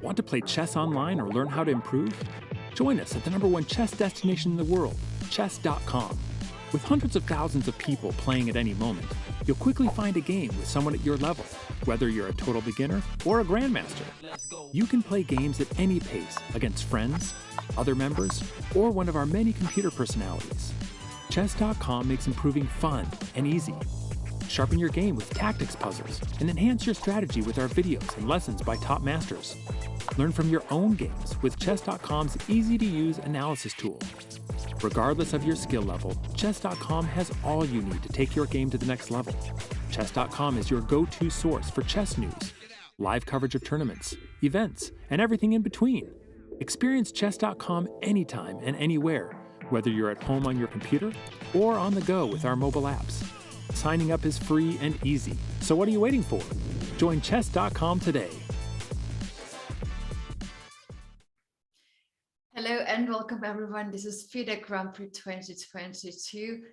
Want to play chess online or learn how to improve? Join us at the #1 chess destination in the world, chess.com. With hundreds of thousands of people playing at any moment, you'll quickly find a game with someone at your level, whether you're a total beginner or a grandmaster. You can play games at any pace against friends, other members, or one of our many computer personalities. Chess.com makes improving fun and easy. Sharpen your game with tactics puzzles and enhance your strategy with our videos and lessons by top masters. Learn from your own games with Chess.com's easy-to-use analysis tool. Regardless of your skill level, Chess.com has all you need to take your game to the next level. Chess.com is your go-to source for chess news, live coverage of tournaments, events, and everything in between. Experience Chess.com anytime and anywhere, whether you're at home on your computer or on the go with our mobile apps. Signing up is free and easy, so what are you waiting for? Join Chess.com today. Hello and welcome everyone. This is FIDE Grand Prix 2022,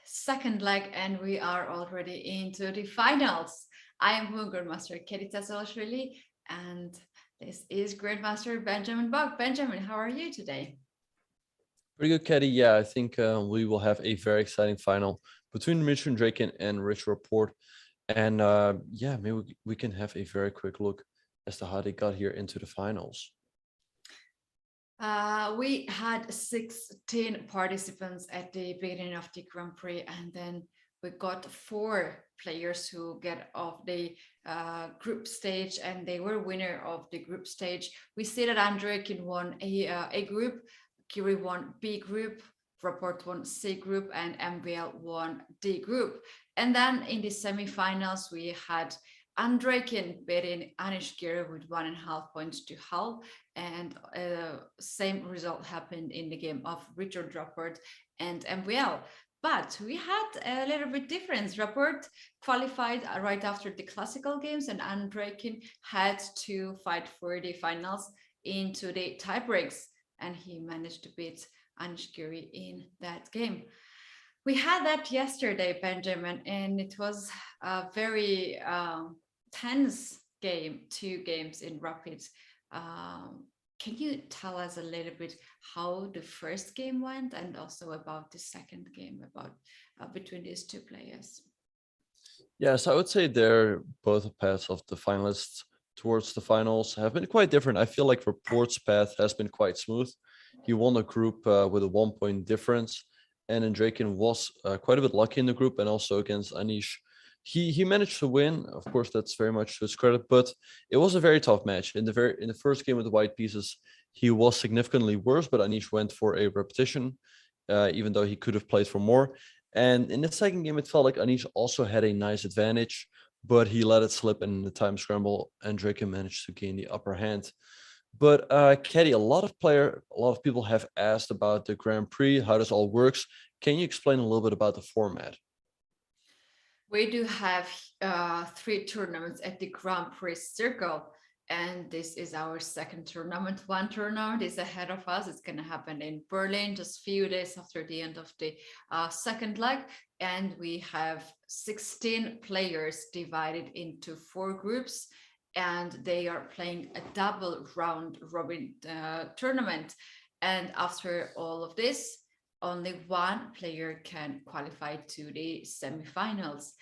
second leg, and we are already into the finals. I am Grandmaster Tsatsalashvili, and this is Grandmaster Benjamin Bach. Benjamin, how are you today? Pretty good, Katie. Yeah, I think we will have a very exciting final between Dmitry and Andreikin and Rapport. And yeah, maybe we can have a very quick look as to how they got here into the finals. We had 16 participants at the beginning of the Grand Prix, and then we got 4 players who get off the group stage, and they were winner of the group stage. We see that Andreikin won A group, Kiri won B group, Rapport won C group, and MVL won D group. And then in the semifinals, we had Andreikin beating Andreikin with 1.5 points to Hull, and same result happened in the game of Richard Rapport and MVL. But we had a little bit difference. Rapport qualified right after the classical games, and Andreikin had to fight for the finals into the tiebreaks, and he managed to beat Andreikin in that game. We had that yesterday, Benjamin, and it was a very tense game, 2 games in rapid. Can you tell us a little bit how the first game went, and also about the second game, about between these 2 players? Yes, I would say they're both paths of the finalists towards the finals have been quite different. I feel like Rapport's path has been quite smooth. He won a group with a 1-point difference, and Andreikin was quite a bit lucky in the group, and also against Anish. He managed to win. Of course, that's very much to his credit, but it was a very tough match. In the first game with the white pieces, he was significantly worse, but Anish went for a repetition, even though he could have played for more. And in the second game, it felt like Anish also had a nice advantage, but he let it slip, and in the time scramble, Andreikin managed to gain the upper hand. But Katie, a lot of people have asked about the Grand Prix, how this all works. Can you explain a little bit about the format? We do have 3 tournaments at the Grand Prix Circle, and this is our second tournament. 1 tournament is ahead of us. It's going to happen in Berlin just a few days after the end of the second leg, and we have 16 players divided into 4 groups, and they are playing a double round robin tournament. And after all of this, only 1 player can qualify to the semifinals.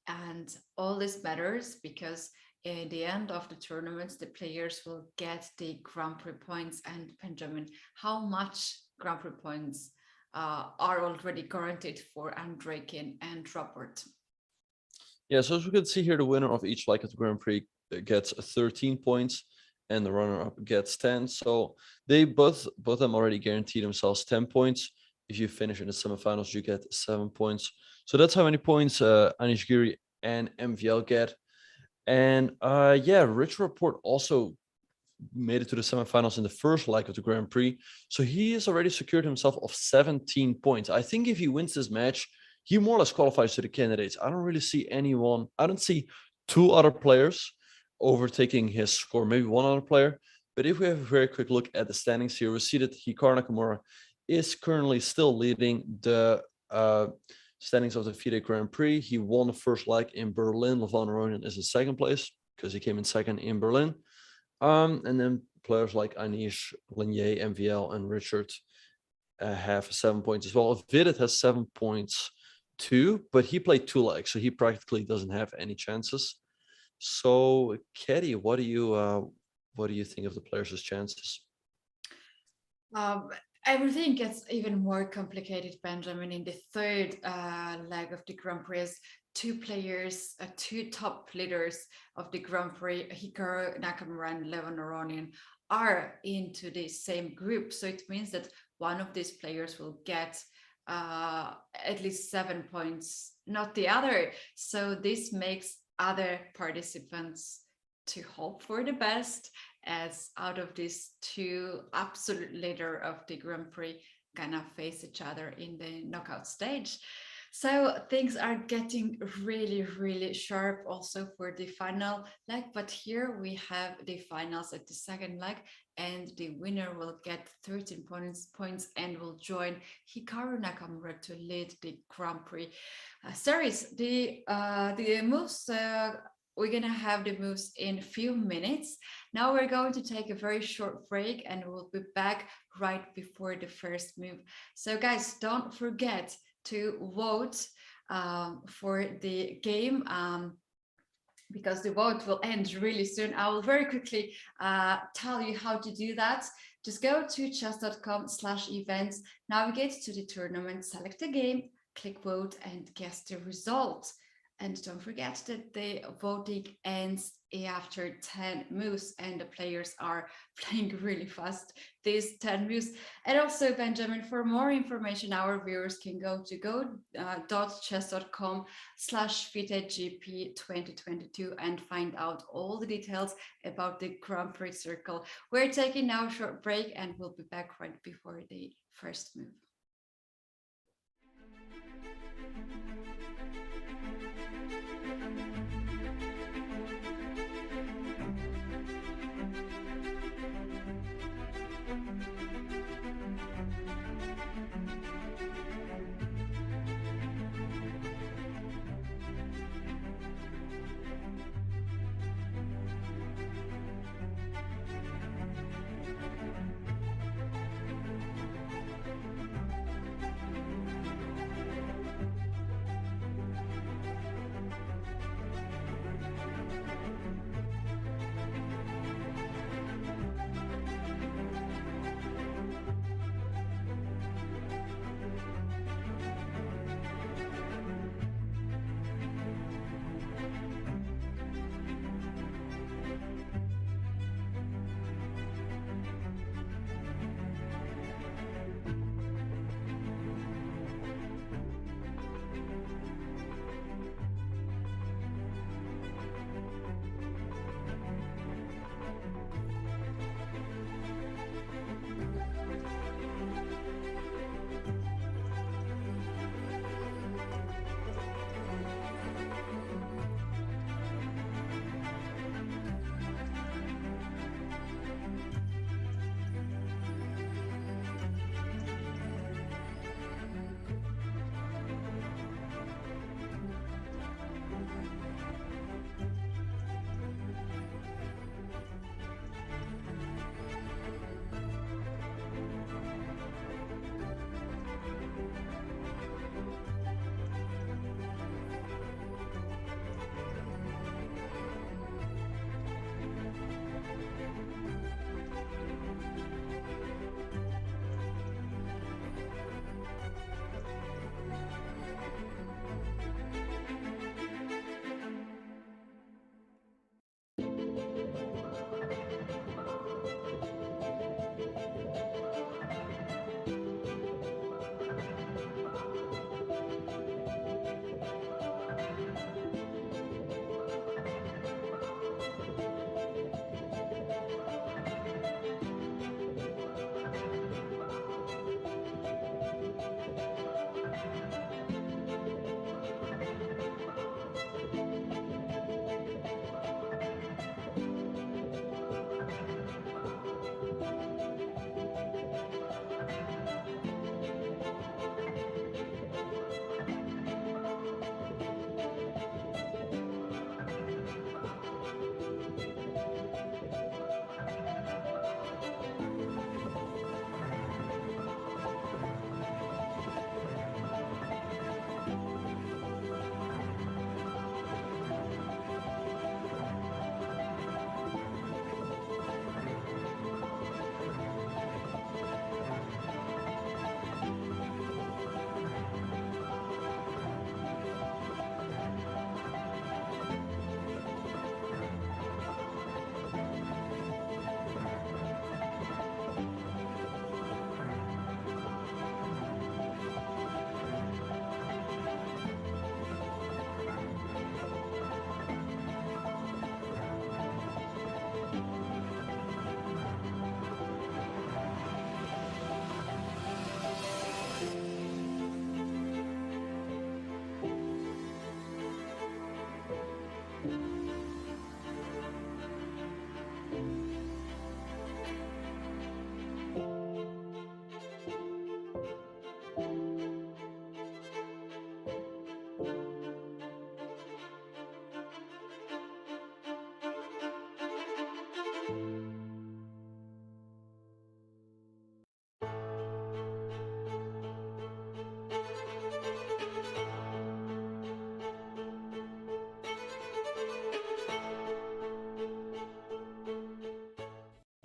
And all this matters because in the end of the tournaments, the players will get the Grand Prix points. And Benjamin, how much Grand Prix points are already guaranteed for Andreikin and Rapport? Yeah, so as we can see here, the winner of each leg of the Grand Prix gets 13 points, and the runner-up gets 10. So they both of them already guarantee themselves 10 points. If you finish in the semifinals, you get 7 points. So that's how many points Anish Giri and MVL get. And yeah, Rich Rapport also made it to the semifinals in the first leg of the Grand Prix. So he has already secured himself of 17 points. I think if he wins this match, he more or less qualifies to the candidates. I don't really see anyone. I don't see 2 other players overtaking his score, maybe 1 other player. But if we have a very quick look at the standings here, we see that Hikaru Nakamura is currently still leading the standings of the FIDE Grand Prix. He won the first leg in Berlin. Levan Ronen is in second place because he came in second in Berlin. And then players like Anish, Linier, MVL, and Richard have 7 points as well. Vidit has 7 points too, but he played 2 legs, so he practically doesn't have any chances. So, Katie, what do you think of the players' chances? Everything gets even more complicated, Benjamin. In the third leg of the Grand Prix, 2 players, 2 top leaders of the Grand Prix, Hikaru Nakamura and Levon Aronian, are into the same group. So it means that one of these players will get at least 7 points, not the other. So this makes other participants to hope for the best, as out of these 2 absolute leader of the Grand Prix gonna face each other in the knockout stage. So things are getting really, really sharp also for the final leg. But here we have the finals at the second leg, and the winner will get 13 points and will join Hikaru Nakamura to lead the Grand Prix series. The moves. We're going to have the moves in a few minutes. Now we're going to take a very short break, and we'll be back right before the first move. So guys, don't forget to vote for the game, because the vote will end really soon. I will very quickly tell you how to do that. Just go to chess.com/events, navigate to the tournament, select the game, click vote, and guess the result. And don't forget that the voting ends after 10 moves, and the players are playing really fast, these 10 moves. And also, Benjamin, for more information, our viewers can go to go.chess.com/FIDE 2022 and find out all the details about the Grand Prix Circle. We're taking now a short break, and we'll be back right before the first move.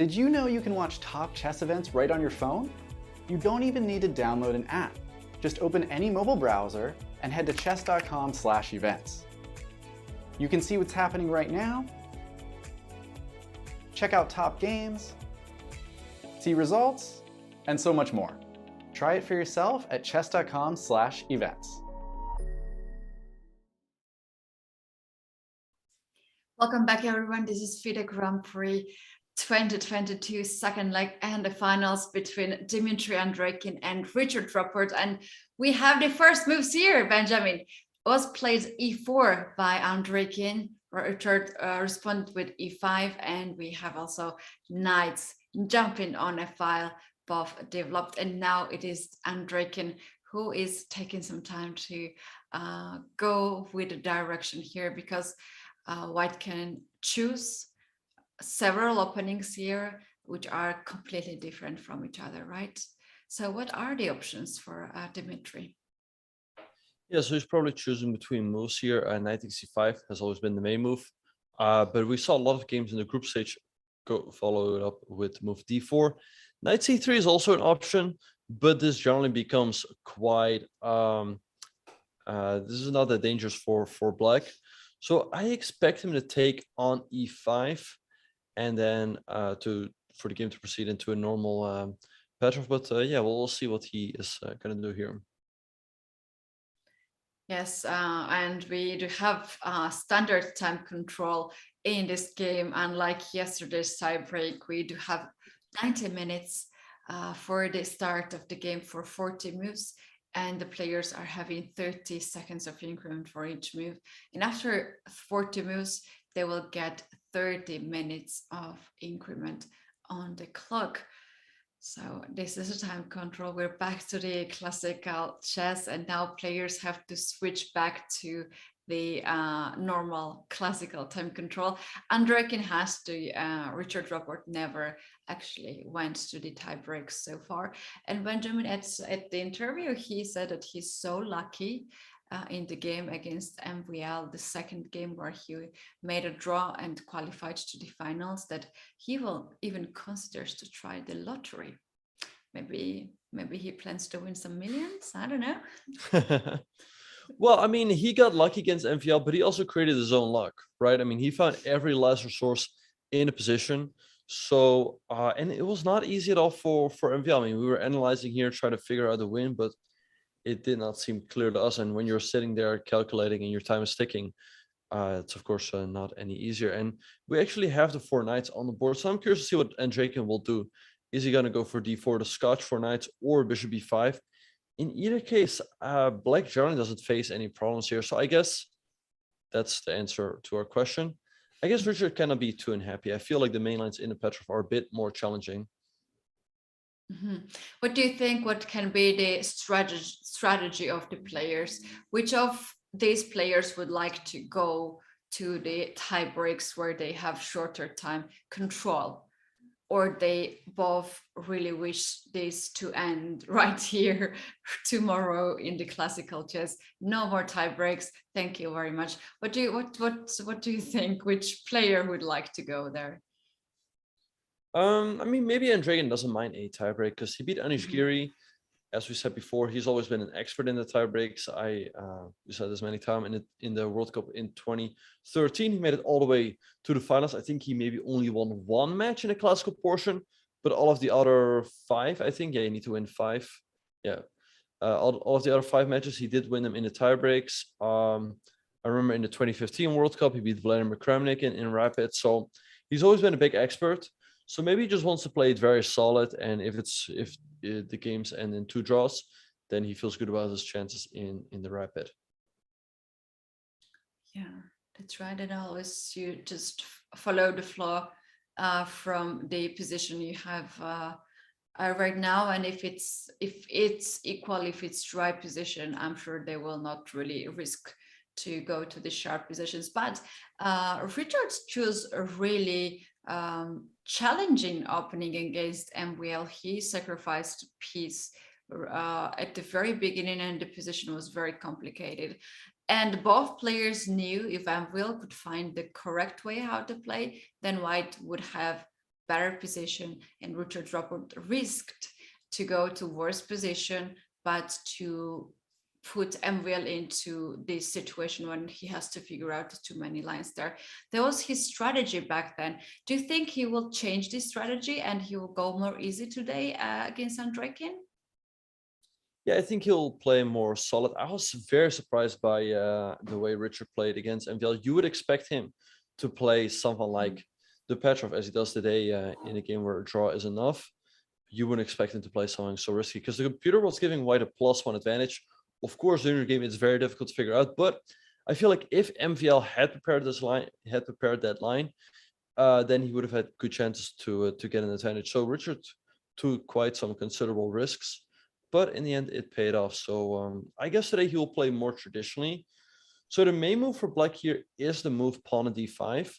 Did you know you can watch top chess events right on your phone? You don't even need to download an app. Just open any mobile browser and head to chess.com/events. You can see what's happening right now, check out top games, see results, and so much more. Try it for yourself at chess.com/events. Welcome back, everyone. This is FIDE Grand Prix 2022 second leg and the finals between Dmitry Andreikin and Richard Rapport. And we have the first moves here, Benjamin. It was played e4 by Andreikin. Richard responded with e5, and we have also knights jumping on a file, both developed. And now it is Andreikin who is taking some time to go with the direction here, because White can choose several openings here, which are completely different from each other, right? So what are the options for Dmitry? Yeah, so he's probably choosing between moves here. Knight c5 has always been the main move, but we saw a lot of games in the group stage follow it up with move d4. Knight c3 is also an option, but this generally becomes quite this is not that dangerous for black. So I expect him to take on e5 and then for the game to proceed into a normal pattern. But yeah, we'll see what he is going to do here. Yes, and we do have standard time control in this game. Unlike yesterday's tiebreak, we do have 90 minutes for the start of the game for 40 moves. And the players are having 30 seconds of increment for each move. And after 40 moves, they will get 30 minutes of increment on the clock. So this is a time control. We're back to the classical chess, and now players have to switch back to the normal classical time control. Andreikin has to, Richard Rapport never actually went to the tie breaks so far. And Benjamin, at the interview, he said that he's so lucky in the game against MVL, the second game where he made a draw and qualified to the finals, that he will even considers to try the lottery. Maybe he plans to win some millions. I don't know. Well, I mean, he got lucky against MVL, but he also created his own luck, right? I mean, he found every last resource in a position. So, and it was not easy at all for MVL. I mean, we were analyzing here, trying to figure out the win, but it did not seem clear to us. And when you're sitting there calculating and your time is ticking, it's of course not any easier. And we actually have the 4 knights on the board. So I'm curious to see what Andreikin will do. Is he going to go for d4 to scotch 4 knights, or bishop b5? In either case, black generally doesn't face any problems here. So I guess that's the answer to our question. I guess Richard cannot be too unhappy. I feel like the main lines in the Petrov are a bit more challenging. Mm-hmm. What do you think? What can be the strategy of the players? Which of these players would like to go to the tie breaks where they have shorter time control? Or they both really wish this to end right here tomorrow in the classical chess? No more tie breaks. Thank you very much. What do you think? Which player would like to go there? I mean, maybe Andreikin doesn't mind a tiebreak because he beat Anish Giri. As we said before, he's always been an expert in the tiebreaks. We said this many times in the World Cup in 2013. He made it all the way to the finals. I think he maybe only won 1 match in the classical portion, but all of the other 5, I think, yeah, you need to win 5. Yeah, all of the other 5 matches, he did win them in the tiebreaks. I remember in the 2015 World Cup, he beat Vladimir Kramnik in Rapid. So he's always been a big expert. So maybe he just wants to play it very solid, and if the games end in 2 draws, then he feels good about his chances in the Rapid. Yeah, that's right. And always you just follow the flow from the position you have right now, and if it's equal, if it's right position, I'm sure they will not really risk to go to the sharp positions. But Richards chose a really challenging opening against MVL. He sacrificed piece at the very beginning, and the position was very complicated. And both players knew if MVL could find the correct way how to play, then White would have better position, and Richard Rapport risked to go to worse position, but to put MVL into this situation when he has to figure out too many lines there. That was his strategy back then. Do you think he will change this strategy and he will go more easy today against Andreikin? Yeah, I think he'll play more solid. I was very surprised by the way Richard played against MVL. You would expect him to play something like the Petrov as he does today in a game where a draw is enough. You wouldn't expect him to play something so risky because the computer was giving White a +1 advantage. Of course, during the game, it's very difficult to figure out. But I feel like if MVL had prepared that line, then he would have had good chances to get an advantage. So Richard took quite some considerable risks, but in the end, it paid off. So I guess today he will play more traditionally. So the main move for Black here is the move pawn on d5.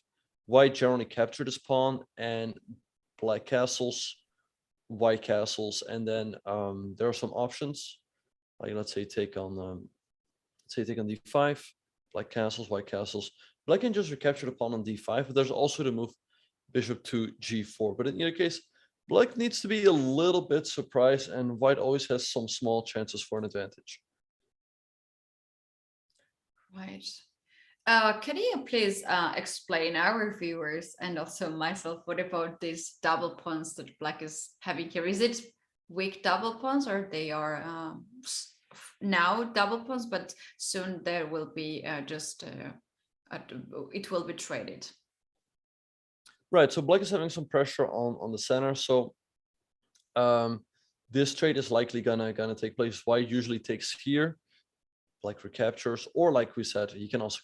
White generally captured this pawn, and Black castles, White castles, and then there are some options. Like let's say take on d5, Black castles, White castles. Black can just recapture the pawn on d5, but there's also the move bishop to g4. But in either case, Black needs to be a little bit surprised, and White always has some small chances for an advantage. Right. Can you please explain our viewers and also myself what about these double pawns that Black is having here? Is it weak double pawns, or they are now double pawns, but soon there will be it will be traded? Right, so Black is having some pressure on the center, so this trade is likely gonna take place. White usually takes here, Black recaptures, or like we said, he can also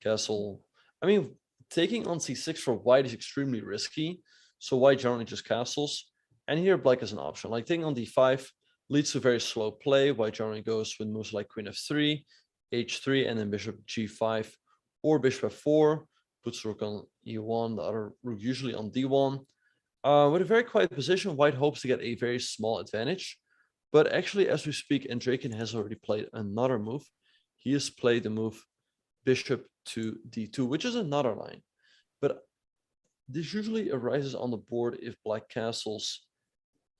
castle. I mean, taking on c6 for White is extremely risky, so White generally just castles, and here Black is an option. Like taking on d5 leads to very slow play. White generally goes with moves like queen f3, h3, and then bishop g5, or bishop f4, puts rook on e1, the other rook usually on d1. With a very quiet position, White hopes to get a very small advantage. But actually, as we speak, Andreikin has already played another move. He has played the move bishop to d2, which is another line. But this usually arises on the board if Black castles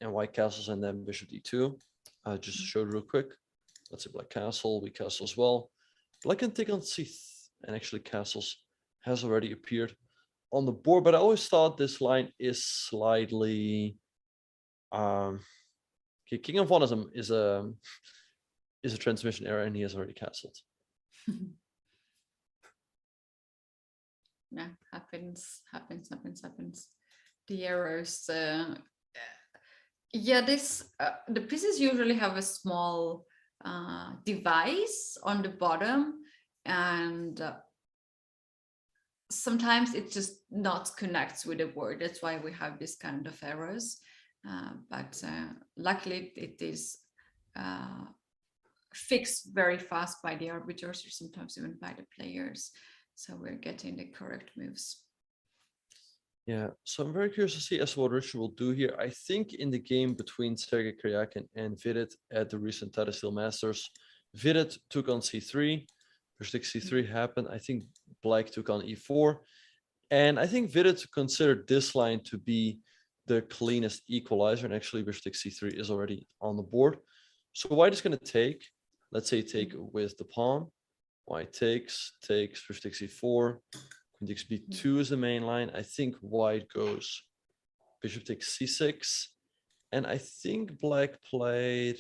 and White castles and then bishop d2. Just to show it real quick. Let's say Black castle, we castle as well. Black can take on c3, and actually castles has already appeared on the board. But I always thought this line is slightly okay, king of one is a transmission error, and he has already castled. Yeah, happens. The errors. Yeah, the pieces usually have a small device on the bottom, and sometimes it just not connects with the board. That's why we have this kind of errors. But luckily it is fixed very fast by the arbiters, or sometimes even by the players. So we're getting the correct moves. Yeah, so I'm very curious to see as to what Richard will do here. I think in the game between Sergei Karyakin and Vidit at the recent Tata Steel Masters, Vidit took on c3, bishop c3 happened. I think Black took on e4, and I think Vidit considered this line to be the cleanest equalizer, and actually bishop c3 is already on the board. So White is going to take, let's say take with the pawn. White takes, bishop c4, queen takes b2 is the main line. I think White goes bishop takes c6, and I think Black played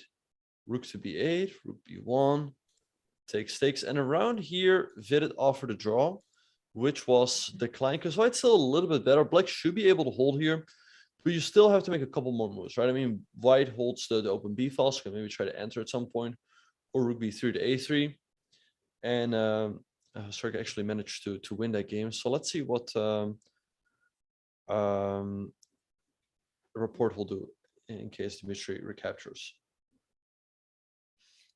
rook to b8, rook b1, takes, and around here Vidit offered a draw, which was declined because White's still a little bit better. Black should be able to hold here, but you still have to make a couple more moves, right? I mean, White holds the open b file, so can maybe try to enter at some point, or rook b3 to a3. And Sergei actually managed to win that game. So let's see what Rapport will do in case Dmitry recaptures.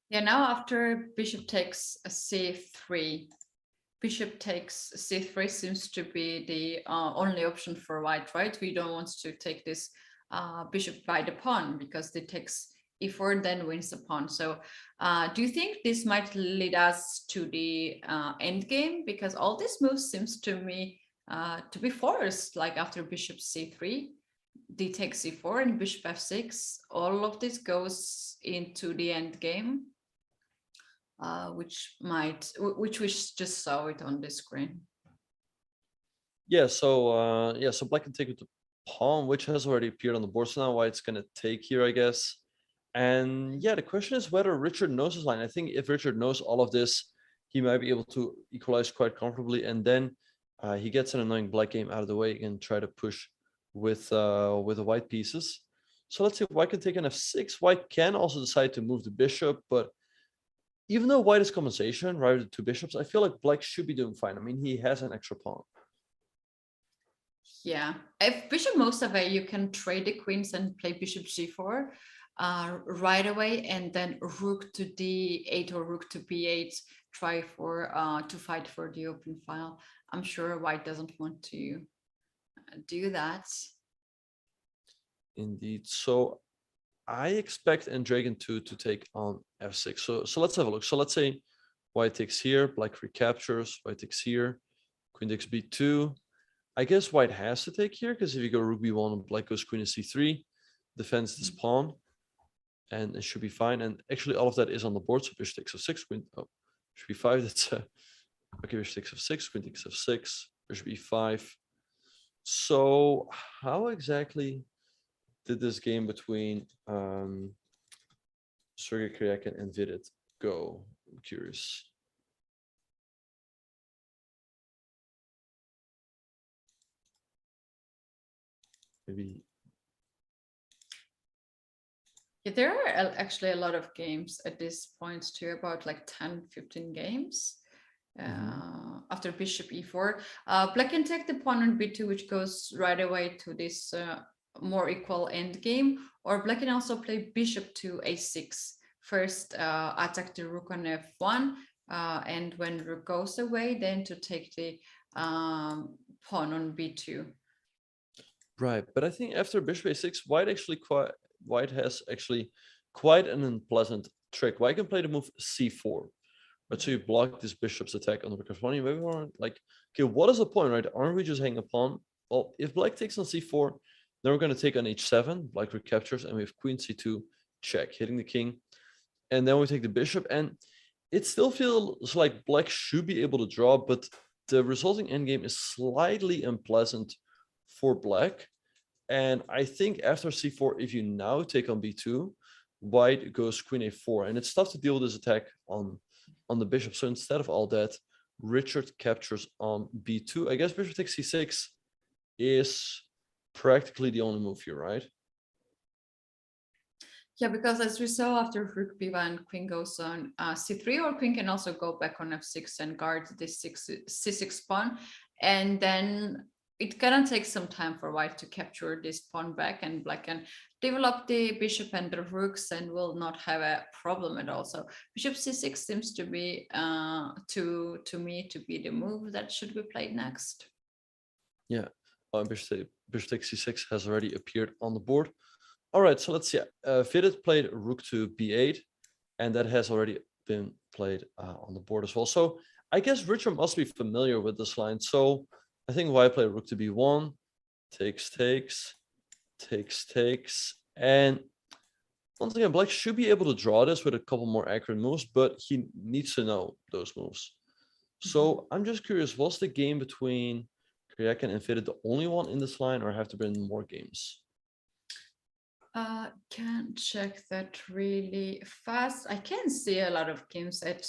Yeah, now after bishop takes a c3, bishop takes c3 seems to be the only option for White, right? We don't want to take this bishop by the pawn because it takes e4, then wins the pawn. So do you think this might lead us to the end game? Because all these moves seems to me to be forced, like after bishop c3, d takes c4 and bishop f6. All of this goes into the end game, which we just saw it on the screen. Yeah, so so black can take with the pawn, which has already appeared on the board. So now white's gonna take here, I guess. And yeah, the question is whether Richard knows his line. I think if Richard knows all of this, he might be able to equalize quite comfortably, and then he gets an annoying black game out of the way and try to push with the white pieces. So let's see, white can take an f6. White can also decide to move the bishop, but even though white is compensation, right, with the two bishops, I feel like black should be doing fine. I mean, he has an extra pawn. Yeah, if bishop moves away, you can trade the queens and play bishop g4 right away, and then rook to d8 or rook to b8, try for to fight for the open file. I'm sure white doesn't want to do that. Indeed. So I expect Andreikin to take on f6. So let's have a look. So let's say white takes here, black recaptures, white takes here, queen takes b2. I guess white has to take here, because if you go rook b1, black goes queen to c3, defends this pawn, and it should be fine. And actually all of that is on the board. So bishop takes f6, queen, oh, bishop b5, that's okay, bishop takes f6, queen takes f6, bishop e5. So how exactly did this game between Sergei Kryakin and Vidit go? I'm curious. Maybe. Yeah, there are actually a lot of games at this point too, about like 10-15 games. After bishop e4, black can take the pawn on b2, which goes right away to this more equal end game, or black can also play bishop to a6. First attack the rook on f1, and when rook goes away, then to take the pawn on b2. Right, but I think after bishop a6, white has actually quite an unpleasant trick. White can play the move c4, but so you block this bishop's attack on the rook f1. Maybe we're like, okay, what is the point, right? Aren't we just hanging a pawn? Well, if black takes on c4, then we're going to take on h7, black recaptures, and we have queen c2, check, hitting the king. And then we take the bishop, and it still feels like black should be able to draw, but the resulting endgame is slightly unpleasant for black. And I think after c4, if you now take on b2, white goes queen a4, and it's tough to deal with this attack on the bishop. So instead of all that, Richard captures on b2. I guess bishop takes c6 is practically the only move here, right? Yeah, because as we saw after rook b1, queen goes on c3, or queen can also go back on f6 and guard this c6 pawn, and then it gonna take some time for white to capture this pawn back, and black can develop the bishop and the rooks and will not have a problem at all. So bishop c6 seems to be to me to be the move that should be played next. Yeah, bishop takes c6 has already appeared on the board. All right, so let's see. Vidit played rook to b8, and that has already been played on the board as well. So I guess Richard must be familiar with this line. So I think white played rook to b1, takes, and once again, black should be able to draw this with a couple more accurate moves, but he needs to know those moves. So I'm just curious, was the game between Kryakin and Vidit the only one in this line, or have there been more games? Can't check that really fast. I can see a lot of games at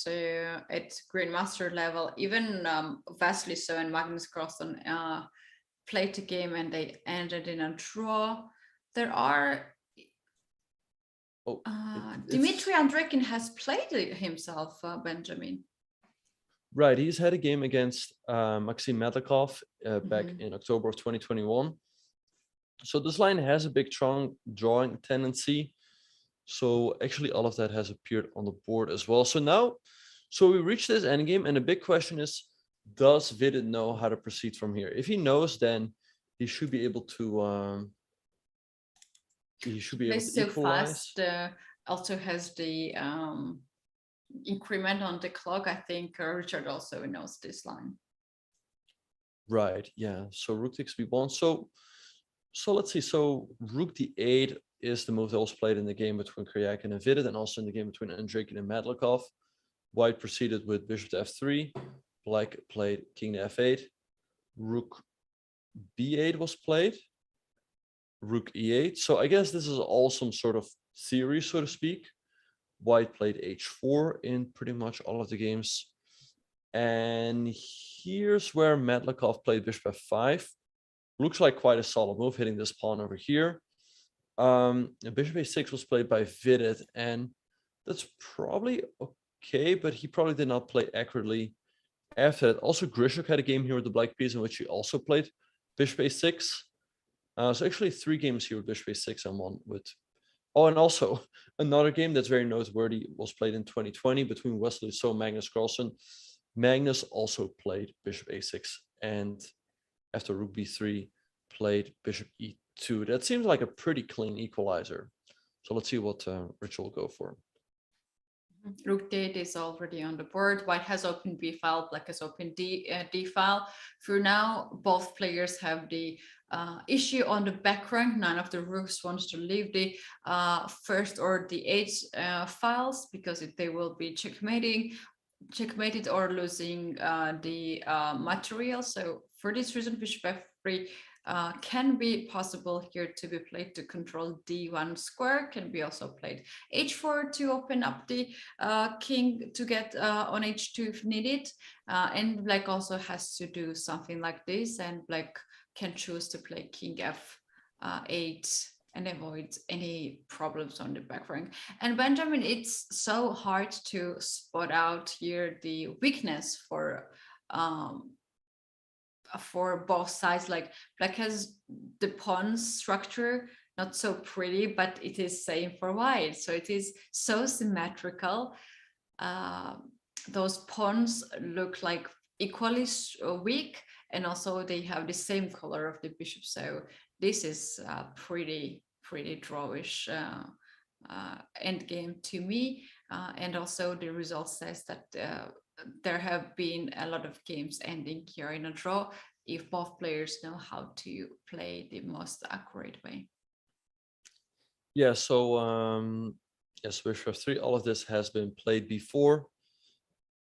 Grandmaster level, even Vasily So and Magnus Carlsen played the game and they ended in a draw. There are Dmitry Andreikin has played himself, Benjamin. Right, he's had a game against Maxim Medlikov back in October of 2021. So this line has a big strong drawing tendency. So actually all of that has appeared on the board as well. So now, we reach this endgame, and the big question is, does Vidit know how to proceed from here? If he knows, then he should be able to equalize. Fast, also has the increment on the clock. I think Richard also knows this line. Right, yeah. So rook takes b1. So let's see. So rook d8 is the move that was played in the game between Kryakhin and Vidit, and also in the game between Andreikin and Medlikov. White proceeded with bishop to f3. Black played king to f8. Rook b8 was played. Rook e8. So I guess this is all some sort of theory, so to speak. White played h4 in pretty much all of the games. And here's where Medlikov played bishop f5. Looks like quite a solid move, hitting this pawn over here. Bishop a6 was played by Vidit, and that's probably okay, but he probably did not play accurately after that. Also, Grishuk had a game here with the black piece in which he also played bishop a6. So actually 3 games here with bishop a6 and 1 with... Oh, and also another game that's very noteworthy was played in 2020 between Wesley So and Magnus Carlsen. Magnus also played bishop a6, and after rook b3 played bishop e2. That seems like a pretty clean equalizer. So let's see what Rich will go for. Rook d8 is already on the board. White has opened b file, black has opened d file. For now, both players have the issue on the back rank. None of the rooks wants to leave the first or the d8 files because they will be checkmated or losing the material. So for this reason, bishop f3 can be possible here to be played to control d1 square, can be also played h4 to open up the king to get on h2 if needed, and black also has to do something like this, and black can choose to play king f8 and avoid any problems on the back rank. And Benjamin, it's so hard to spot out here the weakness for both sides. Like black has the pawn structure, not so pretty, but it is same for white. So it is so symmetrical. Those pawns look like equally weak, and also they have the same color of the bishop. So this is pretty drawish endgame to me. And also the result says that there have been a lot of games ending here in a draw if both players know how to play the most accurate way. Yeah, so yes, bishop f3, all of this has been played before.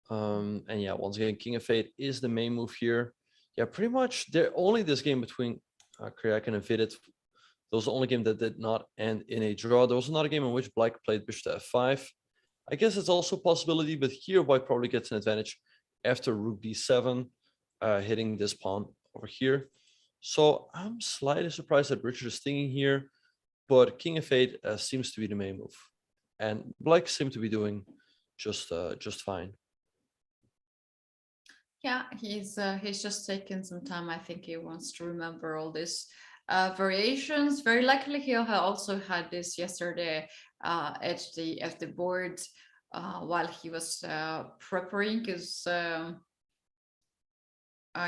And yeah, once again, king f8 is the main move here. Yeah, pretty much only this game between Kryakhin and Vidit. That was the only game that did not end in a draw. There was another game in which black played bishop to f5. I guess it's also a possibility, but here white probably gets an advantage after rook b7, hitting this pawn over here. So I'm slightly surprised that Richard is thinking here, but king f8 seems to be the main move, and black seem to be doing just fine. Yeah, he's just taking some time. I think he wants to remember all these variations. Very likely he also had this yesterday at the board while he was preparing, because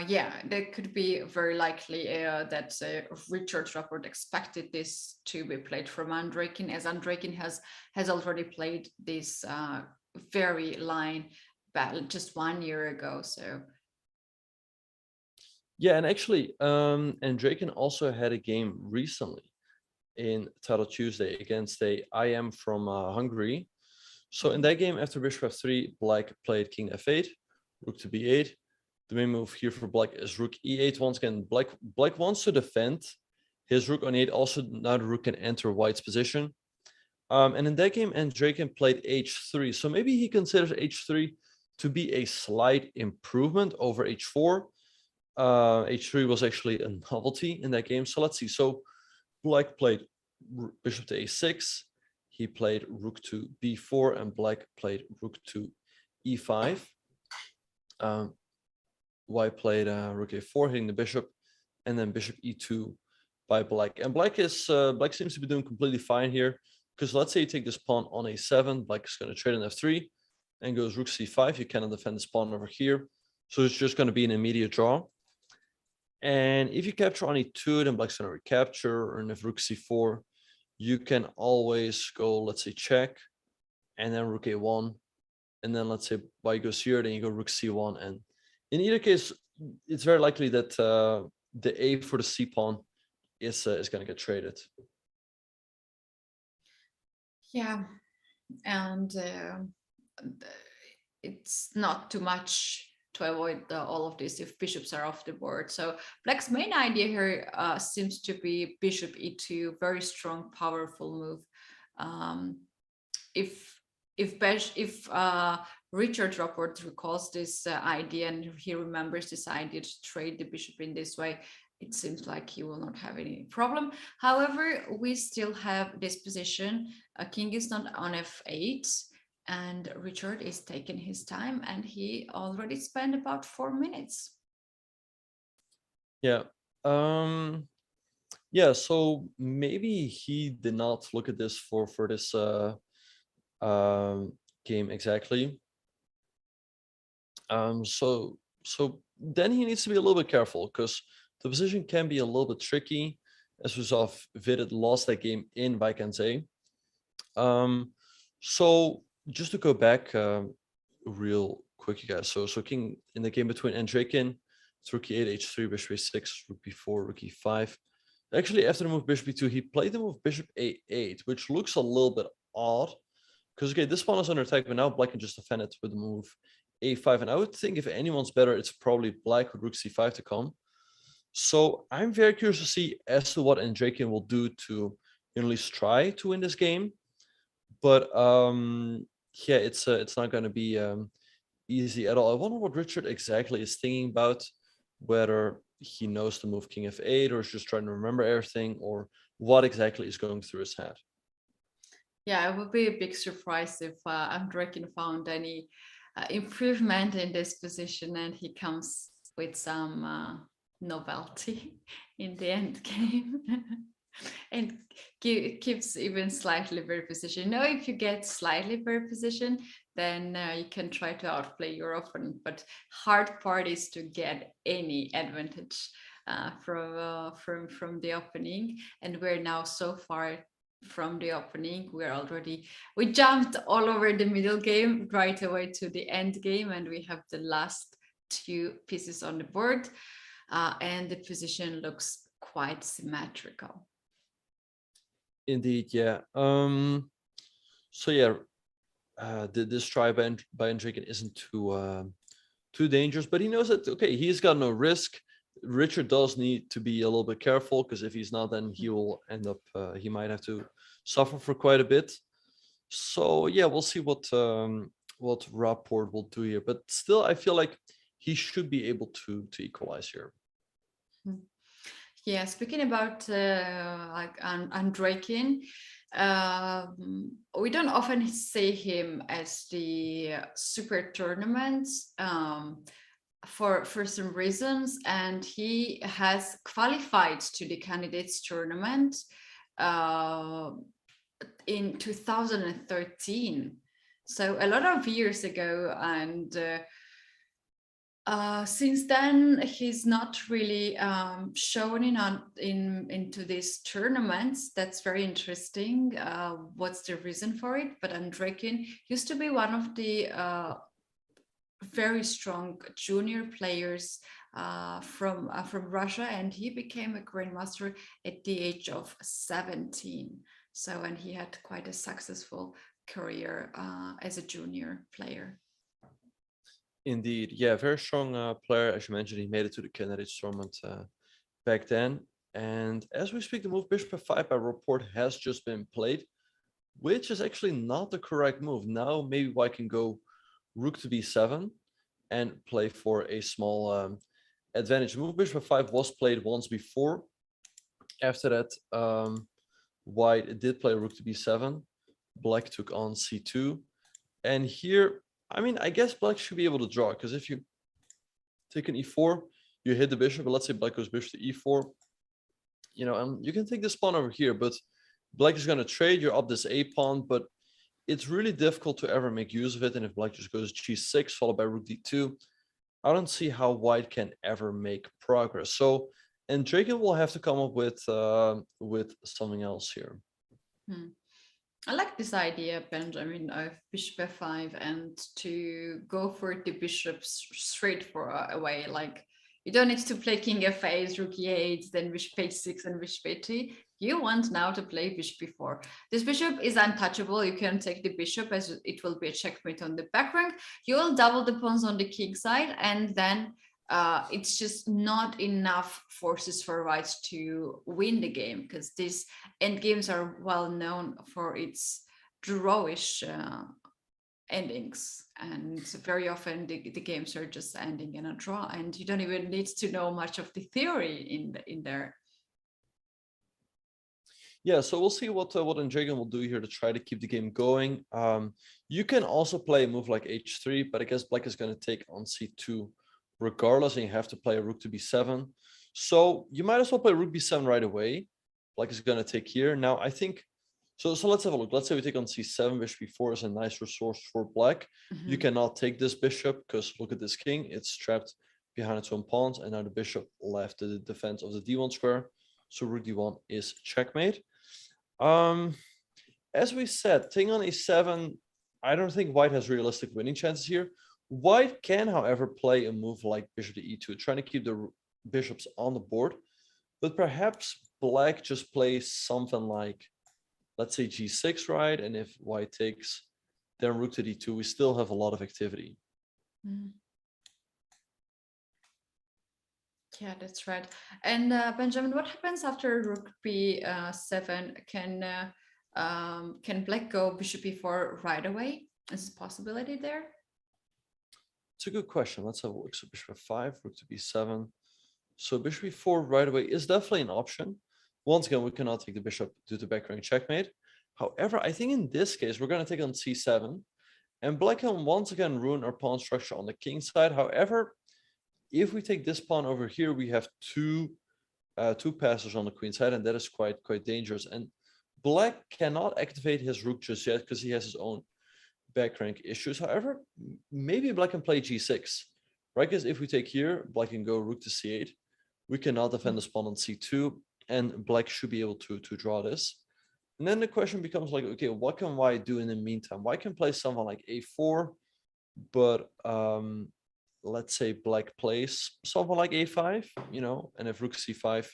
yeah, that could be very likely that Richard Rapport expected this to be played from Andreikin, as Andreikin has already played this very line battle just 1 year ago. So yeah, and actually Andreikin also had a game recently in Title Tuesday against a IM from Hungary. So in that game, after bishop f3, black played king f8, rook to b8. The main move here for black is rook e8. Once again, black wants to defend his rook on e8. Also, now the rook can enter white's position. And in that game, Andreikin played h3. So maybe he considers h3 to be a slight improvement over h4. H3 was actually a novelty in that game. So let's see. So black played bishop to a6. He played rook to b4, and black played rook to e5. White played rook a4, hitting the bishop, and then bishop e2 by black. And black seems to be doing completely fine here, because let's say you take this pawn on a7, black is going to trade on f3, and goes rook c5. You cannot defend this pawn over here, so it's just going to be an immediate draw. And if you capture on e2, then black's going to recapture, and if rook c4, you can always go, let's say, check, and then rook a1, and then let's say white goes here, then you go rook c1, and in either case, it's very likely that the A for the C pawn is going to get traded. Yeah, and it's not too much to avoid all of this if bishops are off the board. So Black's main idea here seems to be bishop e2, very strong, powerful move. If Richard Rapport recalls this idea and he remembers this idea to trade the bishop in this way, it seems like he will not have any problem. However, we still have this position. King is not on f8, and Richard is taking his time, and he already spent about 4 minutes. Yeah. Yeah, so maybe he did not look at this for this game exactly. So then he needs to be a little bit careful, because the position can be a little bit tricky. As we saw, FIDE lost that game in Vaikanze. So just to go back real quick, you guys. So king in the game between Andreikin, rook e8, h3, bishop a6, rook b4, rook e5. Actually, after the move bishop b2, he played the move bishop a8, which looks a little bit odd. Because, okay, this pawn is under attack, but now Black can just defend it with the move a5. And I would think if anyone's better, it's probably Black with rook c5 to come. So I'm very curious to see as to what Andreikin will do to at least try to win this game. But yeah, it's not going to be easy at all. I wonder what Richard exactly is thinking about, whether he knows the move king f8 or is just trying to remember everything, or what exactly is going through his head. Yeah, it would be a big surprise if Andreikin found any improvement in this position and he comes with some novelty in the end game. And keeps even slightly better position. You know, if you get slightly better position, then you can try to outplay your opponent. But hard part is to get any advantage from the opening. And we're now so far from the opening. We jumped all over the middle game right away to the end game, and we have the last 2 pieces on the board, and the position looks quite symmetrical. Indeed, yeah. So yeah, this try by Andreikin isn't too dangerous, but he knows that, okay, he's got no risk. Richard does need to be a little bit careful, because if he's not, then he will end up he might have to suffer for quite a bit. So yeah, we'll see what Rapport will do here, but still I feel like he should be able to equalize here. Yeah, speaking about like Andreikin, we don't often see him as the super tournament for some reasons, and he has qualified to the candidates tournament in 2013, so a lot of years ago, and since then he's not really shown into these tournaments. That's very interesting. What's the reason for it? But Andreikin used to be one of the very strong junior players from Russia, and he became a grandmaster at the age of 17. So, and he had quite a successful career as a junior player. Indeed, yeah, very strong player. As you mentioned, he made it to the candidates tournament back then. And as we speak, the move bishop f5 by Rapport has just been played, which is actually not the correct move. Now maybe White can go rook to b7 and play for a small advantage. Move bishop f5 was played once before. After that, White did play rook to b7. Black took on c2. And here, I mean, I guess Black should be able to draw, because if you take an e4, you hit the bishop, but let's say Black goes bishop to e4, you know, and you can take this pawn over here, but Black is going to trade, you're up this a pawn, but it's really difficult to ever make use of it. And if Black just goes g6 followed by rook d2, I don't see how White can ever make progress. So Andreikin will have to come up with something else here. I like this idea, Benjamin, of bishop f5 and to go for the bishops straight for away. Like You don't need to play king f8, rook e8, then bishop h6 and bishop a2. You want now to play bishop b4. This bishop is untouchable. You can take the bishop as it will be a checkmate on the back rank. You will double the pawns on the king side, and then it's just not enough forces for white to win the game, because these endgames are well known for its drawish endings, and very often the games are just ending in a draw, and you don't even need to know much of the theory in there. Yeah, so we'll see what Andreikin will do here to try to keep the game going. You can also play a move like h3, but I guess black is going to take on c2 regardless, and you have to play a rook to b7. So you might as well play rook b7 right away. Black is going to take here. Now, I think, so let's have a look. Let's say we take on c7, bishop b4 is a nice resource for black. You cannot take this bishop because look at this king. It's trapped behind its own pawns, and now the bishop left the defense of the d1 square. So rook d1 is checkmate. As we said, taking on a7, I don't think white has realistic winning chances here. White can, however, play a move like bishop to e2, trying to keep the bishops on the board. But perhaps black just plays something like, let's say g6, right? And if white takes, then rook to d2, we still have a lot of activity. Yeah, that's right. And Benjamin, what happens after rook b7? Can black go bishop b4 right away? Is a possibility there? It's a good question. Let's have a look. So bishop f5, rook to b7. So bishop b4 right away is definitely an option. Once again, we cannot take the bishop due to back rank checkmate. However, I think in this case, we're going to take on c7. And black can once again ruin our pawn structure on the king side. However, if we take this pawn over here, we have two passers on the queen side, and that is quite dangerous. And black cannot activate his rook just yet because he has his own back rank issues. However, maybe black can play g6, right? Because if we take here, black can go rook to c8. We cannot defend this pawn on c2, and black should be able to draw this. And then the question becomes like, okay, what can white do in the meantime? White can play something like a4, but let's say black plays something like a5, you know, and if rook c5,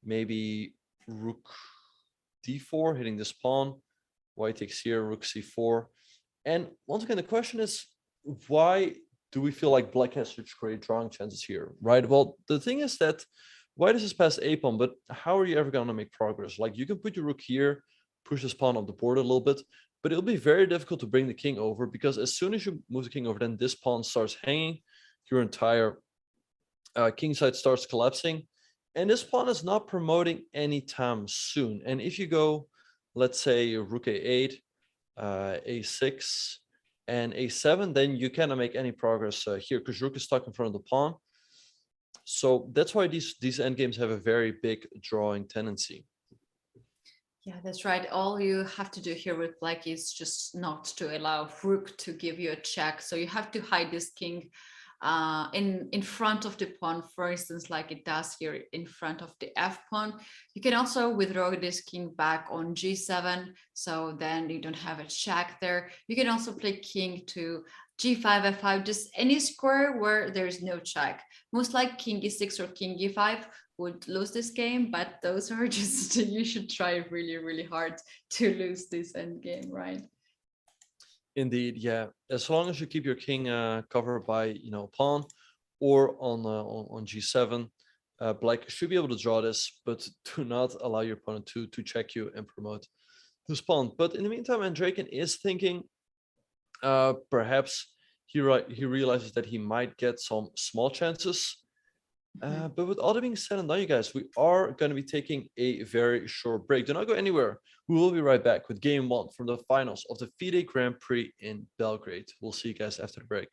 maybe rook d4, hitting this pawn. White takes here, rook c4. And once again, the question is, why do we feel like black has such great drawing chances here, right? Well, the thing is that white is just past a pawn, but how are you ever going to make progress? Like, you can put your rook here, push this pawn up the board a little bit, but it'll be very difficult to bring the king over, because as soon as you move the king over, then this pawn starts hanging, your entire king side starts collapsing, and this pawn is not promoting anytime soon. And if you go, let's say rook a8, a6, and a7, then you cannot make any progress here because rook is stuck in front of the pawn. So that's why these endgames have a very big drawing tendency. Yeah, that's right. All you have to do here with black is just not to allow rook to give you a check. So you have to hide this king in front of the pawn, for instance, like it does here in front of the f pawn. You can also withdraw this king back on g7, so then you don't have a check there. You can also play king to g5, f5, just any square where there's no check. Most like king e6 or king e5 would lose this game, but those are just, you should try really hard to lose this endgame, right? Indeed, yeah. As long as you keep your king covered by, you know, pawn or on g7, black should be able to draw this, but do not allow your opponent to check you and promote this pawn. But in the meantime, Andreikin is thinking perhaps he realizes that he might get some small chances. But with all that being said and done, you guys, we are going to be taking a very short break. Do not go anywhere. We will be right back with game 1 from the finals of the FIDE Grand Prix in Belgrade. We'll see you guys after the break.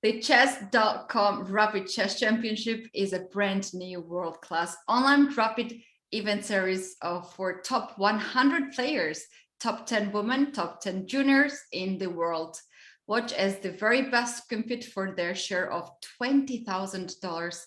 The chess.com Rapid Chess Championship is a brand new world-class online rapid event series for top 100 players, top 10 women, top 10 juniors in the world. Watch as the very best compete for their share of $20,000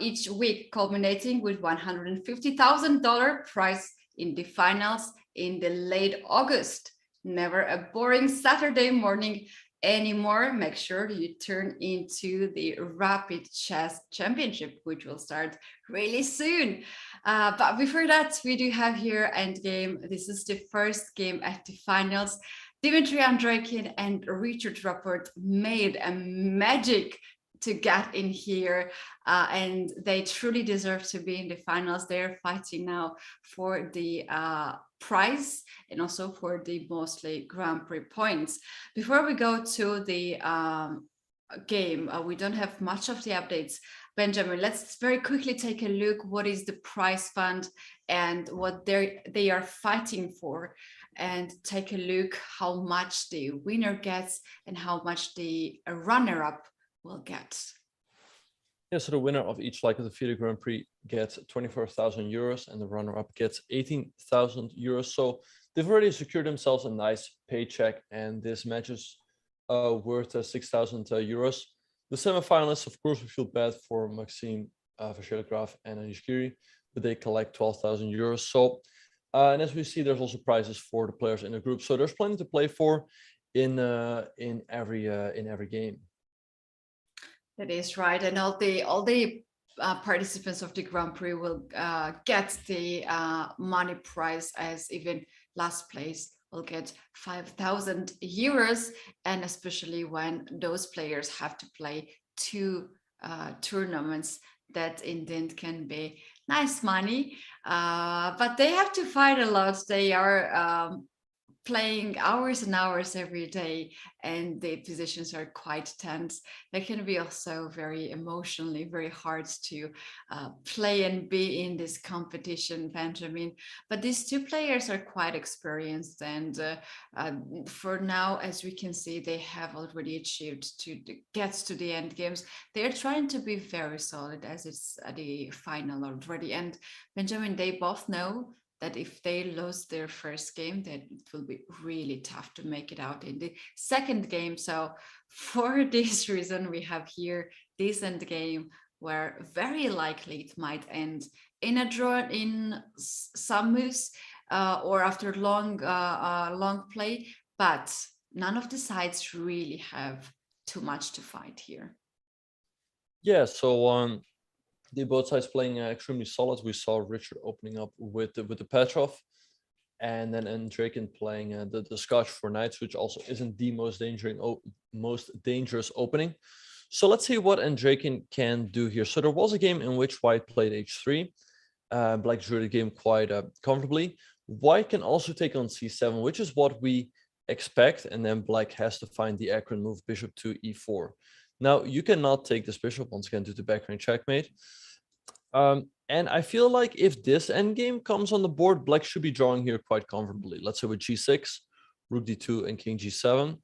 each week, culminating with $150,000 prize in the finals in the late August. Never a boring Saturday morning anymore. Make sure you turn into the Rapid Chess Championship, which will start really soon. But before that, we do have here Endgame. This is the first game at the finals. Dmitry, Andreikin and Richard Rapport made a magic to get in here, and they truly deserve to be in the finals. They're fighting now for the prize and also for the mostly Grand Prix points. Before we go to the game, we don't have much of the updates. Benjamin, let's very quickly take a look. What is the prize fund and what they are fighting for, and take a look how much the winner gets and how much the runner-up will get. Yeah, so the winner of each leg of the FIDE Grand Prix gets 24,000 euros and the runner-up gets 18,000 euros. So they've already secured themselves a nice paycheck, and this match is worth 6,000 euros. The semifinalists, of course, we feel bad for Maxime Vasilograf and Andreikin, but they collect 12,000 euros. So, and as we see, there's also prizes for the players in the group. So there's plenty to play for in every game. That is right, and all the participants of the Grand Prix will get the money prize, as even last place will get 5,000 euros, and especially when those players have to play 2 tournaments, that indeed can be nice money, but they have to fight a lot. They are playing hours and hours every day, and the positions are quite tense. They can be also very emotionally very hard to play and be in this competition, Benjamin. But these 2 players are quite experienced, and for now, as we can see, they have already achieved to get to the end games. They're trying to be very solid, as it's the final already. And Benjamin, they both know that if they lose their first game, then it will be really tough to make it out in the second game. So for this reason, we have here this end game where very likely it might end in a draw in some moves or after long play, but none of the sides really have too much to fight here. Yeah, so the both sides playing extremely solid. We saw Richard opening up with the Petrov, and then Andreikin playing the Scotch for Knights, which also isn't the most dangerous opening. So let's see what Andreikin can do here. So there was a game in which White played h3. Black drew the game quite comfortably. White can also take on c7, which is what we expect, and then Black has to find the accurate move bishop to e4. Now, you cannot take this bishop once again due to backrange checkmate. And I feel like if this endgame comes on the board, Black should be drawing here quite comfortably. Let's say with g6, rook d2, and king g7.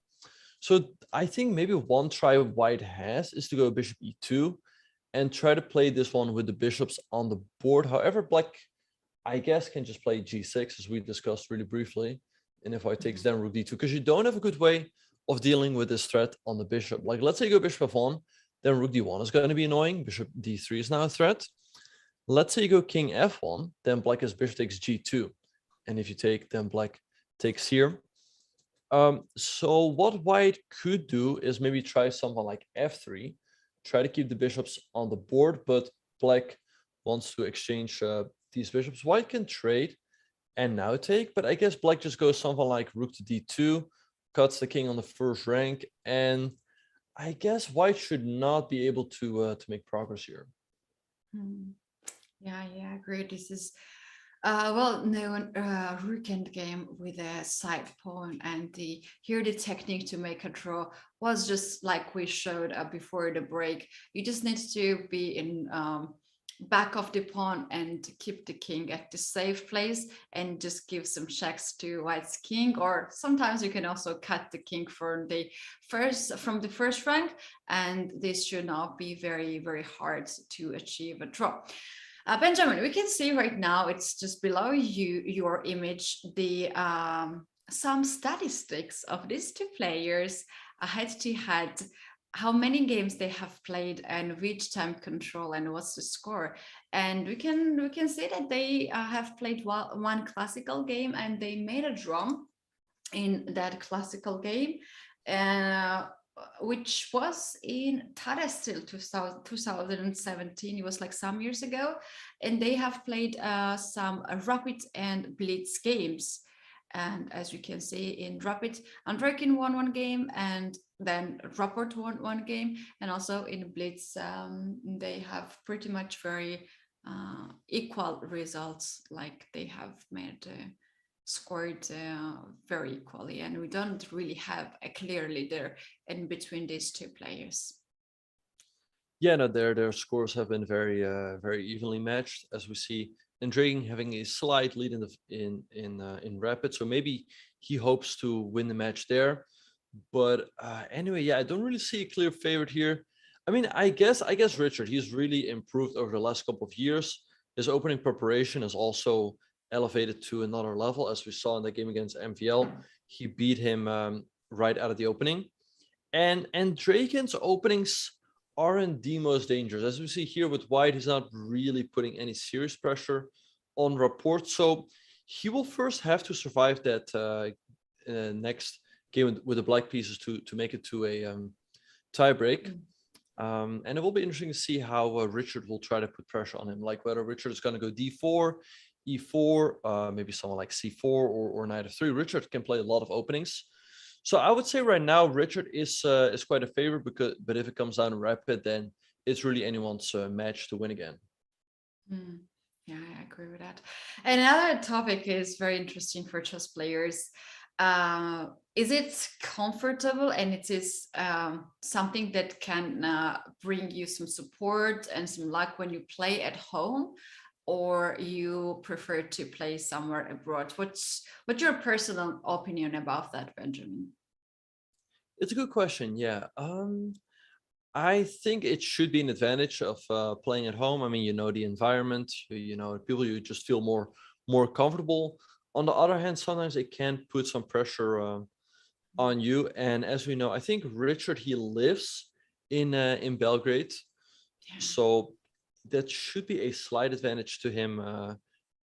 So I think maybe one try White has is to go bishop e2 and try to play this one with the bishops on the board. However, Black, I guess, can just play g6, as we discussed really briefly. And if White takes then rook d2, because you don't have a good way of dealing with this threat on the bishop. Like, let's say you go bishop f1, then rook d1 is going to be annoying. Bishop d3 is now a threat. Let's say you go king f1, then Black has bishop takes g2. And if you take, then Black takes here. So what White could do is maybe try something like f3, try to keep the bishops on the board, but Black wants to exchange these bishops. White can trade and now take, but I guess Black just goes something like rook to d2, cuts the king on the first rank, and I guess White should not be able to make progress here. Yeah, I agree. This is well-known rook endgame with a side pawn, and here the technique to make a draw was just like we showed before the break. You just need to be in back of the pawn and keep the king at the safe place and just give some checks to white's king, or sometimes you can also cut the king from the first rank, and this should not be very, very hard to achieve a draw. Benjamin, we can see right now, it's just below your image, the some statistics of these two players head-to-head, how many games they have played and which time control and what's the score. And we can see that they have played one classical game and they made a draw in that classical game, which was in Tadastil 2017. It was like some years ago, and they have played some Rapid and Blitz games. And as you can see, in Rapid, Andreikin won one game, and then Rapport won one game, and also in Blitz, they have pretty much very equal results. Like they have scored very equally, and we don't really have a clear leader in between these two players. Yeah, no, their scores have been very very evenly matched, as we see Andreikin having a slight lead in Rapid, so maybe he hopes to win the match there. But anyway, yeah, I don't really see a clear favorite here. I mean, I guess Richard, he's really improved over the last couple of years. His opening preparation is also elevated to another level, as we saw in the game against MVL. He beat him right out of the opening. And Andreikin's openings aren't the most dangerous. As we see here with white, he's not really putting any serious pressure on Rapport. So he will first have to survive that next game with the black pieces to make it to a tie break. And it will be interesting to see how Richard will try to put pressure on him, like whether Richard is going to go d4, e4, maybe someone like c4 or knight f3. Richard can play a lot of openings. So I would say right now Richard is quite a favorite, but if it comes down to Rapid, then it's really anyone's match to win again. Yeah, I agree with that. Another topic is very interesting for chess players. Is it comfortable, and it is something that can bring you some support and some luck when you play at home, or you prefer to play somewhere abroad? What's your personal opinion about that, Benjamin? It's a good question. Yeah. I think it should be an advantage of playing at home. I mean, you know the environment, you know people, you just feel more comfortable. On the other hand, sometimes it can put some pressure on you. And as we know, I think Richard, he lives in Belgrade, so that should be a slight advantage to him,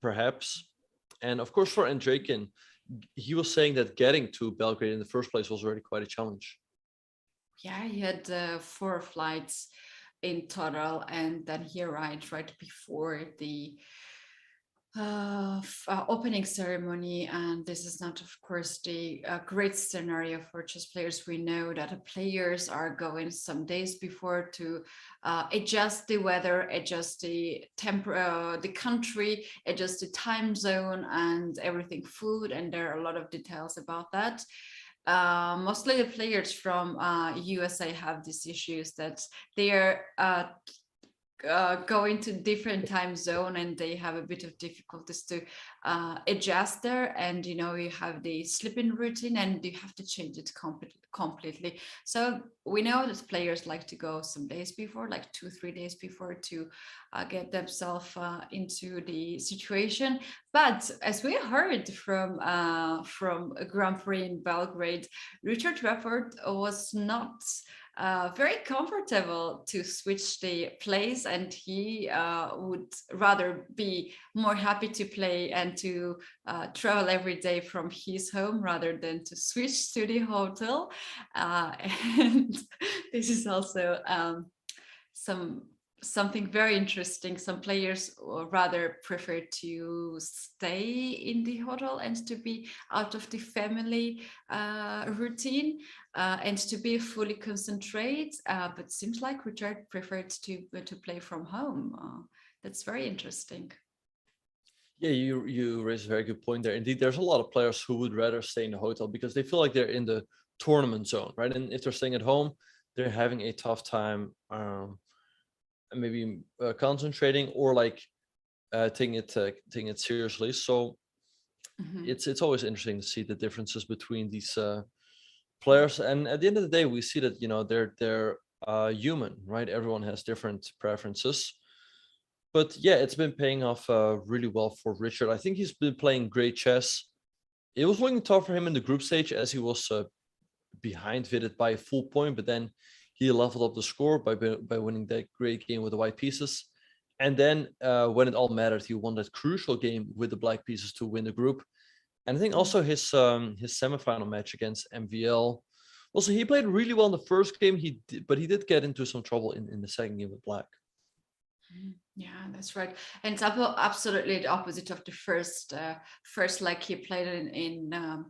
perhaps. And of course, for Andreikin, he was saying that getting to Belgrade in the first place was already quite a challenge. Yeah, he had 4 flights in total, and then he arrived right before the opening ceremony. And this is not, of course, the great scenario for chess players. We know that the players are going some days before to adjust the weather, adjust the the country, adjust the time zone and everything, food, and there are a lot of details about that. Mostly the players from USA have these issues that they are going to different time zone, and they have a bit of difficulties to adjust there. And you know, you have the sleeping routine and you have to change it completely. So we know that players like to go some days before, like 2-3 days before, to get themselves into the situation. But as we heard from Grand Prix in Belgrade, Richard Rapport was not very comfortable to switch the place, and he would rather be more happy to play and to travel every day from his home rather than to switch to the hotel. And this is also something very interesting. Some players rather prefer to stay in the hotel and to be out of the family routine and to be fully concentrate. But seems like Richard preferred to play from home. That's very interesting. Yeah, you raise a very good point there. Indeed, there's a lot of players who would rather stay in the hotel because they feel like they're in the tournament zone, right? And if they're staying at home, they're having a tough time maybe concentrating or like taking it seriously. So it's always interesting to see the differences between these players. And at the end of the day, we see that, you know, they're human, right? Everyone has different preferences. But yeah, it's been paying off really well for Richard. I think he's been playing great chess. It was looking tough for him in the group stage as he was behind FIDE by a full point, but then he leveled up the score by winning that great game with the white pieces. And then when it all mattered, he won that crucial game with the black pieces to win the group. And I think also his semifinal match against MVL. Also, he played really well in the first game. But he did get into some trouble in the second game with black. Yeah, that's right. And it's absolutely the opposite of the first leg he played in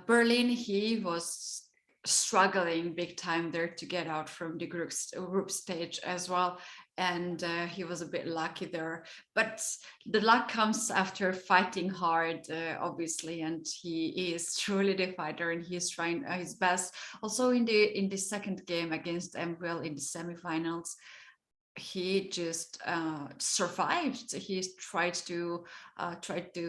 Berlin. He was struggling big time there to get out from the group stage as well. And he was a bit lucky there. But the luck comes after fighting hard, obviously. And he is truly the fighter, and he's trying his best. Also in the second game against MVL in the semifinals, he just survived. He tried to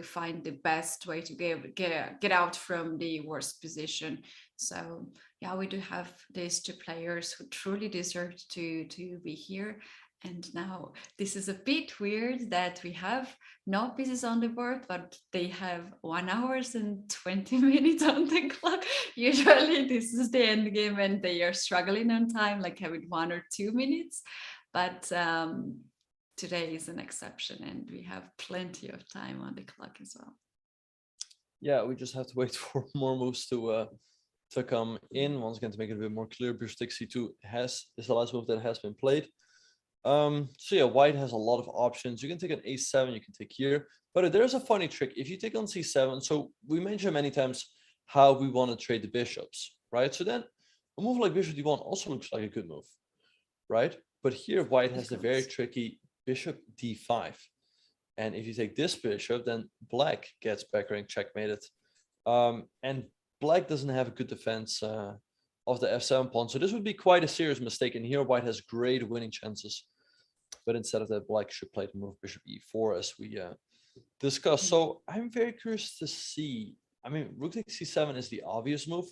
find the best way to get out from the worst position. So yeah, we do have these two players who truly deserve to be here. And now this is a bit weird that we have no pieces on the board, but they have 1 hour and 20 minutes on the clock. Usually this is the end game and they are struggling on time, like having 1 or 2 minutes. But today is an exception and we have plenty of time on the clock as well. Yeah, we just have to wait for more moves to come in. Once again, to make it a bit more clear, bishop takes c2 is the last move that has been played. So yeah, white has a lot of options. You can take an a7, you can take here, but there's a funny trick. If you take on c7, so we mentioned many times how we want to trade the bishops, right? So then a move like bishop d1 also looks like a good move, right? But here white has the very tricky bishop d5. And if you take this bishop, then black gets back rank checkmated. And black doesn't have a good defense of the f7 pawn. So this would be quite a serious mistake. And here white has great winning chances. But instead of that, black should play the move bishop e4 as we discussed. So I'm very curious to see. I mean, rook takes c7 is the obvious move.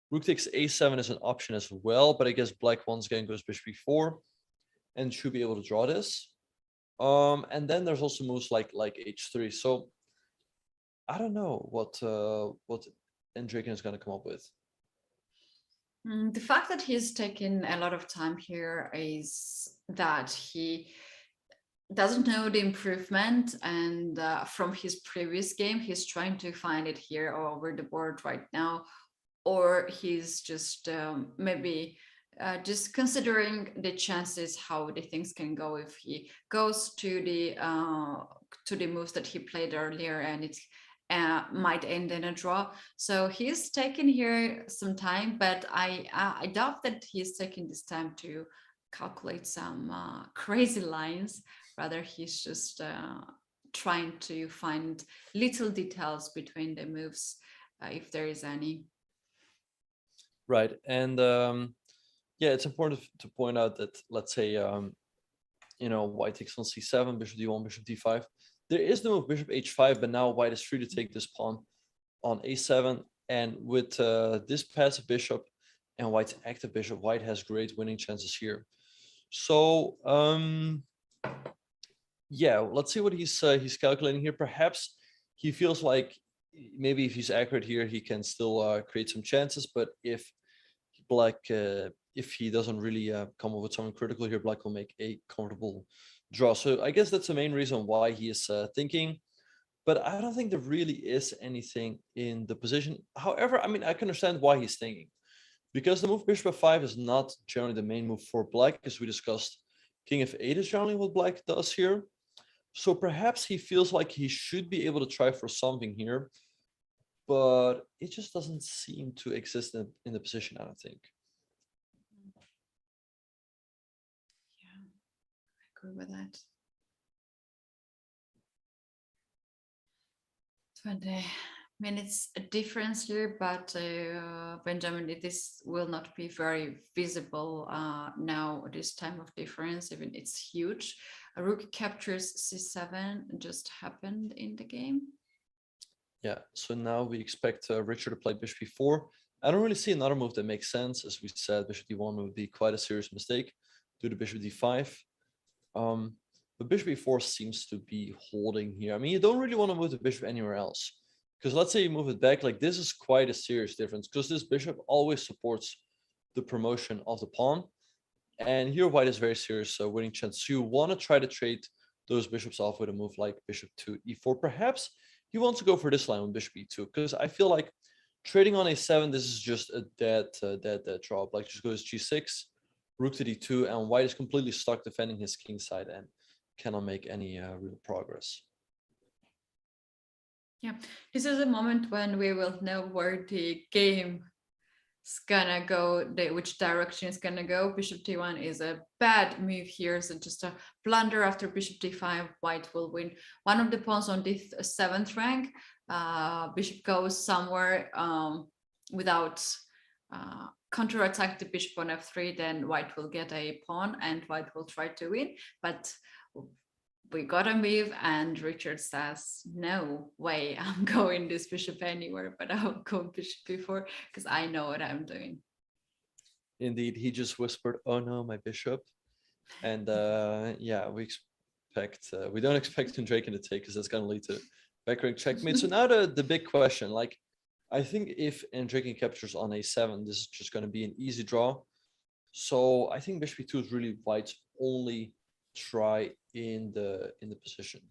Rook takes a7 is an option as well. But I guess black once again goes bishop e4 and should be able to draw this. And then there's also moves like h3. So I don't know what Andreikin is going to come up with. The fact that he's taken a lot of time here is that he doesn't know the improvement, and from his previous game, he's trying to find it here over the board right now, or he's just maybe just considering the chances how the things can go if he goes to the moves that he played earlier, and it might end in a draw. So he's taken here some time, but I doubt that he's taking this time to calculate some crazy lines. Rather, he's just trying to find little details between the moves, if there is any. Right, and yeah, it's important to point out that, let's say, you know, white takes on c7, bishop d1, bishop d5. There is the move bishop h5, but now white is free to take this pawn on a7. And with this passive bishop and white's active bishop, white has great winning chances here. So yeah, let's see what he's calculating here. Perhaps he feels like maybe if he's accurate here, he can still create some chances. But if black, if he doesn't really come up with something critical here, black will make a comfortable draw. So I guess that's the main reason why he is thinking. But I don't think there really is anything in the position. However, I mean, I can understand why he's thinking. Because the move bishop f5 is not generally the main move for black, as we discussed. King f8 is generally what black does here. So perhaps he feels like he should be able to try for something here. But it just doesn't seem to exist in the position, I don't think. Yeah, I agree with that. 20 I mean, it's a difference here, but Benjamin, this will not be very visible now, this time of difference, even it's huge. A rook captures c7 just happened in the game. Yeah, so now we expect Richard to play bishop e4. I don't really see another move that makes sense. As we said, bishop d1 would be quite a serious mistake. Do the bishop d5. But bishop e4 seems to be holding here. I mean, you don't really want to move the bishop anywhere else. Because let's say you move it back, like this is quite a serious difference, because this bishop always supports the promotion of the pawn. And here white is very serious winning chance. So you want to try to trade those bishops off with a move like bishop to e4. Perhaps he wants to go for this line with bishop e2, because I feel like trading on a7, this is just a dead draw. Like just goes g6, rook to d2, and white is completely stuck defending his king side and cannot make any real progress. Yeah, this is a moment when we will know where the game is gonna go, which direction it's gonna go. Bishop d1 is a bad move here, so just a blunder after bishop d5. White will win one of the pawns on the 7th rank. Bishop goes somewhere without counterattack the bishop on f3, then white will get a pawn and white will try to win, but we got a move and Richard says, no way, I'm going this bishop anywhere, but I'll go bishop b4 because I know what I'm doing. Indeed, he just whispered, oh no, my bishop. And yeah, we don't expect Andreikin to take, because that's going to lead to backrank checkmate. So now the big question, like, I think if Andreikin captures on a7, this is just going to be an easy draw. So I think bishop e2 is really white's only try in the position.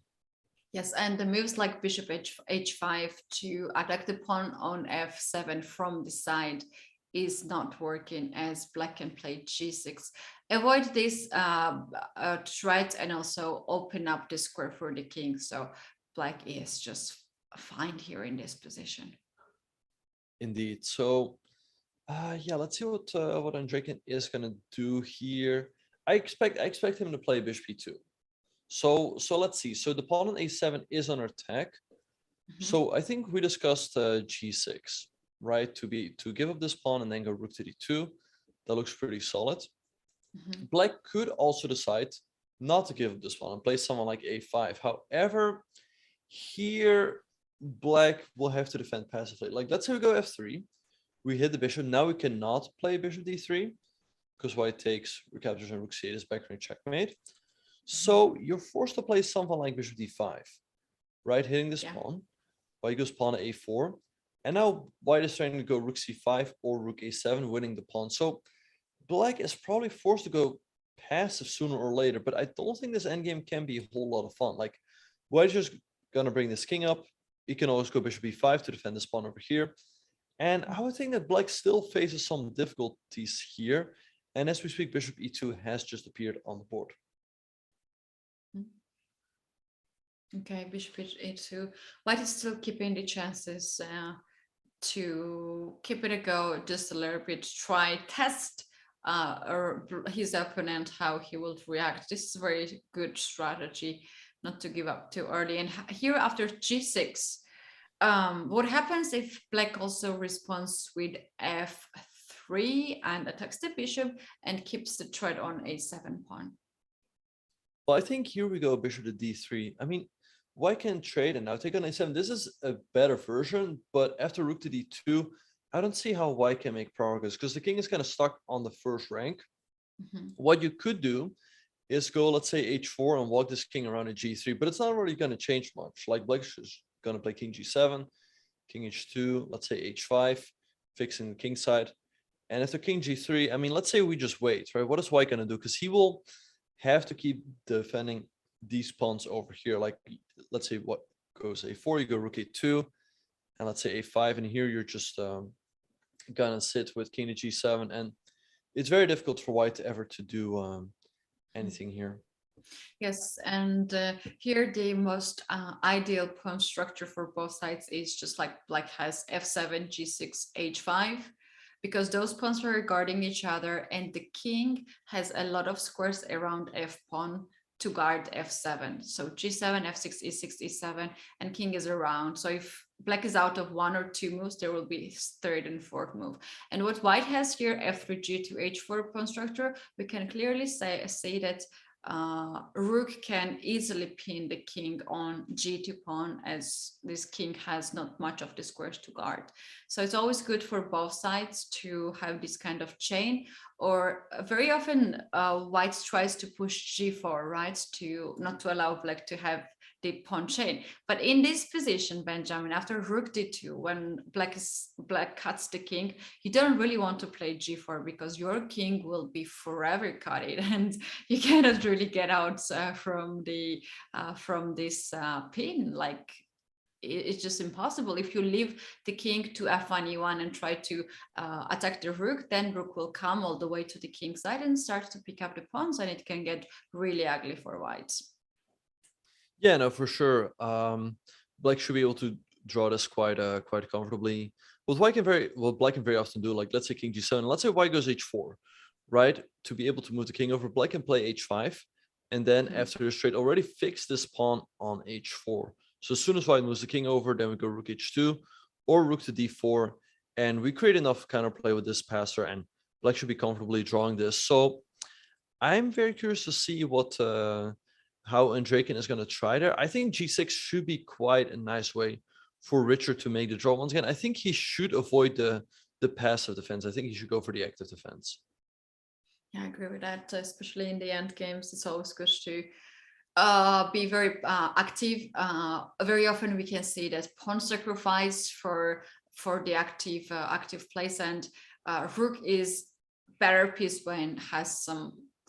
Yes, and the moves like bishop h5 to attack the pawn on f7 from the side is not working, as black can play g6. Avoid this threat and also open up the square for the king. So black is just fine here in this position. Indeed. So yeah, let's see what Andreikin is gonna do here. I expect him to play bishop e2. So let's see. So the pawn on a7 is under attack. So I think we discussed g6, right? To give up this pawn and then go rook to d2. That looks pretty solid. Black could also decide not to give up this pawn and play someone like a5. However, here black will have to defend passively. Like, let's say we go f3. We hit the bishop. Now we cannot play bishop d3 because white takes, recaptures, and rook c8 is backrank checkmate. So you're forced to play something like bishop d5, right? Hitting this pawn. White goes pawn to a4. And now white is trying to go rook c5 or rook a7, winning the pawn. So black is probably forced to go passive sooner or later, but I don't think this endgame can be a whole lot of fun. Like, white's just gonna bring this king up. He can always go bishop b5 to defend this pawn over here. And I would think that black still faces some difficulties here. And as we speak, bishop e2 has just appeared on the board. Okay, bishop e2. White is still keeping the chances to keep it a go just a little bit, test his opponent, how he will react. This is a very good strategy, not to give up too early. And here after g6, what happens if black also responds with f3 and attacks the bishop and keeps the threat on a7 pawn? Well, I think here we go bishop to d3. I mean, white can trade and now take on a7. This is a better version, but after rook to d2, I don't see how white can make progress because the king is kind of stuck on the first rank. What you could do is go, let's say, h4 and walk this king around at g3, but it's not really going to change much. Like, black's just going to play king g7, king h2, let's say h5, fixing the king side. And after king g3, I mean, let's say we just wait, right? What is white going to do? Because he will have to keep defending these pawns over here. Like, let's say what goes a4, you go rook a2, and let's say a5, and here you're just gonna sit with king to g7, and it's very difficult for white to ever to do anything here. Yes, and here the most ideal pawn structure for both sides is just like black has f7, g6, h5, because those pawns are guarding each other, and the king has a lot of squares around f pawn to guard f7. So g7, f6, e6, e7, and king is around. So if black is out of 1 or 2 moves, there will be third and fourth move. And what white has here, f3, g2, h4 pawn structure, we can clearly say that rook can easily pin the king on g2 pawn, as this king has not much of the squares to guard. So it's always good for both sides to have this kind of chain, or very often white tries to push g4, right, to not to allow black to have the pawn chain. But in this position, Benjamin, after rook d2, when black cuts the king, you don't really want to play g4, because your king will be forever cutted and you cannot really get out from this pin. Like, it's just impossible. If you leave the king to f1, e1 and try to attack the rook, then rook will come all the way to the king side and start to pick up the pawns, and it can get really ugly for white. Yeah, no, for sure. Black should be able to draw this quite comfortably. What black can very often do, like let's say king g7, let's say white goes h4, right? To be able to move the king over, black can play h5, and then after the straight already fix this pawn on h4. So as soon as white moves the king over, then we go rook h2 or rook to d4, and we create enough counterplay with this passer, and black should be comfortably drawing this. So I'm very curious to see what how Andreikin is going to try there. I think g6 should be quite a nice way for Richard to make the draw. Once again, I think he should avoid the passive defense. I think he should go for the active defense. Yeah, I agree with that, especially in the end games. It's always good to be very active. Very often we can see that pawn sacrifice for the active place, and rook is better piece when has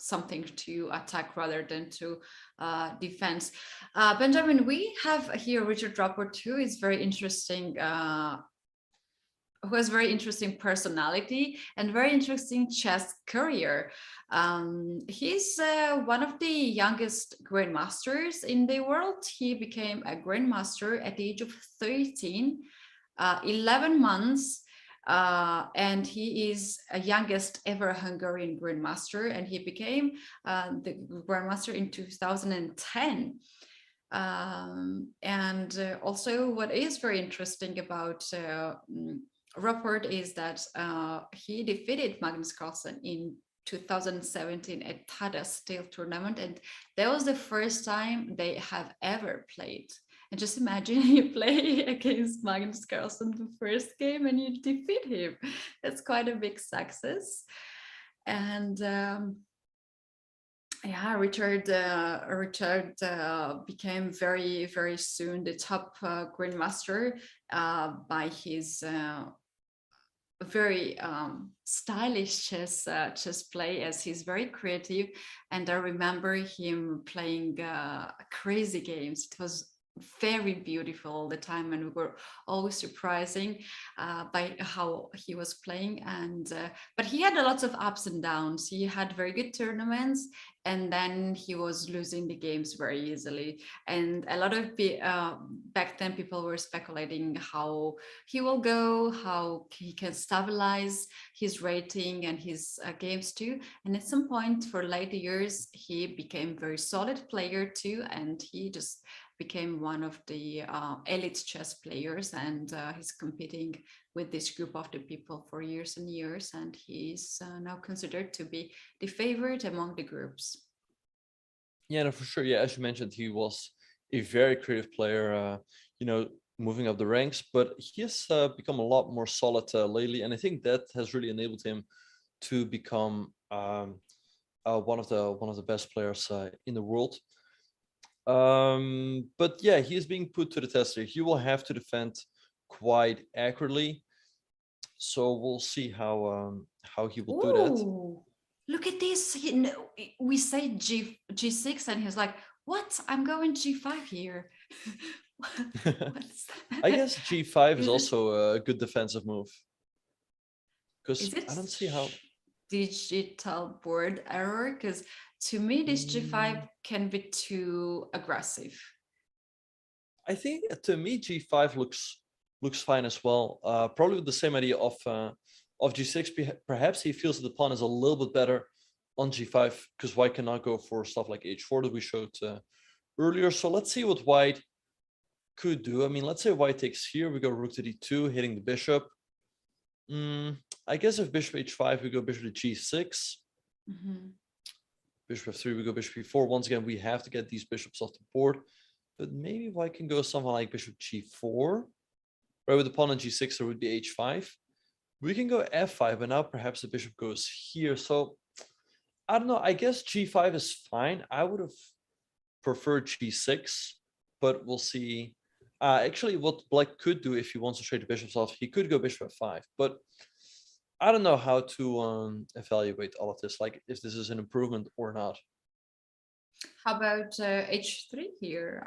something to attack rather than to defense. Benjamin, we have here Richard Rapport too. Is very interesting, who has very interesting personality and very interesting chess career. He's one of the youngest grandmasters in the world. He became a grandmaster at the age of 13, 11 months. And he is a youngest ever Hungarian grandmaster, and he became the grandmaster in 2010. And also what is very interesting about Rapport is that he defeated Magnus Carlsen in 2017 at Tada Steel tournament, and that was the first time they have ever played. And just imagine you play against Magnus Carlsen the first game and you defeat him. That's quite a big success. And yeah, Richard became very, very soon the top grandmaster by his very stylish chess play, as he's very creative. And I remember him playing crazy games. It was very beautiful all the time, and we were always surprising by how he was playing. And but he had a lot of ups and downs. He had very good tournaments, and then he was losing the games very easily. And a lot of back then people were speculating how he will go, how he can stabilize his rating and his games too. And at some point for later years, he became very solid player too, and he just became one of the elite chess players, and he's competing with this group of the people for years and years, and he's now considered to be the favorite among the groups. Yeah, no, for sure. Yeah, as you mentioned, he was a very creative player, you know, moving up the ranks, but he has become a lot more solid lately, and I think that has really enabled him to become one of the best players in the world. But yeah, he is being put to the test here. He will have to defend quite accurately, so we'll see how he will do that. Look at this. We say G6 and he's like, what? I'm going G5 here. I guess G5 is also a good defensive move, because I don't see how digital board error, because to me this G5 can be too aggressive. I think to me G5 looks fine as well. Probably with the same idea of G6. Perhaps he feels that the pawn is a little bit better on g5 because white cannot go for stuff like h4 that we showed earlier. So let's see what white could do. I mean, let's say white takes here, we go rook to d2, hitting the bishop. I guess if bishop h5, we go bishop to g6. Bishop f3, we go bishop e4. Once again, we have to get these bishops off the board, but maybe white can go something like bishop g4. Right, with the pawn on g6, there would be h5. We can go f5, but now perhaps the bishop goes here. So I don't know. I guess g5 is fine. I would have preferred g6, but we'll see. Actually, what black could do if he wants to trade the bishops off, he could go bishop f5. But I don't know how to evaluate all of this, like if this is an improvement or not. How about h3 here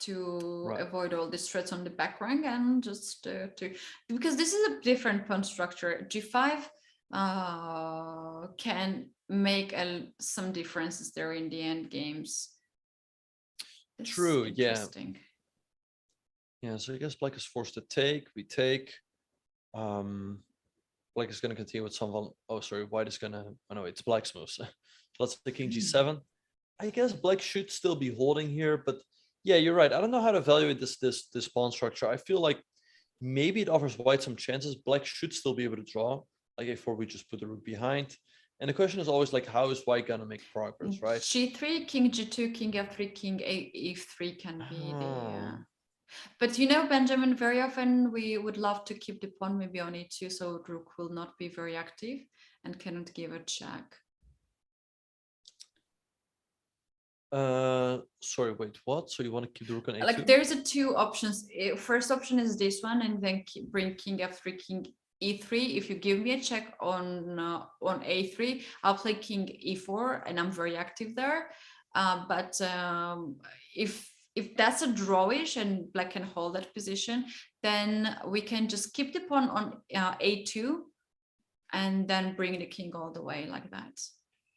to avoid all these threats on the back rank and just because this is a different pawn structure. G5 can make some differences there in the end games. True, yeah. Yeah, so I guess black is forced to take. We take. Black is going to continue with someone. Oh, sorry, white is going to. Oh no, it's black's moves. So let's take king g7. I guess black should still be holding here, but yeah, you're right. I don't know how to evaluate this pawn structure. I feel like maybe it offers white some chances. Black should still be able to draw. Like a4, we just put the rook behind. And the question is always like, how is white gonna make progress, right? g3, king g2, king f3, king e3 can be the. But you know, Benjamin, very often we would love to keep the pawn maybe on e2, so rook will not be very active and cannot give a check. Sorry, wait, what? So you want to keep the rook on a2? Like there's two options. First option is this one, and then bring king f3, king e3. If you give me a check on a3, I'll play king e4, and I'm very active there. But if that's a drawish and black can hold that position, then we can just keep the pawn on a2, and then bring the king all the way like that.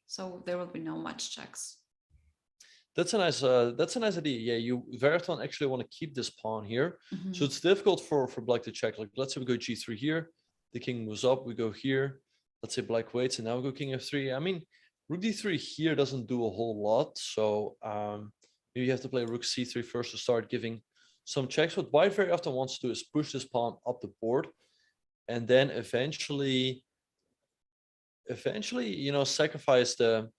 So there will be no much checks. That's a nice idea. Yeah, you very often actually want to keep this pawn here. So it's difficult for black to check. Like let's say we go g3 here, the king moves up, we go here. Let's say black waits, and now we go king f3. I mean, rook d3 here doesn't do a whole lot. So maybe you have to play rook c3 first to start giving some checks. What white very often wants to do is push this pawn up the board, and then eventually, you know, sacrifice the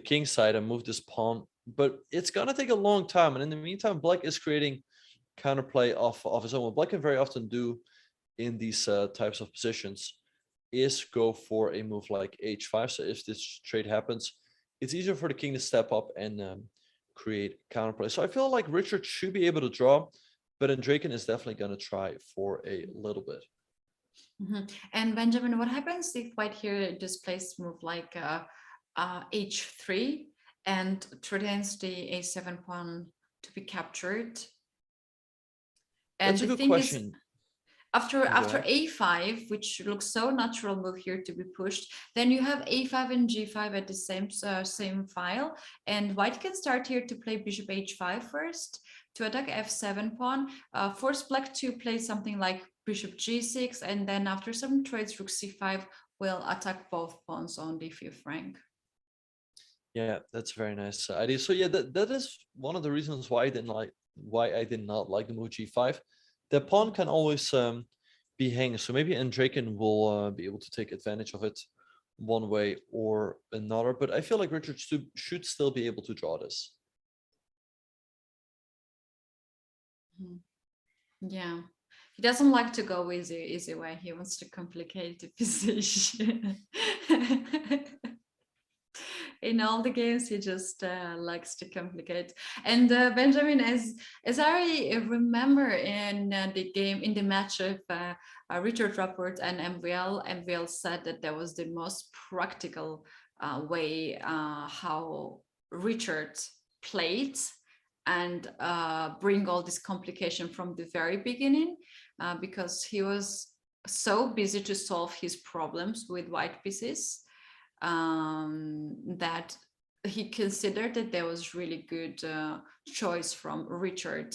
king side and move this pawn. But it's gonna take a long time, and in the meantime, black is creating counterplay of his own. What black can very often do in these types of positions is go for a move like h5. So if this trade happens, it's easier for the king to step up and create counterplay. So I feel like Richard should be able to draw, but Andreikin is definitely going to try for a little bit. And Benjamin, what happens if white here displays move like h3 and threatens the a7 pawn to be captured? And that's a good question. After a5, which looks so natural move here to be pushed, then you have a5 and g5 at the same file, and white can start here to play bishop h5 first to attack f7 pawn, force black to play something like bishop g6, and then after some trades, rook c5 will attack both pawns on the 5th rank. Yeah, that's a very nice idea. So yeah, that is one of the reasons why I did not like the move g5. The pawn can always be hanging, so maybe Andreikin will be able to take advantage of it one way or another. But I feel like Richard should still be able to draw this. Yeah, he doesn't like to go easy way. He wants to complicate the position. In all the games, he just likes to complicate. And Benjamin, as I remember in the match of Richard Rapport and MVL said that that was the most practical way how Richard played and bring all this complication from the very beginning, because he was so busy to solve his problems with white pieces that he considered that there was really good choice from Richard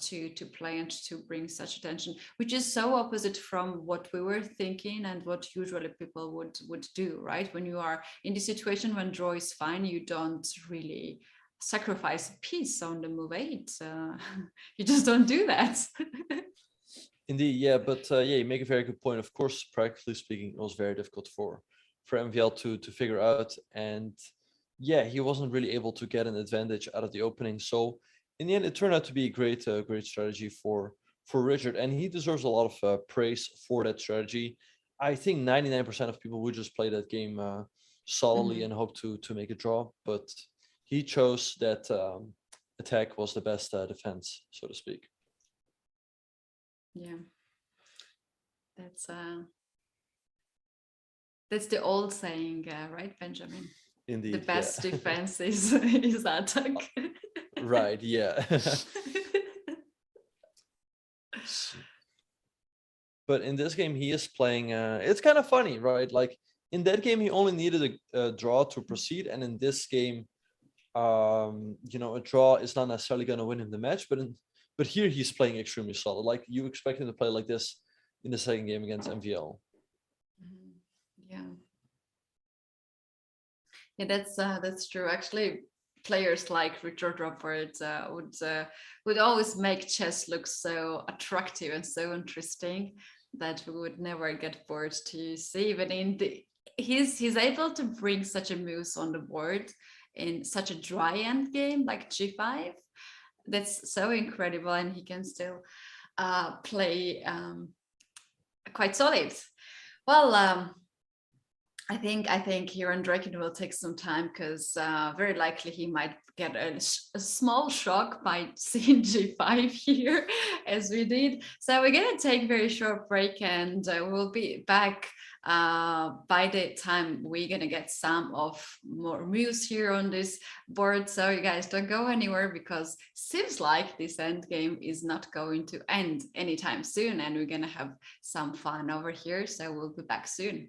to play and to bring such attention, which is so opposite from what we were thinking and what usually people would do, right? When you are in the situation when draw is fine, you don't really sacrifice a piece on the move 8. You just don't do that. Indeed, yeah, but yeah, you make a very good point. Of course, practically speaking, it was very difficult for MVL to figure out, and yeah, he wasn't really able to get an advantage out of the opening. So in the end, it turned out to be a great strategy for Richard, and he deserves a lot of praise for that strategy. I think 99% of people would just play that game solidly and hope to make a draw, but he chose that attack was the best defense, so to speak. Yeah, that's the old saying, right, Benjamin? Indeed, the best yeah. defense is attack. Right, yeah. But in this game, he is playing. It's kind of funny, right? Like in that game, he only needed a draw to proceed, and in this game, you know, a draw is not necessarily going to win him the match. But here he's playing extremely solid. Like you expect him to play like this in the second game against MVL. Yeah. Yeah, that's true. Actually, players like Richard Rapport would always make chess look so attractive and so interesting that we would never get bored to see. But he's able to bring such a moves on the board in such a dry end game like G5. That's so incredible, and he can still play quite solid. Well, I think here Andreikin will take some time because very likely he might get a small shock by seeing G5 here as we did. So we're going to take a very short break, and we'll be back by the time we're going to get some of more moves here on this board. So you guys don't go anywhere, because seems like this end game is not going to end anytime soon, and we're going to have some fun over here. So we'll be back soon.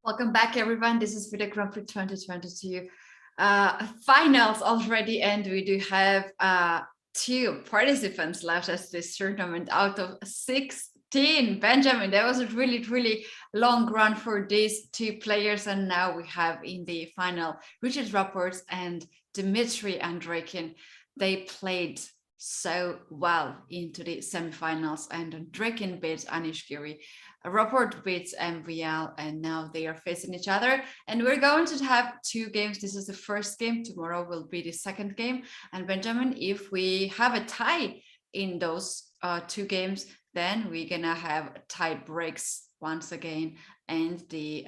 Welcome back, everyone. This is FIDE Grand Prix 2022 finals already, and we do have 2 participants left as this tournament out of 16. Benjamin, that was a really long run for these 2 players, and now we have in the final Richard Rapport and Dmitry Andreikin. They played so well into the semifinals, and Andreikin beats Anishgiri. Rapport beats MVL, and now they are facing each other. And we're going to have 2 games. This is the first game. Tomorrow will be the second game. And Benjamin, if we have a tie in those 2 games, then we're gonna have tie breaks once again, and the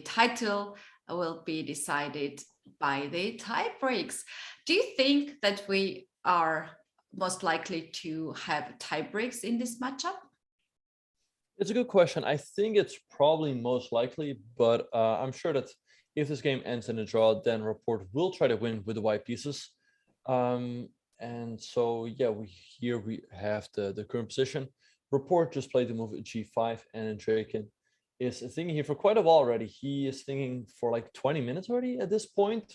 title will be decided by the tie breaks. Do you think that we are most likely to have tie breaks in this matchup? It's a good question. I think it's probably most likely, but I'm sure that if this game ends in a draw, then Rapport will try to win with the white pieces. And so, yeah, we have the current position. Rapport just played the move G5, and Andreikin is thinking here for quite a while already. He is thinking for like 20 minutes already at this point.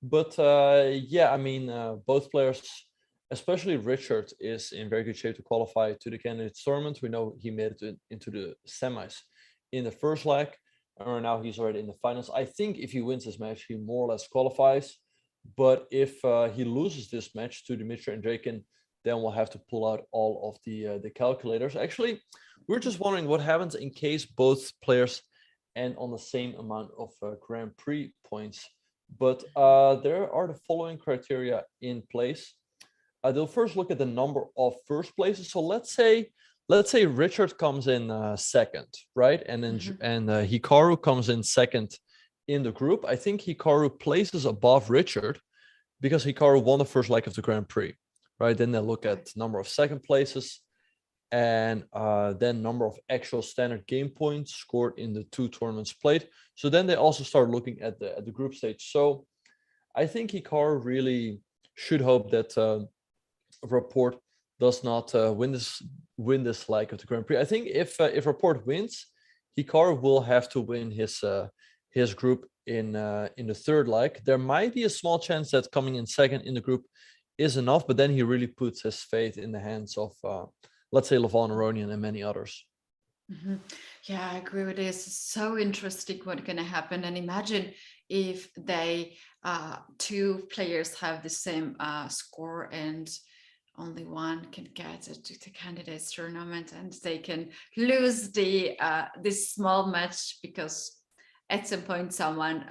But yeah, I mean, both players, especially Richard, is in very good shape to qualify to the candidates tournament. We know he made it into the semis in the first leg, and now he's already in the finals. I think if he wins this match, he more or less qualifies. But if he loses this match to Dmitry Andreikin, then we'll have to pull out all of the calculators. Actually, we're just wondering what happens in case both players end on the same amount of Grand Prix points. But there are the following criteria in place. They'll first look at the number of first places. So let's say Richard comes in second, right? And then Hikaru comes in second in the group. I think Hikaru places above Richard because Hikaru won the first leg of the Grand Prix, right? Then they look at number of second places, and then number of actual standard game points scored in the 2 tournaments played. So then they also start looking at the group stage. So I think Hikaru really should hope that Rapport does not win this leg of the Grand Prix. I think if Rapport wins, Hikaru will have to win his group in the third leg. There might be a small chance that coming in second in the group is enough, but then he really puts his faith in the hands of let's say Levon Aronian and many others. Yeah, I agree with this. It's so interesting what's going to happen. And imagine if they 2 players have the same score and only one can get to the candidates tournament, and they can lose this small match because at some point someone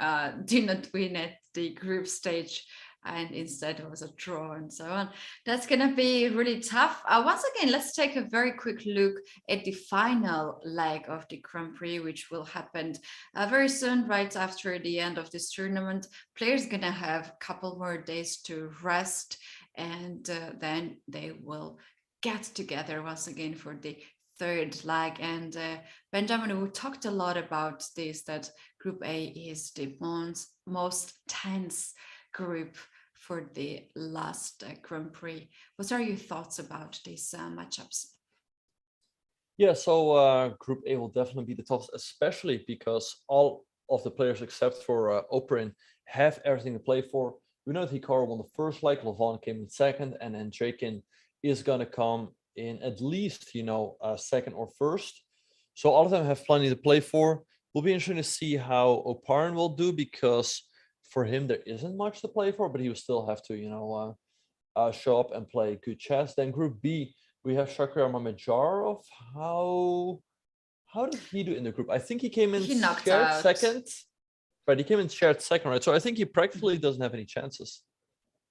did not win at the group stage, and instead it was a draw and so on. That's going to be really tough. Once again, let's take a very quick look at the final leg of the Grand Prix, which will happen very soon, right after the end of this tournament. Players going to have a couple more days to rest, and then they will get together once again for the third leg. And Benjamin, we talked a lot about this, that Group A is the most tense group for the last Grand Prix. What are your thoughts about these matchups? Yeah, so Group A will definitely be the toughest, especially because all of the players except for Operin have everything to play for. We know that Hikaru won the first leg, Lavon came in second, and Andreikin is going to come in at least, second or first. So all of them have plenty to play for. Will be interesting to see how Oparin will do, because for him there isn't much to play for, but he will still have to, show up and play good chess. Then Group B, we have Shakir Mamedyarov. How did he do in the group? I think he came in He knocked shared out. second. Right, he came in shared second, right? So I think he practically doesn't have any chances.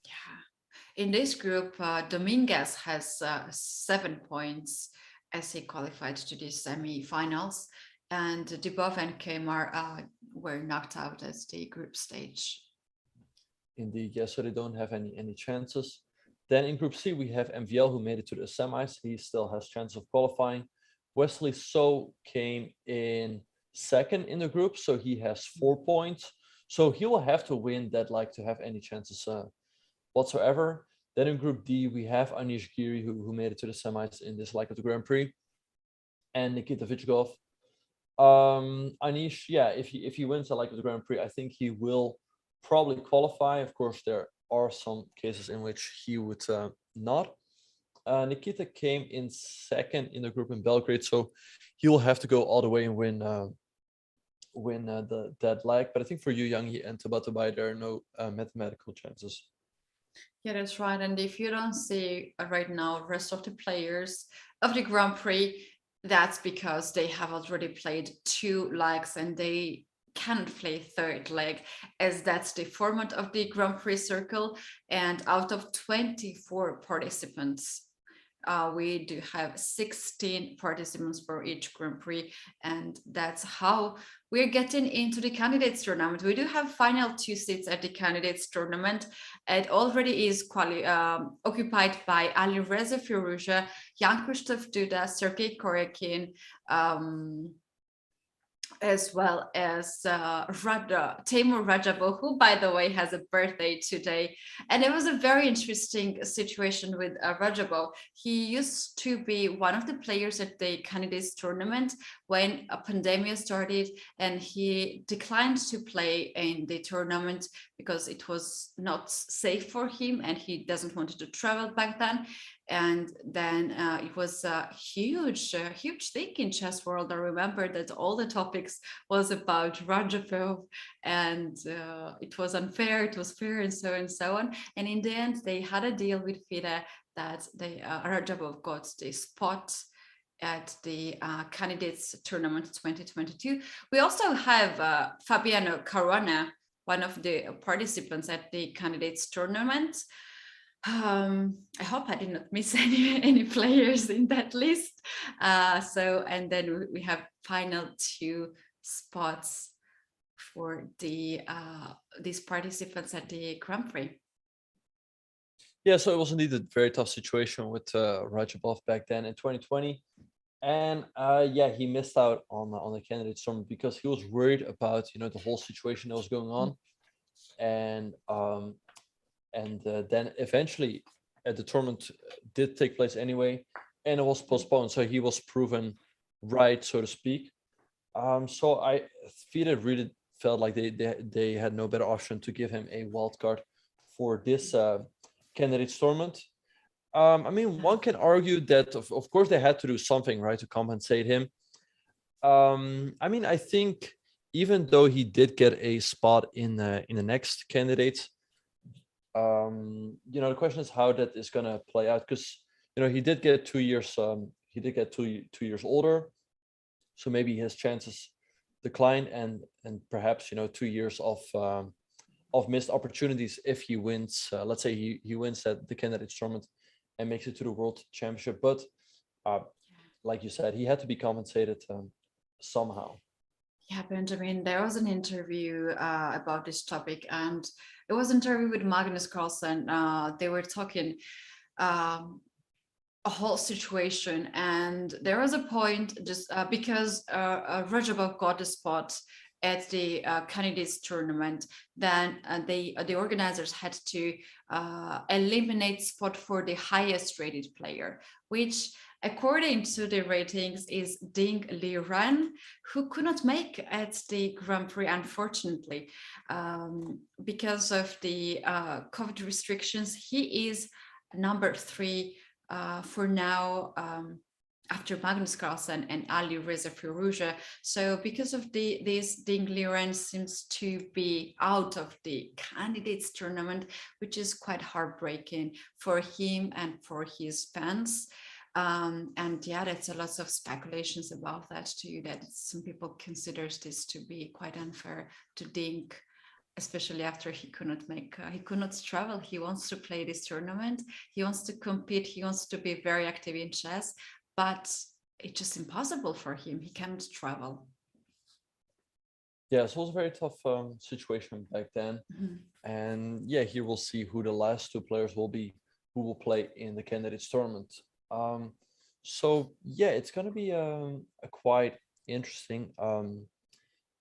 Yeah. In this group, Dominguez has 7 points as he qualified to the semi-finals, and Dubov and Kmar were knocked out as the group stage. Indeed, yeah, so they don't have any chances. Then in Group C, we have MVL, who made it to the semis. He still has chance of qualifying. Wesley So came in second in the group, so he has 4 points. So he will have to win that leg to have any chances whatsoever. Then in Group D, we have Anish Giri, who made it to the semis in this leg of the Grand Prix, and Nikita Vichkov. Anish, yeah, if he wins the leg of the Grand Prix, I think he will probably qualify. Of course, there are some cases in which he would not. Nikita came in second in the group in Belgrade, so he will have to go all the way and win that leg. But I think for Yu Yangyi and Tabatabai, there are no mathematical chances. Yeah, that's right. And if you don't see right now the rest of the players of the Grand Prix, that's because they have already played 2 legs and they can't play 3rd leg, as that's the format of the Grand Prix circle. And out of 24 participants, we do have 16 participants for each Grand Prix, and that's how we're getting into the candidates tournament. We do have final 2 seats at the candidates tournament. It already is occupied by Ali Reza Firouzja, Jan Krzysztof Duda, Sergei Koryakin, as well as Teimur Rajabov, who, by the way, has a birthday today. And it was a very interesting situation with Rajabov. He used to be one of the players at the candidates tournament when a pandemic started, and he declined to play in the tournament because it was not safe for him and he doesn't want to travel back then. And then it was a huge thing in chess world. I remember that all the topics was about Rajapov, and it was unfair, it was fair, and so on. And in the end, they had a deal with FIDE that Rajapov got the spot at the candidates tournament 2022. We also have Fabiano Caruana, one of the participants at the candidates tournament. I hope I did not miss any players in that list. And then we have final 2 spots for these participants at the Grand Prix. Yeah, so it was indeed a very tough situation with Rajabov back then in 2020. And he missed out on the candidates tournament because he was worried about the whole situation that was going on. And then eventually the tournament did take place anyway, and it was postponed. So he was proven right, so to speak. So FIDE really felt like they had no better option to give him a wild card for this candidates tournament. I mean, one can argue that of course they had to do something, right, to compensate him. I mean, I think even though he did get a spot in the next candidates, the question is how that is going to play out, because he did get 2 years. He did get 2 years older, so maybe his chances decline, and perhaps 2 years of missed opportunities if he wins. Let's say he wins at the candidates tournament and makes it to the World Championship. But like you said, he had to be compensated somehow. Yeah, Benjamin, there was an interview about this topic, and it was an interview with Magnus Carlsen. They were talking a whole situation, and there was a point just because Rajabov got a spot at the candidates tournament, then the organizers had to eliminate spot for the highest rated player, which according to the ratings, is Ding Liren, who could not make at the Grand Prix, unfortunately, because of the COVID restrictions. He is number 3 for now, after Magnus Carlsen and Ali Reza Firouzja. So because of this, Ding Liren seems to be out of the candidates tournament, which is quite heartbreaking for him and for his fans. And yeah, that's a lot of speculations about that too, that some people consider this to be quite unfair to Ding, especially after he could not travel. He wants to play this tournament, he wants to compete, he wants to be very active in chess, but it's just impossible for him. He cannot travel. Yeah, so it was a very tough situation back then. And yeah, here we'll see who the last 2 players will be who will play in the candidates tournament. So yeah, it's going to be a quite interesting.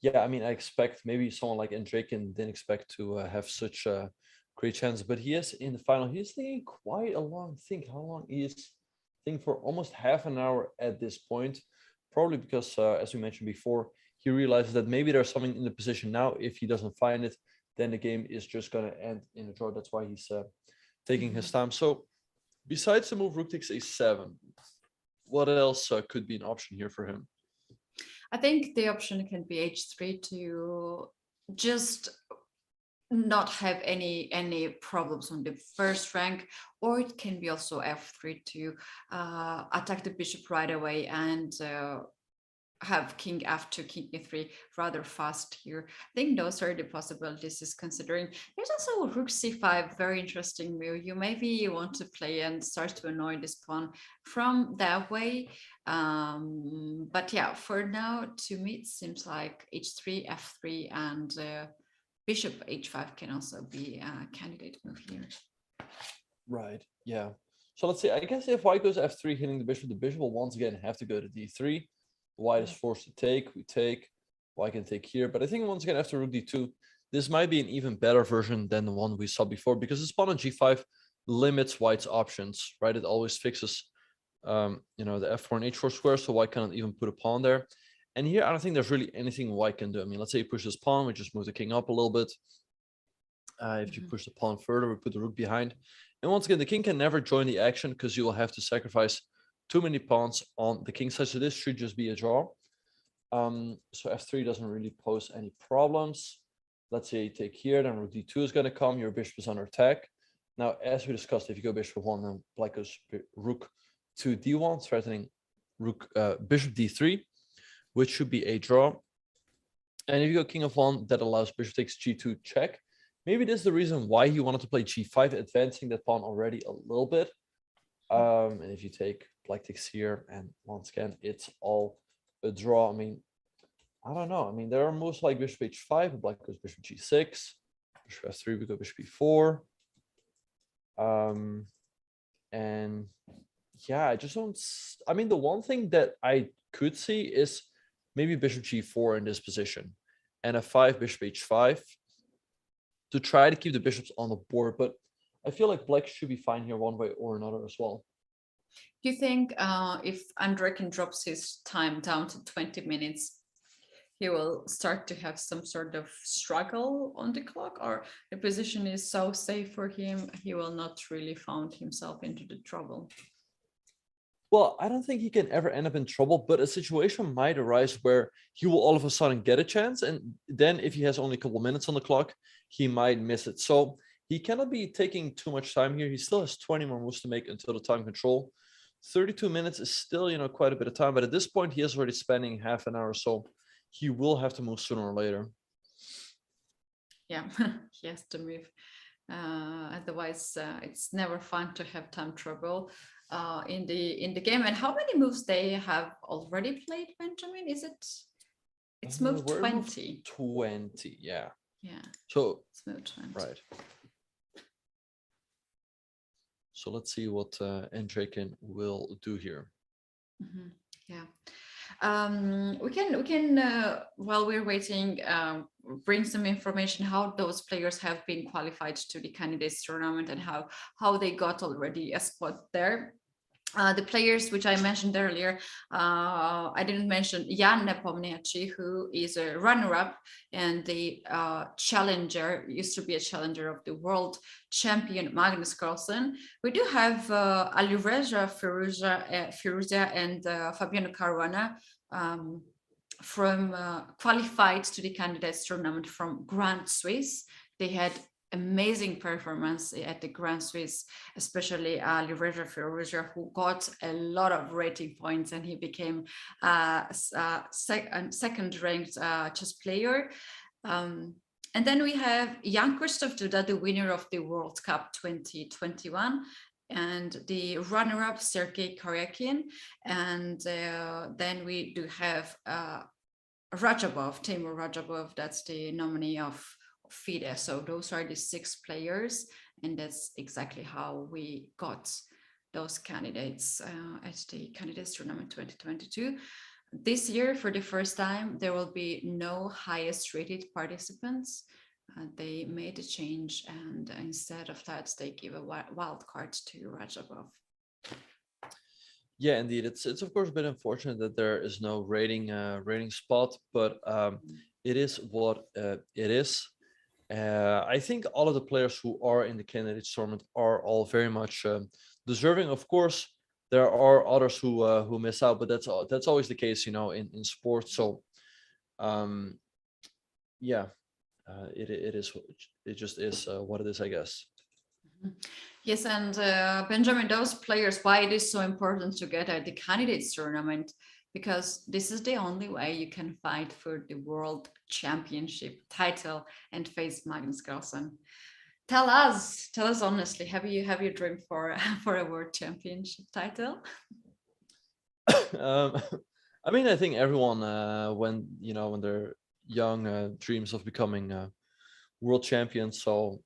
Yeah, I mean, I expect maybe someone like Andreikin didn't expect to have such a great chance, but he is in the final. He's thinking quite a long thing. How long he is thinking for? Almost half an hour at this point, probably because, as we mentioned before, he realizes that maybe there's something in the position now. If he doesn't find it, then the game is just going to end in a draw. That's why he's taking his time. So besides the move rook takes a7, what else could be an option here for him? I think the option can be h3 to just not have any problems on the first rank, or it can be also f3 to attack the bishop right away and have king f2, king e3 rather fast here. I think those are the possibilities he's considering. There's also rook c5, very interesting move. You maybe want to play and start to annoy this pawn from that way. But yeah, for now, to me, it seems like h3, f3, and bishop h5 can also be a candidate move here. Right, yeah. So let's see, I guess if white goes f3, hitting the bishop will once again have to go to d3. White is forced to take, we take, white can take here. But I think once again, after rook d2, this might be an even better version than the one we saw before, because this pawn on g5 limits white's options, right? It always fixes, you know, the f4 and h4 square, so white cannot even put a pawn there. And here, I don't think there's really anything white can do. I mean, let's say you push this pawn, we just move the king up a little bit. If you push the pawn further, we put the rook behind. And once again, the king can never join the action because you will have to sacrifice too many pawns on the king side, so this should just be a draw. So f3 doesn't really pose any problems. Let's say you take here, then rook d2 is going to come, your bishop is under attack. Now, as we discussed, if you go bishop 1, then black goes rook to d1, threatening rook bishop d3, which should be a draw. And if you go king of 1, that allows bishop takes g2 check. Maybe this is the reason why he wanted to play g5, advancing that pawn already a little bit. And if you take black takes here, and once again, it's all a draw. I mean, I don't know. I mean, there are moves like bishop h5, black goes bishop g6, bishop f3, we go bishop b4. And yeah, I just don't. I mean, the one thing that I could see is maybe bishop g4 in this position, and f5, bishop h5 to try to keep the bishops on the board. But I feel like black should be fine here one way or another as well. Do you think if Andreikin drops his time down to 20 minutes, he will start to have some sort of struggle on the clock, or the position is so safe for him, he will not really find himself into the trouble? Well, I don't think he can ever end up in trouble, but a situation might arise where he will all of a sudden get a chance. And then if he has only a couple minutes on the clock, he might miss it. So he cannot be taking too much time here. He still has 20 more moves to make until the time control. 32 minutes is still, you know, quite a bit of time. But at this point, he is already spending half an hour. So he will have to move sooner or later. Yeah, he has to move. Otherwise, it's never fun to have time trouble in the game. And how many moves they have already played, Benjamin? Is it? It's moved 20. 20, yeah. Yeah. So it's moved 20. Right. So let's see what Andreikin will do here. Mm-hmm. Yeah. We can while we're waiting, bring some information how those players have been qualified to the candidates tournament and how they got already a spot there. The players which I mentioned earlier, I didn't mention Jan Nepomniachtchi, who is a runner-up and the challenger, used to be a challenger of the world champion Magnus Carlsen. We do have Alireza Firouzja and Fabiano Caruana from qualified to the candidates tournament from Grand Swiss. They had amazing performance at the Grand Swiss, especially Alireza Firouzja, who got a lot of rating points, and he became second-ranked chess player. And then we have Jan Christoph Duda, the winner of the World Cup 2021, and the runner-up Sergei Karyakin. And then we do have Timur Rajabov, that's the nominee of FIDE. So those are the 6 players, and that's exactly how we got those candidates at the Candidates Tournament 2022. This year, for the first time, there will be no highest rated participants. They made a change, and instead of that, they give a wild card to Rajabov. Yeah, indeed. It's of course a bit unfortunate that there is no rating spot, but it is what it is. I think all of the players who are in the candidates tournament are all very much deserving. Of course, there are others who miss out, but that's always the case, in sports. So, yeah, it just is what it is, I guess. Yes, and Benjamin, those players, why it is so important to get at the candidates tournament, because this is the only way you can fight for the world championship title and face Magnus Carlsen. Tell us honestly, have you dreamed for a world championship title? I mean, I think everyone when they're young dreams of becoming world champion. So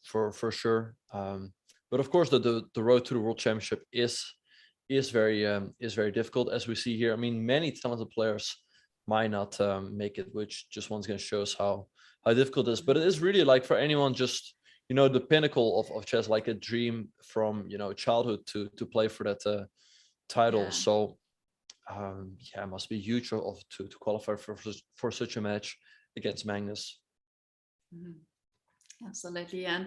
for sure. But of course, the road to the world championship is very difficult, as we see here. I mean, many talented players might not make it, which just once again shows how difficult it is. But it is really, like, for anyone, just the pinnacle of chess, like a dream from childhood to play for that title. Yeah. So it must be huge to qualify for such a match against Magnus. Mm-hmm. Absolutely, and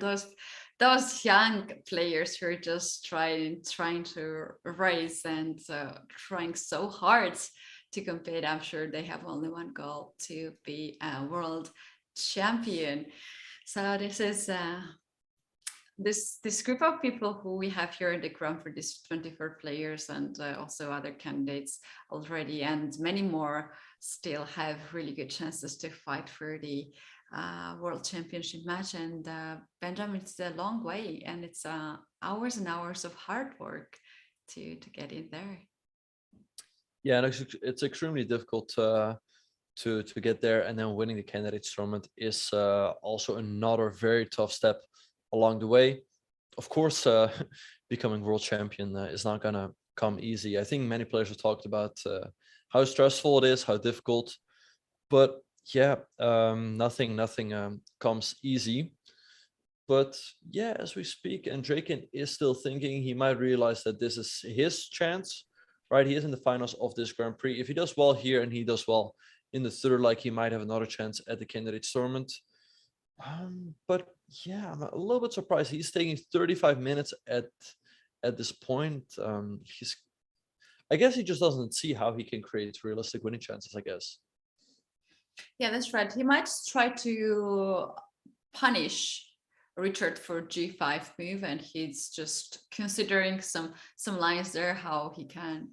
those young players who are just trying to race and trying so hard to compete, I'm sure they have only one goal: to be a world champion. So this is this group of people who we have here in the Grand Prix, these 24 players, and also other candidates already, and many more still have really good chances to fight for the world championship match. And Benjamin, it's a long way, and it's hours and hours of hard work to get in there. Yeah, and it's extremely difficult to get there, and then winning the candidates tournament is also another very tough step along the way. Of course, becoming world champion is not gonna come easy. I think many players have talked about how stressful it is, how difficult, but yeah, nothing comes easy. But yeah, as we speak, Andreikin is still thinking. He might realize that this is his chance, right? He is in the finals of this Grand Prix. If he does well here and he does well in the third, like, he might have another chance at the candidates tournament. But yeah, I'm a little bit surprised. He's taking 35 minutes at this point. I guess he just doesn't see how he can create realistic winning chances, I guess. Yeah, that's right. He might try to punish Richard for G5 move, and he's just considering some lines there, how he can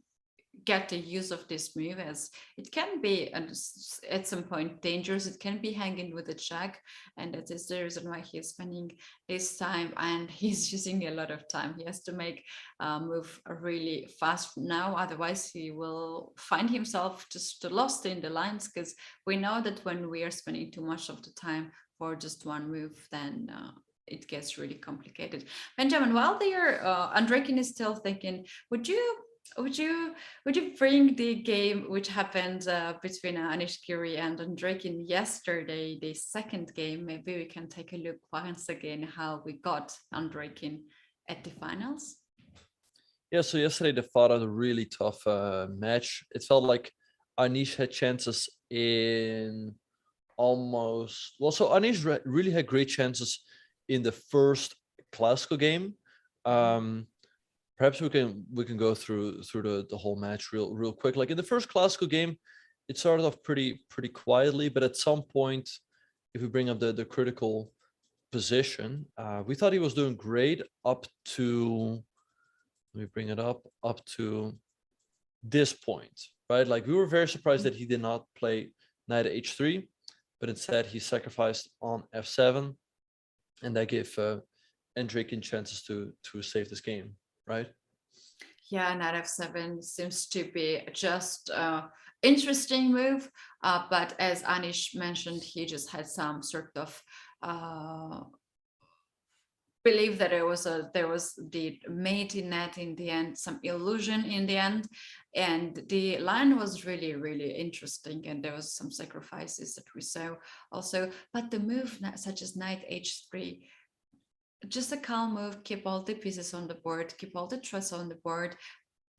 get the use of this move, as it can be at some point dangerous. It can be hanging with a check, and that is the reason why he's spending his time, and he's using a lot of time. He has to make a move really fast now, otherwise he will find himself just lost in the lines, because we know that when we are spending too much of the time for just one move, then it gets really complicated. Benjamin, while there, Andreikin is still thinking, would you bring the game which happened between Anish Giri and Andreikin yesterday, the second game? Maybe we can take a look once again how we got Andreikin at the finals. Yeah, so yesterday they fought out a really tough match. It felt like Anish had chances in almost well. So Anish really had great chances in the first classical game. Perhaps we can go through the whole match real quick. Like in the first classical game, it started off pretty quietly, but at some point, if we bring up the critical position, we thought he was doing great up to, let me bring it up to this point, right? Like we were very surprised that he did not play knight h3, but instead he sacrificed on f7, and that gave Andreikin chances to save this game, right? Yeah, knight f7 seems to be just interesting move, but as Anish mentioned, he just had some sort of believe that there was the mate in net in the end, some illusion in the end, and the line was really interesting, and there was some sacrifices that we saw also. But the move such as knight h3, just a calm move, keep all the pieces on the board, keep all the truss on the board.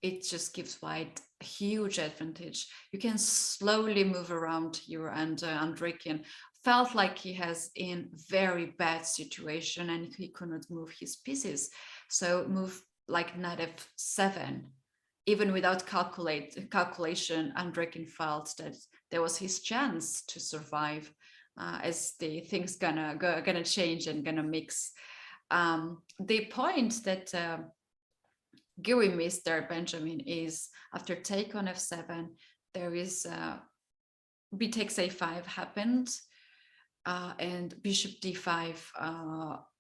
It just gives white a huge advantage. You can slowly move around here, and Andreikin felt like he has in very bad situation and he could not move his pieces. So move like knight f7, even without calculation, Andreikin felt that there was his chance to survive, as the things gonna change and gonna mix. The point that Gary missed there, Benjamin, is after take on f7, there is b takes a5 happened, and bishop d5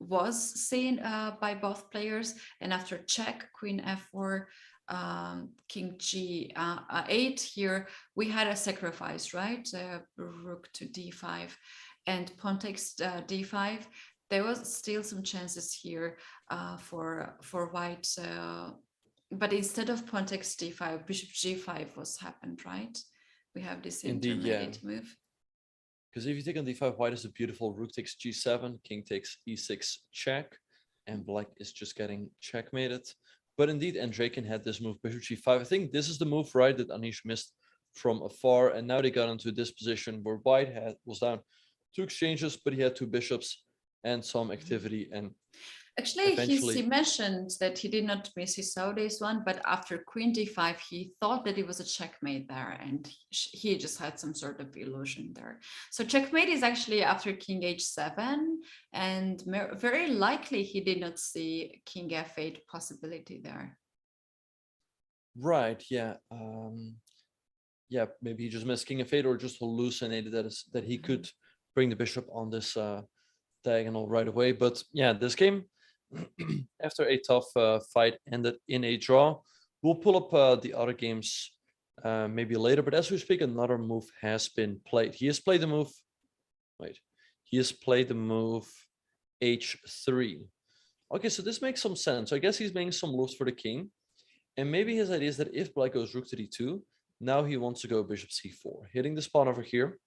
was seen by both players, and after check, queen f4, king g8, here we had a sacrifice, right? Rook to d5 and pawn takes d5. There was still some chances here for white, but instead of pawn takes d5, bishop g5 was happened, right? We have this intermediate move. Because if you take on d5, white has a beautiful rook takes g7, king takes e6 check, and black is just getting checkmated. But indeed, Andreikin had this move, bishop g5. I think this is the move, right, that Anish missed from afar, and now they got into this position where white was down 2 exchanges, but he had 2 bishops and some activity, and actually he mentioned that he did not miss, he saw this one, but after queen d5 he thought that it was a checkmate there, and he just had some sort of illusion there. So checkmate is actually after king h7, and very likely he did not see king f8 possibility there. Right, yeah. Yeah, maybe he just missed king f8, or just hallucinated that he could bring the bishop on this diagonal right away. But yeah, this game, after a tough fight, ended in a draw. We'll pull up the other games maybe later, but as we speak, another move has been played. He has played the move, he has played the move h3. Okay, so this makes some sense. So I guess he's making some moves for the king, and maybe his idea is that if black goes rook to d2, now he wants to go bishop c4, hitting this pawn over here,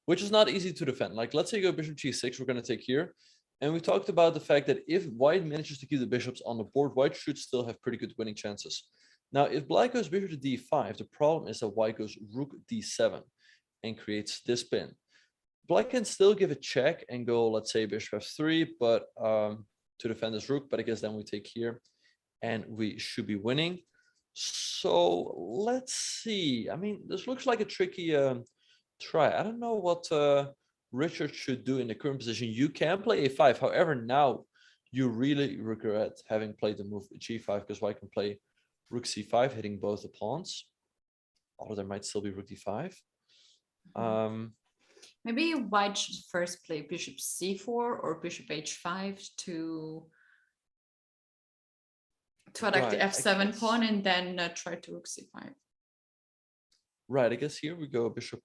which is not easy to defend. Like, let's say you go bishop g6, we're going to take here. And we talked about the fact that if white manages to keep the bishops on the board, white should still have pretty good winning chances. Now, if black goes bishop to d5, the problem is that white goes rook d7 and creates this pin. Black can still give a check and go, let's say, bishop f3, but to defend this rook, but I guess then we take here and we should be winning. So let's see. I mean, this looks like a tricky try. I don't know what Richard should do in the current position. You can play a5. However, now you really regret having played the move g5, because white can play rook c5, hitting both the pawns. Although there might still be rook d5. Maybe white should first play bishop c4 or bishop h5 to attack the f7 pawn, and then try to rook c5. Right, I guess here we go bishop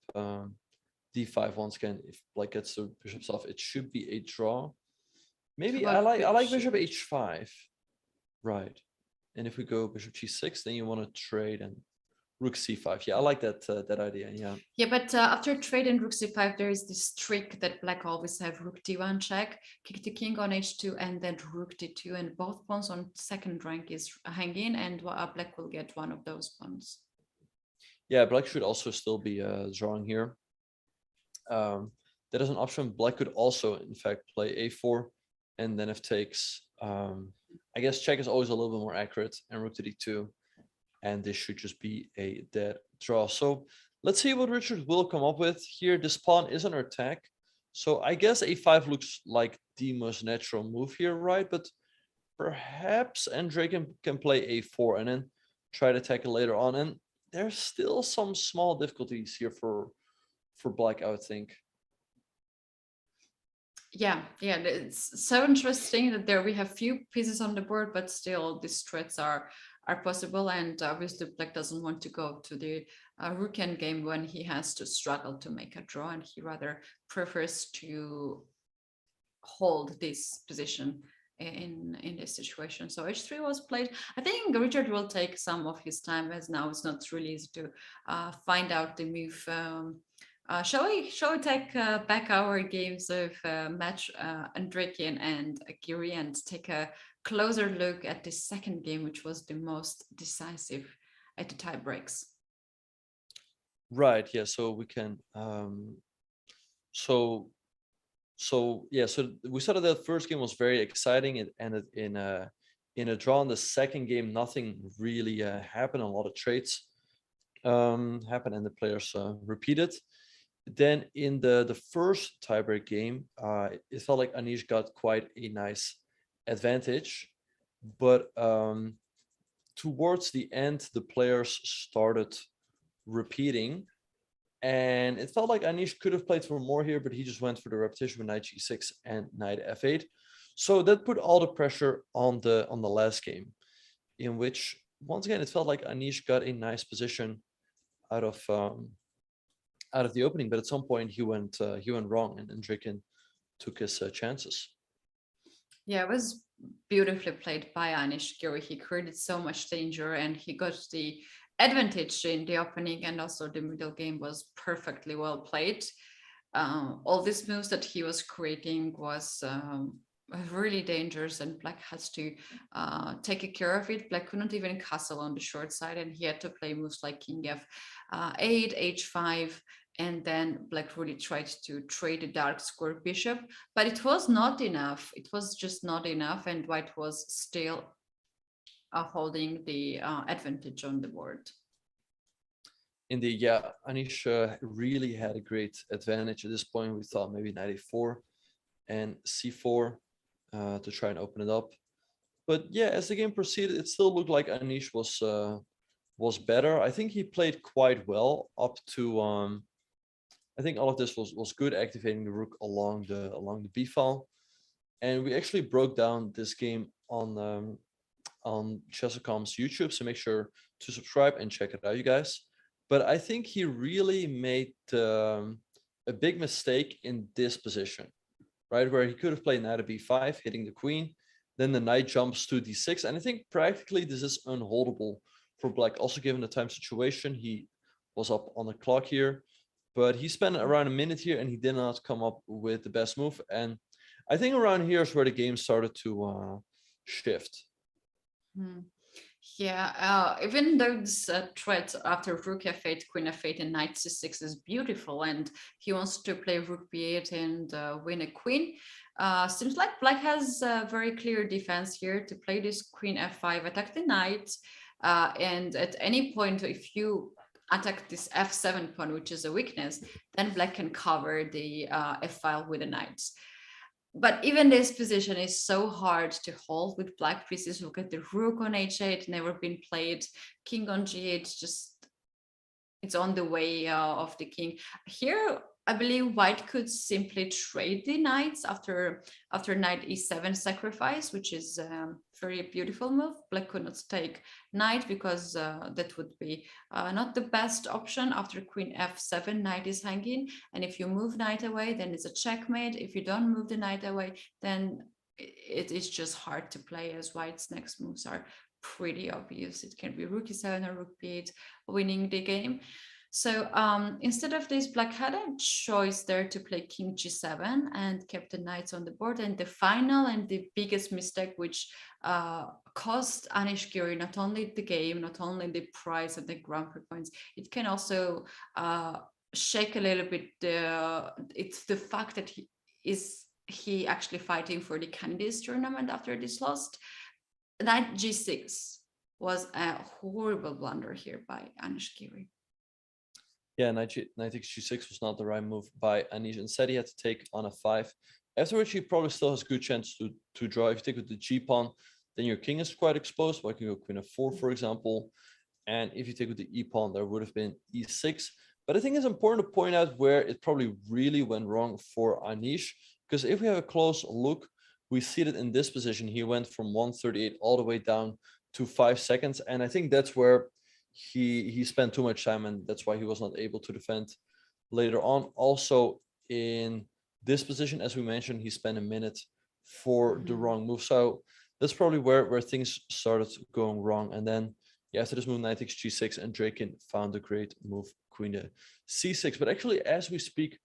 d5 once again. If black gets the bishops off, it should be a draw. Maybe I like bishop h5. Right. And if we go bishop g6, then you want to trade and rook c5. Yeah, I like that that idea. Yeah. Yeah, but after trade and rook c5, there is this trick that black always have rook d1 check, kick the king on h2, and then rook d2, and both pawns on second rank is hanging, and black will get one of those pawns. Yeah, black should also still be drawing here. That is an option. Black could also, in fact, play a4, and then if takes, I guess check is always a little bit more accurate, and rook to d2, and this should just be a dead draw. So let's see what Richard will come up with here. This pawn is under attack, so I guess a5 looks like the most natural move here, right? But perhaps Andreikin can play a4 and then try to tackle later on, and there's still some small difficulties here for black, I would think. Yeah, it's so interesting that there we have few pieces on the board, but still these threats are possible, and obviously black doesn't want to go to the rook endgame when he has to struggle to make a draw, and he rather prefers to hold this position in this situation. So h3 was played. I think Richard will take some of his time, as now it's not really easy to find out the move. Shall we take back our games of match Andreikin and Giri and take a closer look at the second game, which was the most decisive at the tie breaks? Right. Yeah. So we can. So yeah. So we saw that the first game was very exciting. It ended in a draw. In the second game, nothing really happened. A lot of trades happened, and the players repeated. Then in the first tiebreak game, it felt like Anish got quite a nice advantage, but towards the end, the players started repeating, and it felt like Anish could have played for more here, but he just went for the repetition with knight g6 and knight f8. So that put all the pressure on the last game, in which once again it felt like Anish got a nice position out of the opening, but at some point he went wrong, and Andreikin took his chances. Yeah, it was beautifully played by Anish Giri. He created so much danger, and he got the advantage in the opening, and also the middle game was perfectly well played. All these moves that he was creating was really dangerous, and black has to take care of it. Black couldn't even castle on the short side, and he had to play moves like king f8, h5, and then black really tried to trade the dark square bishop, but it was not enough. It was just not enough, and white was still holding the advantage on the board. Indeed, yeah, Anish really had a great advantage at this point. We thought maybe knight a4 and c4 to try and open it up, but yeah, as the game proceeded, it still looked like Anish was better. I think he played quite well up to I think all of this was good, activating the rook along the b file, and we actually broke down this game on Chess.com's YouTube, so make sure to subscribe and check it out, you guys. But I think he really made a big mistake in this position, right, where he could have played knight to b5, hitting the queen, then the knight jumps to d6, and I think practically this is unholdable for black. Also, given the time situation, he was up on the clock here, but he spent around a minute here and he did not come up with the best move. And I think around here is where the game started to shift. Yeah, even those threats after rook f8, queen f8, and knight c6 is beautiful, and he wants to play rook b8 and win a queen. Seems like black has a very clear defense here to play this queen f5, attack the knight, and at any point, if you attack this f7 pawn, which is a weakness, then black can cover the f-file with the knights. But even this position is so hard to hold with black pieces. Look at the rook on h8, never been played. King on g8, just it's on the way of the king. Here, I believe white could simply trade the knights after knight e7 sacrifice, which is a very beautiful move. Black could not take knight because that would be not the best option. After queen f7, knight is hanging, and if you move knight away, then it's a checkmate. If you don't move the knight away, then it is just hard to play, as white's next moves are pretty obvious. It can be rook e7 or rook b8 winning the game. So instead of this, black had a choice there to play king g7 and kept the knights on the board. And the final and the biggest mistake, which cost Anish Giri not only the game, not only the prize of the Grand Prix points, it can also shake a little bit. It's the fact that he actually fighting for the candidates tournament after this loss. Knight g6 was a horrible blunder here by Anish Giri. Yeah, knight g6 was not the right move by Anish. Instead, he had to take on a5. After which, he probably still has good chance to draw. If you take with the g pawn, then your king is quite exposed. Why can you go queen f4, for example? And if you take with the e pawn, there would have been e6. But I think it's important to point out where it probably really went wrong for Anish. Because if we have a close look, we see that in this position, he went from 138 all the way down to 5 seconds. And I think that's where he spent too much time, and that's why he was not able to defend later on. Also, in this position, as we mentioned, he spent a minute for the wrong move. So that's probably where things started going wrong. And then after this move, knight takes g6, and Andreikin found a great move, queen to c6. But actually, as we speak,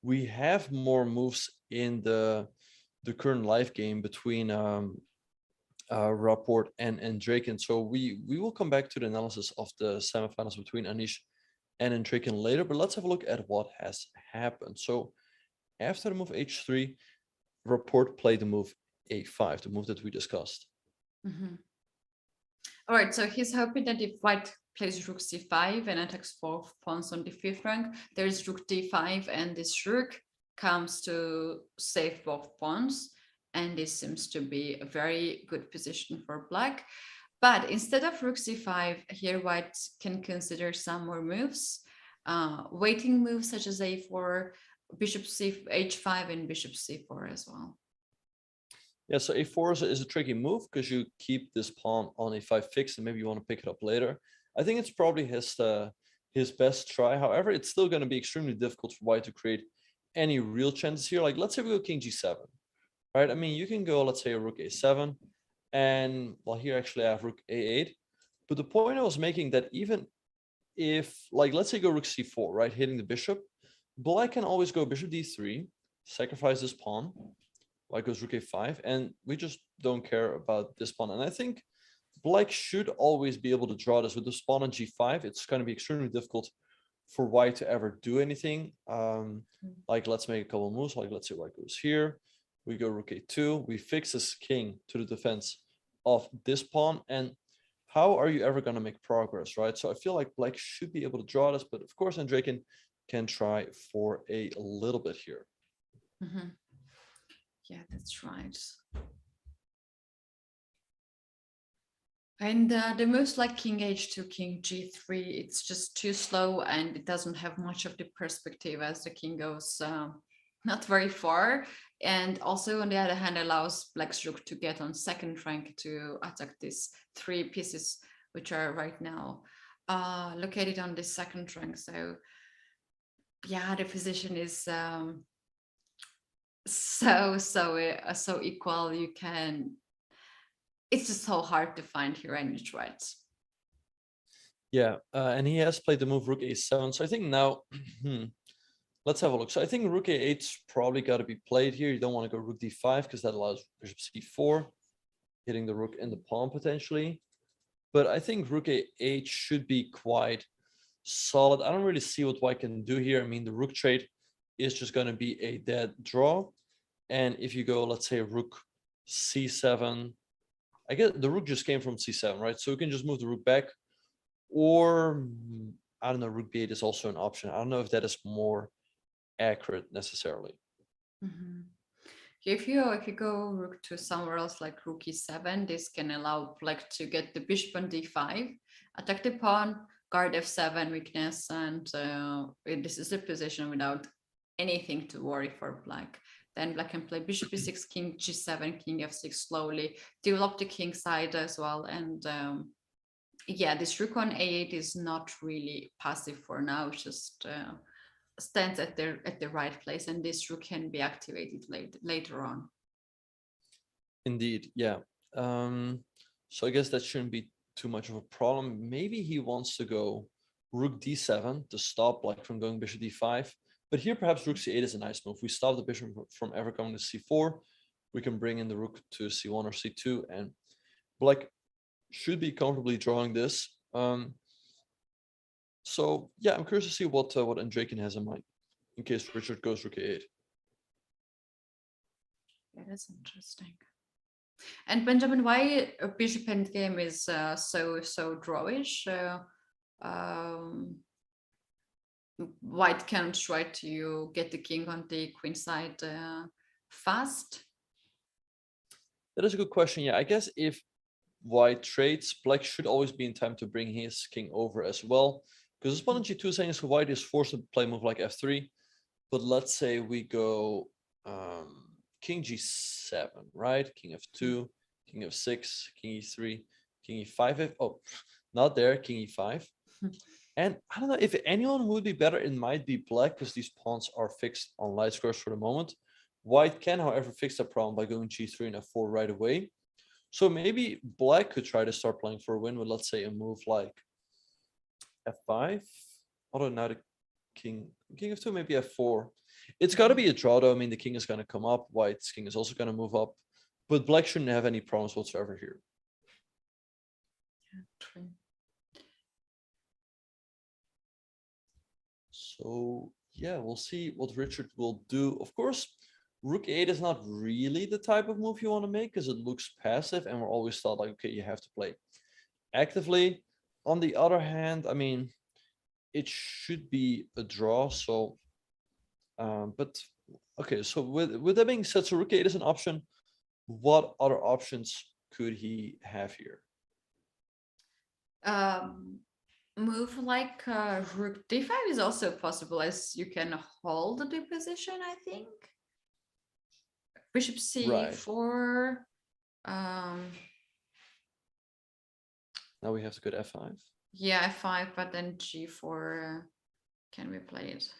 we have more moves in the current live game between Rapport and Andreikin. So we will come back to the analysis of the semifinals between Anish and Andreikin later, but let's have a look at what has happened. So after the move h3, Rapport played the move a5, the move that we discussed. All right, so he's hoping that if white plays rook c5 and attacks both pawns on the 5th rank, there's rook d5, and this rook comes to save both pawns. And this seems to be a very good position for black. But instead of rook c5, here white can consider some more moves, waiting moves such as a4, bishop h5, and bishop c4 as well. Yeah, so a4 is a tricky move because you keep this pawn on a5 fixed, and maybe you want to pick it up later. I think it's probably his best try. However, it's still going to be extremely difficult for white to create any real chances here. Like, let's say we go king g7. Right, I mean, you can go, let's say, a rook a7, and well, here actually I have rook a8. But the point I was making that even if, like, let's say go rook c4, right, hitting the bishop, black can always go bishop d3, sacrifice this pawn, white goes rook a5, and we just don't care about this pawn. And I think black should always be able to draw this with this pawn on g5. It's going to be extremely difficult for white to ever do anything. Like, let's make a couple moves. Like, let's say white goes here. We go rook a2, we fix this king to the defense of this pawn, and how are you ever going to make progress, right? So I feel like black should be able to draw this, but of course Andreikin can try for a little bit here. Yeah, that's right. And the moves like king h2, king g3, it's just too slow, and it doesn't have much of the perspective as the king goes not very far. And also, on the other hand, allows black's rook to get on 2nd rank to attack these 3 pieces, which are right now located on the 2nd rank. So yeah, the position is so equal. It's just so hard to find here any threats. Yeah, and he has played the move rook a7. So I think now let's have a look. So I think rook a8's probably got to be played here. You don't want to go rook d5 because that allows bishop c4, hitting the rook in the pawn potentially. But I think rook a8 should be quite solid. I don't really see what white can do here. I mean, the rook trade is just going to be a dead draw. And if you go, let's say, rook c7, I guess the rook just came from c7, right? So we can just move the rook back. Or, I don't know, rook b8 is also an option. I don't know if that is more accurate necessarily. If you go rook to somewhere else like rook e7, this can allow black to get the bishop on d5, attack the pawn, guard f7 weakness, and this is a position without anything to worry for black. Then black can play bishop e6, king g7, king f6 slowly, develop the king side as well. And yeah, this rook on a8 is not really passive for now. It's just stands at the right place, and this rook can be activated later on. Indeed, yeah. So I guess that shouldn't be too much of a problem. Maybe he wants to go rook d7 to stop black from going bishop d5. But here perhaps rook c8 is a nice move. We stop the bishop from ever coming to c4. We can bring in the rook to c1 or c2, and black should be comfortably drawing this. So yeah, I'm curious to see what Andreikin has in mind in case Richard goes rook a8. That is interesting. And Benjamin, why a bishop endgame is so drawish? White can try to get the king on the queen side fast. That is a good question. Yeah, I guess if white trades, black should always be in time to bring his king over as well. Because this pawn on g2 is saying so white is forced to play a move like f3. But let's say we go king g7, right? King f2, king f6, king e3, king e5. Oh, not there, king e5. And I don't know if anyone who would be better, it might be black because these pawns are fixed on light squares for the moment. White can, however, fix that problem by going g3 and f4 right away. So maybe black could try to start playing for a win with, let's say, a move like f5. Although now the king f2, maybe f4. It's got to be a draw, though. I mean, the king is going to come up. White's king is also going to move up. But black shouldn't have any problems whatsoever here. Yeah, true. So yeah, we'll see what Richard will do. Of course, rook 8 is not really the type of move you want to make because it looks passive, and we're always thought like, okay, you have to play actively. On the other hand, I mean, it should be a draw. So, but okay. So with that being said, so rook 8 is an option. What other options could he have here? Move like rook d5 is also possible, as you can hold the position, I think. Bishop c4. Right. Now we have to go to f5. Yeah, f5, but then g4 can we play it?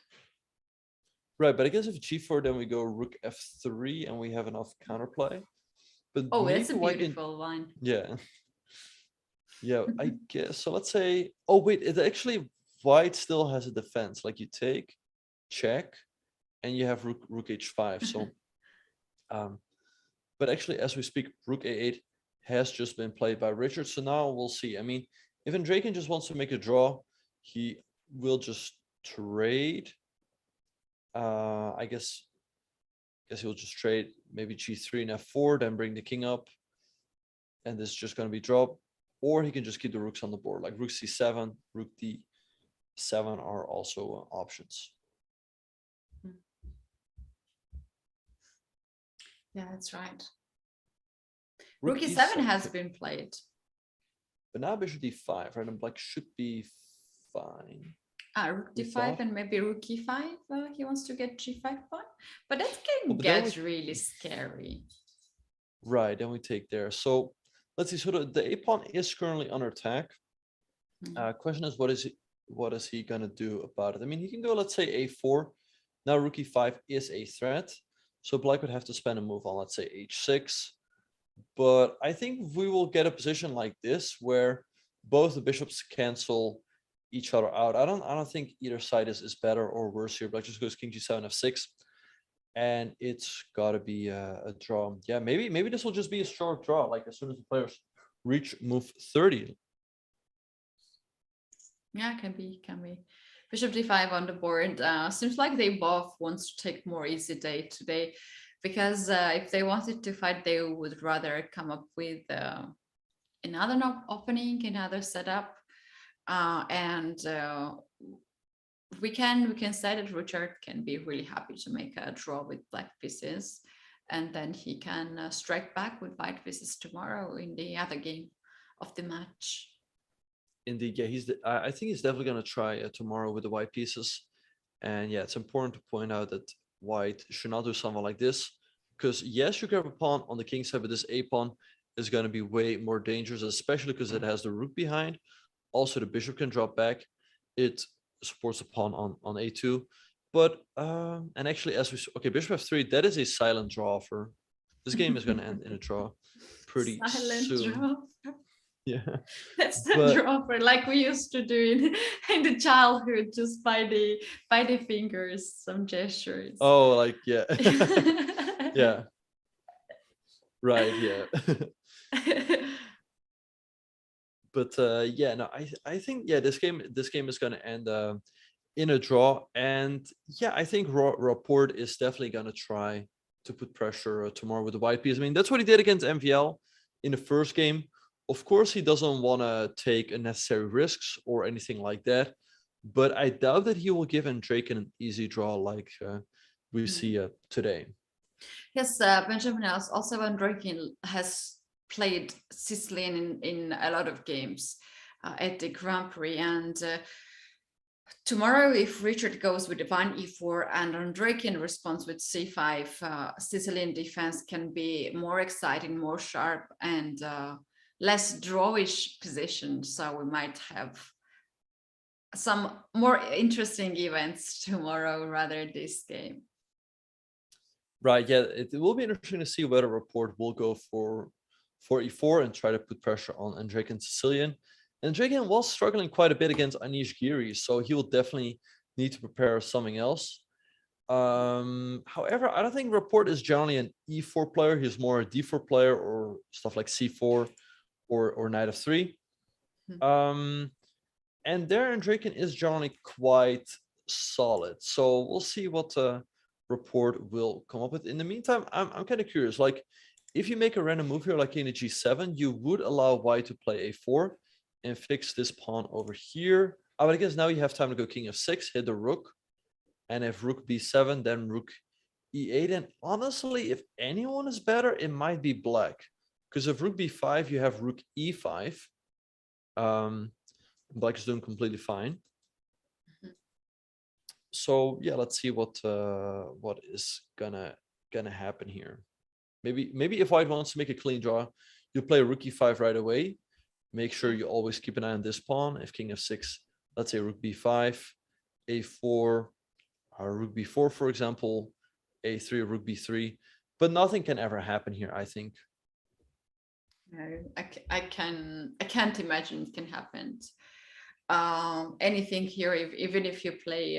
Right, but I guess if g4, then we go rook f3 and we have enough counterplay. But oh, it's a beautiful line. Yeah. Yeah, I guess. So let's say, oh, wait, it actually, white still has a defense. Like you take, check, and you have rook h5. So, but actually, as we speak, rook a8 has just been played by Richard. So now we'll see. I mean, if Andreikin just wants to make a draw, he will just trade. I guess he'll just trade maybe g3 and f4, then bring the king up. And this is just going to be dropped. Or he can just keep the rooks on the board, like rook c7, rook d7 are also options. Yeah, that's right. Rook e7 has been played. But now bishop d5, right? And black should be fine. Rook d5 and maybe rook e5. He wants to get g5 pawn. But that can get really scary. Right, then we take there. So let's see. So the a pawn is currently under attack. Question is, what is he gonna do about it? I mean, he can go, let's say, a4. Now rook e5 is a threat, so black would have to spend a move on, let's say, h6. But I think we will get a position like this where both the bishops cancel each other out. I don't think either side is better or worse here. Black just goes king g7 f6. And it's got to be a draw. Yeah, maybe this will just be a short draw, like as soon as the players reach move 30. Yeah, can be. Bishop d5 on the board. Seems like they both want to take more easy day today, because if they wanted to fight, they would rather come up with another opening, another setup, and we can say that Richard can be really happy to make a draw with black pieces, and then he can strike back with white pieces tomorrow in the other game of the match. Indeed, yeah, I think he's definitely going to try tomorrow with the white pieces. And yeah, it's important to point out that white should not do something like this, because yes, you grab a pawn on the king side, but this a pawn is going to be way more dangerous, especially because it has the rook behind. Also, the bishop can drop back. It supports the pawn on a2, but and actually, as we okay, bishop f3, that is a silent draw for this game is going to end in a draw pretty Silent soon. draw. Yeah. That's the But- dropper, like we used to do in the childhood, just by the fingers, some gestures. Oh, like, yeah. Yeah. Right, yeah. But yeah, no, I think, yeah, this game is going to end in a draw. And yeah, I think Rapport is definitely going to try to put pressure tomorrow with the white piece. I mean, that's what he did against MVL in the first game. Of course, he doesn't want to take unnecessary risks or anything like that. But I doubt that he will give Andreikin an easy draw like we see today. Yes, Benjamin, also Andreikin has played Sicilian in a lot of games at the Grand Prix. And tomorrow, if Richard goes with divine e4 and Andreikin responds with c5, Sicilian defense can be more exciting, more sharp, and less drawish position. So we might have some more interesting events tomorrow rather this game. Right, yeah, it will be interesting to see whether Rapport will go for e4 and try to put pressure on Andreikin Sicilian. Andreikin was struggling quite a bit against Anish Giri, so he will definitely need to prepare something else. However, I don't think Rapport is generally an e4 player. He's more a d4 player or stuff like c4 or knight of 3. And there Andreikin is generally quite solid. So we'll see what Rapport will come up with. In the meantime, I'm kind of curious. Like, if you make a random move here, like king to g7, you would allow white to play a4 and fix this pawn over here. But I guess now you have time to go king f6, hit the rook. And if rook b7, then rook e8. And honestly, if anyone is better, it might be black. Because if rook b5, you have rook e5. Black is doing completely fine. So yeah, let's see what is gonna happen here. Maybe if white wants to make a clean draw, you play rook e5 right away. Make sure you always keep an eye on this pawn. If king f6, let's say rook b5, a4, rook b4, for example, a3, rook b3. But nothing can ever happen here, I think. No, I can't imagine it can happen. Anything here, even if you play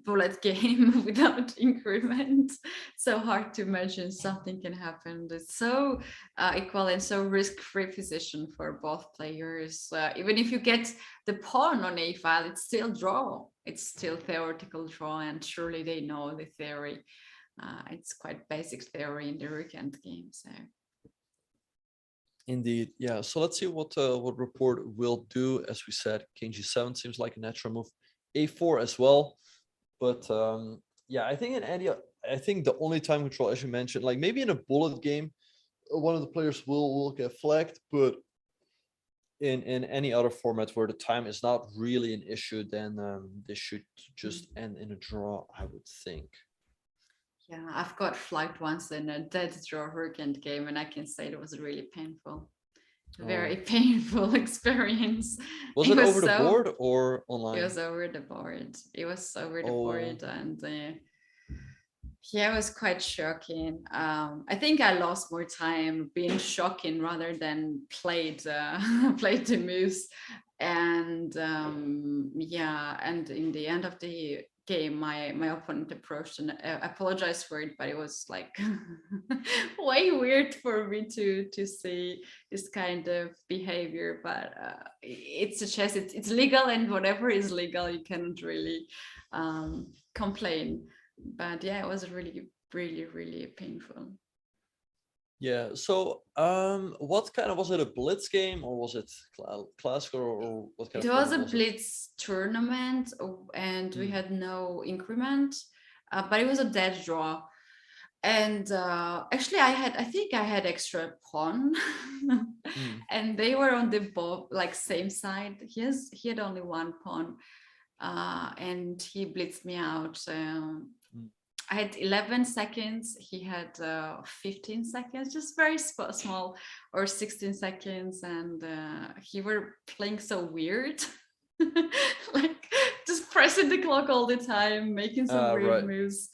bullet game without increment, so hard to imagine something can happen. It's so equal and so risk-free position for both players. Even if you get the pawn on a file, it's still draw. It's still theoretical draw, and surely they know the theory. It's quite basic theory in the weekend game. So. Indeed, yeah. So let's see what Rapport will do. As we said, king g7 seems like a natural move. a4 as well, but yeah, I think the only time control, as you mentioned, like maybe in a bullet game, one of the players will get flagged, but in any other format where the time is not really an issue, then this should just end in a draw, I would think. Yeah, I've got flagged once in a dead draw weekend game, and I can say it was really painful. Very painful experience. Was it over the board or online? It was over the board. It was over the board, and yeah, it was quite shocking. I think I lost more time being shocking rather than played the moves. And yeah, and in the end of the game, my opponent approached and apologized for it, but it was like way weird for me to see this kind of behavior. But it's a chess, it's legal, and whatever is legal, you cannot really complain. But yeah, it was really painful. Yeah, so what kind of, was it a blitz game or was it classical, or what kind of? It was a blitz tournament, and we had no increment, but it was a dead draw. And actually I think I had extra pawn and they were on the like same side. He had only one pawn, and he blitzed me out. I had 11 seconds, he had 15 seconds, just very small, or 16 seconds, and he were playing so weird. Like just pressing the clock all the time, making some weird moves.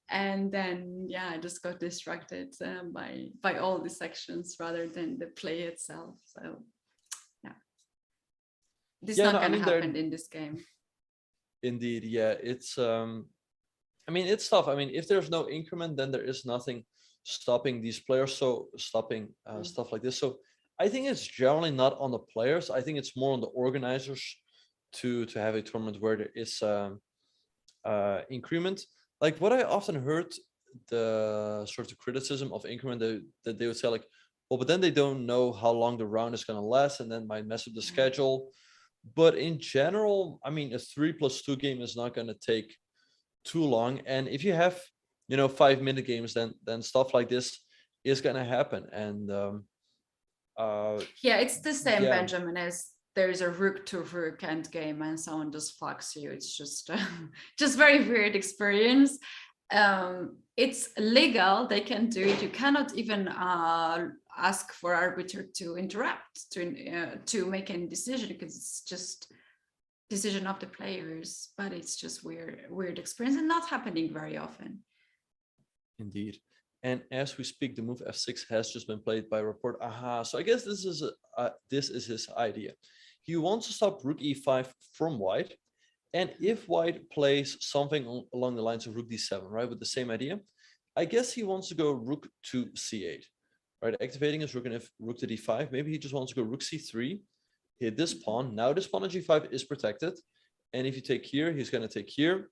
And then, yeah, I just got distracted by all the sections rather than the play itself. So, yeah, this is not going to happen in this game. Indeed, yeah, it's I mean, it's tough. I mean, if there's no increment, then there is nothing stopping these players. So stopping stuff like this. So I think it's generally not on the players. I think it's more on the organizers to have a tournament where there is increment. Like what I often heard, the sort of criticism of increment that they would say like, well, but then they don't know how long the round is going to last, and then might mess up the schedule. But in general, I mean, a 3+2 game is not going to take too long, and if you have 5-minute games, then stuff like this is going to happen. And yeah, it's the same, Benjamin, as there's a rook to rook end game and someone just fucks you. It's just just very weird experience. It's legal, they can do it. You cannot even ask for arbiter to interrupt, to make any decision, because it's just decision of the players. But it's just weird experience and not happening very often. Indeed. And as we speak, the move f6 has just been played by Rapport. Aha, so I guess this is his idea. He wants to stop rook e5 from white, and if white plays something along the lines of rook d7, right, with the same idea, I guess he wants to go rook to c8, right, activating his rook, and if rook to d5, maybe he just wants to go rook c3, hit this pawn. Now this pawn on g5 is protected, and if you take here, he's going to take here,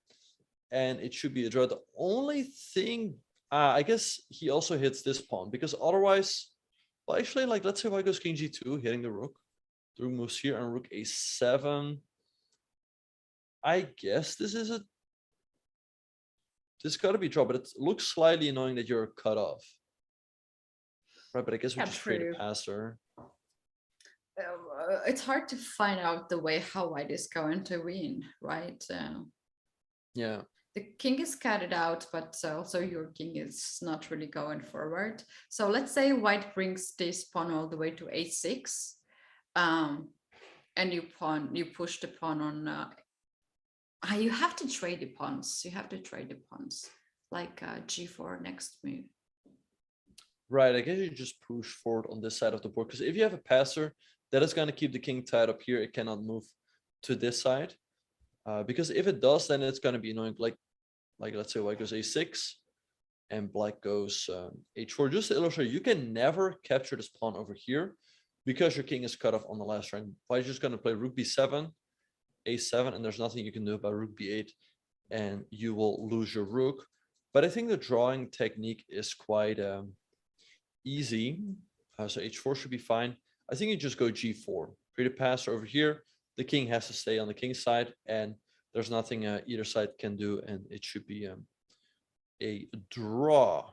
and it should be a draw. The only thing, I guess he also hits this pawn, because otherwise, well, actually, like, let's say white goes king g2, hitting the rook. The rook moves here, and rook a7. I guess this got to be draw, but it looks slightly annoying that you're cut off. Right, but I guess we just create a passer. It's hard to find out the way how white is going to win, right? Yeah. The king is scattered out, but also your king is not really going forward. So let's say white brings this pawn all the way to a6, and you push the pawn on. You have to trade the pawns. You have to trade the pawns, like g4 next move. Right, I guess you just push forward on this side of the board, because if you have a passer, that is going to keep the king tied up here. It cannot move to this side, because if it does, then it's going to be annoying. Like let's say white goes a6 and black goes h4. Just to illustrate, you can never capture this pawn over here because your king is cut off on the last rank. White's just going to play rook b7, a7, and there's nothing you can do about rook b8, and you will lose your rook. But I think the drawing technique is quite easy. So h4 should be fine. I think you just go g4, create a passer over here. The king has to stay on the king side, and there's nothing either side can do, and it should be a draw.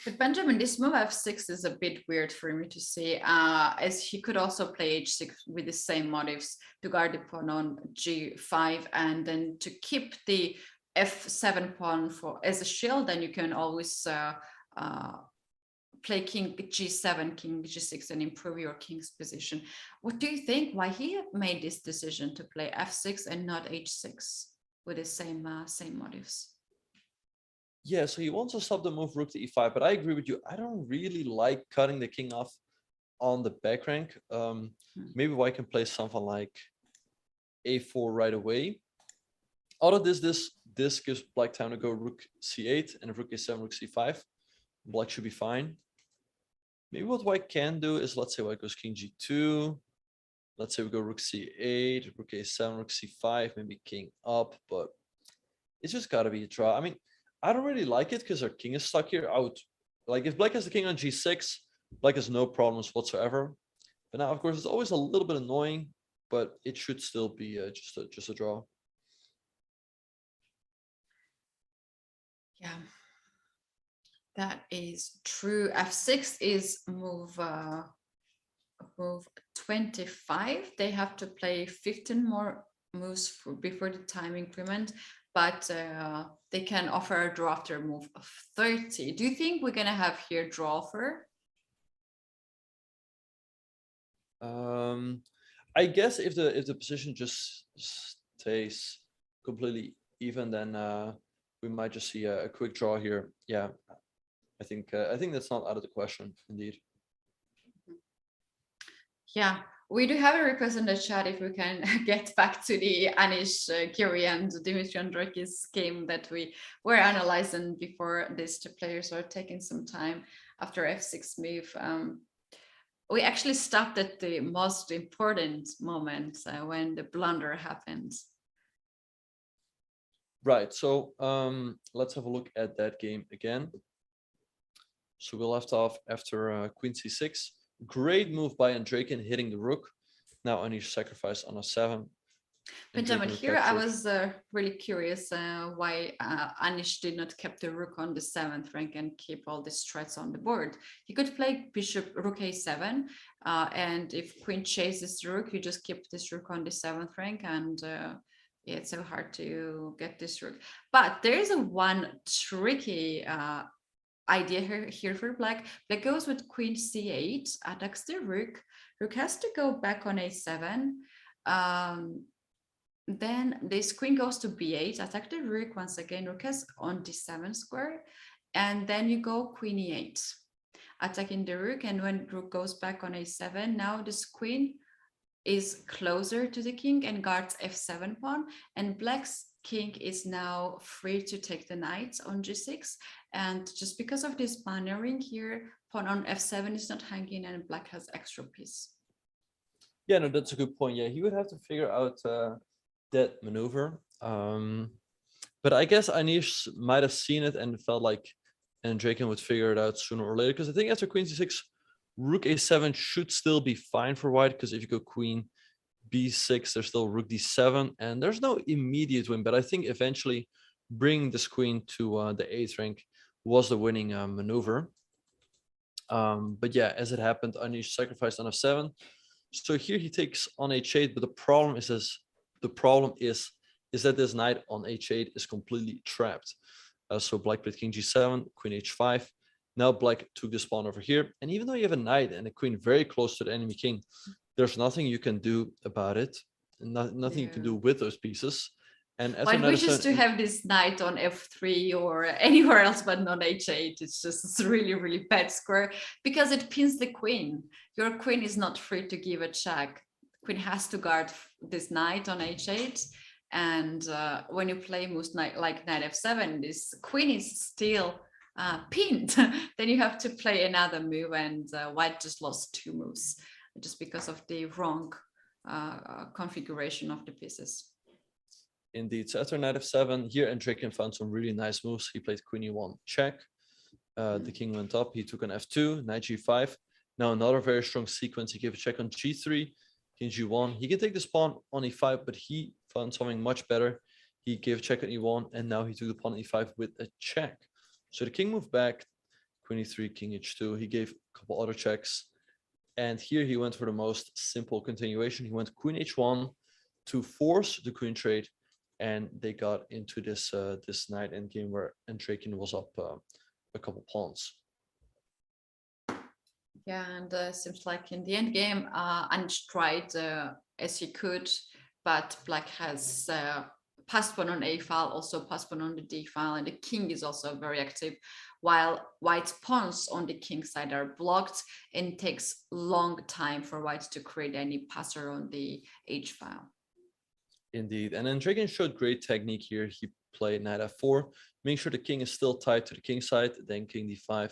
But Benjamin, this move f6 is a bit weird for me to see, as he could also play h6 with the same motives to guard the pawn on g5, and then to keep the f7 pawn as a shield. Then you can always play king g7, king g6, and improve your king's position. What do you think? Why he made this decision to play f6 and not h6 with the same motives? Yeah, so he wants to stop the move rook to e5, but I agree with you. I don't really like cutting the king off on the back rank. Maybe white can play something like a4 right away. Out of this gives black time to go rook c8, and if rook a7, rook c5, black should be fine. Maybe what white can do is, let's say white goes king g2. Let's say we go rook c8, rook a7, rook c5, maybe king up, but it's just got to be a draw. I mean, I don't really like it because our king is stuck here. I would, like, if black has the king on g6, black has no problems whatsoever. But now, of course, it's always a little bit annoying, but it should still be just a draw. Yeah. That is true. f6 is move 25. They have to play 15 more moves before the time increment, but they can offer a draw after move of 30. Do you think we're gonna have here draw offer? I guess if the position just stays completely even, then we might just see a quick draw here. Yeah, I think that's not out of the question, indeed. Yeah, we do have a request in the chat if we can get back to the Anish Kiri and Dmitry Andreikin's game that we were analyzing before these two players were taking some time after f6 move. We actually stopped at the most important moment when the blunder happened. Right, so let's have a look at that game again. So we left off after queen c6. Great move by Andreikin hitting the rook. Now Anish sacrificed on a7. Benjamin, here I was really curious why Anish did not keep the rook on the 7th rank and keep all these threats on the board. You could play bishop rook a7, and if queen chases the rook, you just keep this rook on the 7th rank, and yeah, it's so hard to get this rook. But there is one tricky idea here for black. Black goes with queen c8, attacks the rook. Rook has to go back on a7. Then this queen goes to b8, attack the rook once again. Rook has on d7 square, and then you go queen e8, attacking the rook. And when rook goes back on a7, now this queen is closer to the king and guards f7 pawn, and black's king is now free to take the knight on g6. And just because of this pioneering here, pawn on f7 is not hanging and black has extra piece. Yeah, no, that's a good point. Yeah, he would have to figure out that maneuver. But I guess Anish might have seen it and felt like Andreikin would figure it out sooner or later, because I think after queen c6, rook a7 should still be fine for white, because if you go queen b6, there's still rook d7, and there's no immediate win. But I think eventually bringing this queen to the 8th rank was the winning maneuver. But yeah, as it happened, Anish sacrificed on f7. So here he takes on h8, but the problem is that this knight on h8 is completely trapped. So black played king g7, queen h5. Now black took this pawn over here, and even though you have a knight and a queen very close to the enemy king, there's nothing you can do about it, and nothing you can do with those pieces. And I wish to have this knight on f3 or anywhere else but not h8. It's just a really, really bad square because it pins the queen. Your queen is not free to give a check. Queen has to guard this knight on h8. And when you play moves like knight f7, this queen is still pinned. Then you have to play another move, and white just lost 2 moves just because of the wrong configuration of the pieces. Indeed. So after knight f7, here Andreikin found some really nice moves. He played queen e1 check. The king went up. He took on f2, knight g5. Now another very strong sequence. He gave a check on g3, king g1. He can take this pawn on e5, but he found something much better. He gave a check on e1, and now he took the pawn on e5 with a check. So the king moved back, queen e3, king h2. He gave a couple other checks. And here he went for the most simple continuation. He went queen h1 to force the queen trade, and they got into this this knight endgame where Andreikin was up a couple pawns. Yeah, and seems like in the end game, Anish tried as he could, but black has passed pawn on a file, also passed pawn on the d file, and the king is also very active, while white's pawns on the king side are blocked, and it takes long time for white to create any passer on the h file. Indeed, and Andreikin showed great technique here. He played knight f4, make sure the king is still tied to the king side, then king d5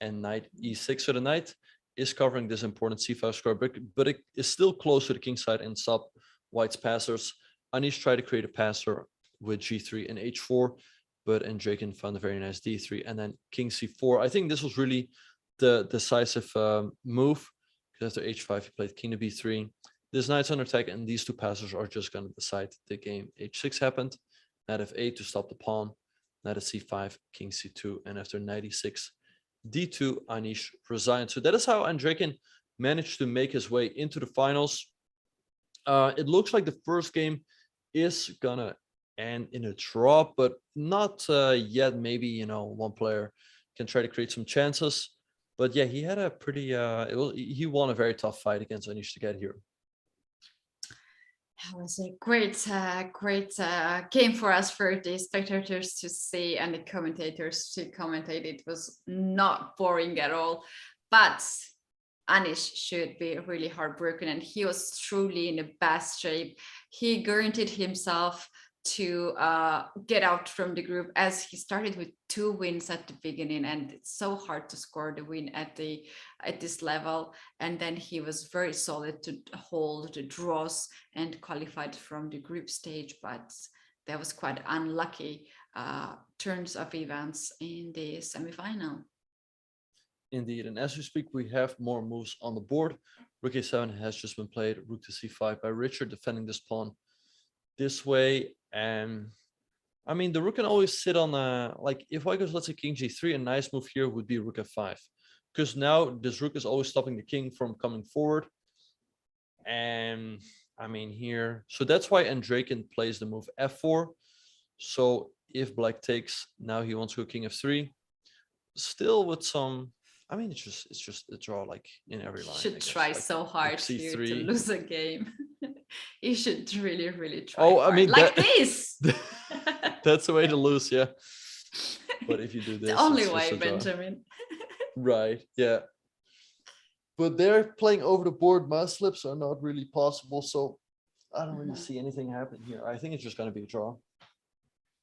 and knight e6. So the knight is covering this important c5 square, but it is still close to the king side and stop white's passers. Anish tried to create a passer with g3 and h4, but Andreikin found a very nice d3 and then king c4. I think this was really the decisive move, because after h5 he played king to b3. This knight's under attack, and these 2 passers are just going to decide the game. h6 happened, knight f8 to stop the pawn, knight at c5, king c2, and after knight e6, d2, Anish resigned. So that is how Andreikin managed to make his way into the finals. It looks like the first game is gonna end in a draw, but not yet. Maybe, you know, one player can try to create some chances. But yeah, he had a pretty he won a very tough fight against Anish to get here. That was a great game for us, for the spectators to see and the commentators to commentate. It was not boring at all, but Anish should be really heartbroken, and he was truly in the best shape. He guaranteed himself to get out from the group, as he started with 2 wins at the beginning, and it's so hard to score the win at this level. And then he was very solid to hold the draws and qualified from the group stage, but that was quite unlucky turns of events in the semi-final. Indeed, and as we speak, we have more moves on the board. Rook a7 has just been played, rook to c5 by Richard, defending this pawn this way. And I mean, the rook can always sit on like if white goes, let's say king g3, a nice move here would be rook f5, because now this rook is always stopping the king from coming forward. And I mean here, so that's why Andreikin plays the move f4. So if black takes, now he wants to go king f3, still with some, I mean, it's just a draw, like in every line. Should try like so hard here to lose a game. You should really try. Oh, hard. I mean, like this. That's the way to lose, yeah. But if you do this, the only it's way, just a draw. Benjamin. Right, yeah. But they're playing over the board. Mouse slips are not really possible, so I don't really see anything happen here. I think it's just going to be a draw.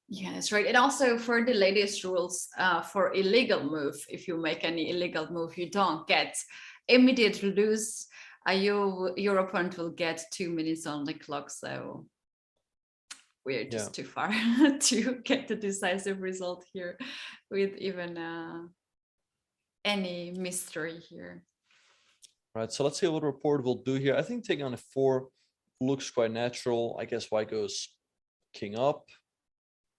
Yeah, that's right. And also for the latest rules, for illegal move, if you make any illegal move, you don't get immediate lose. Your opponent will get 2 minutes on the clock. So we're just too far to get the decisive result here with even any mystery here. Right, so let's see what Rapport will do here. I think taking on a 4 looks quite natural. I guess white goes king up.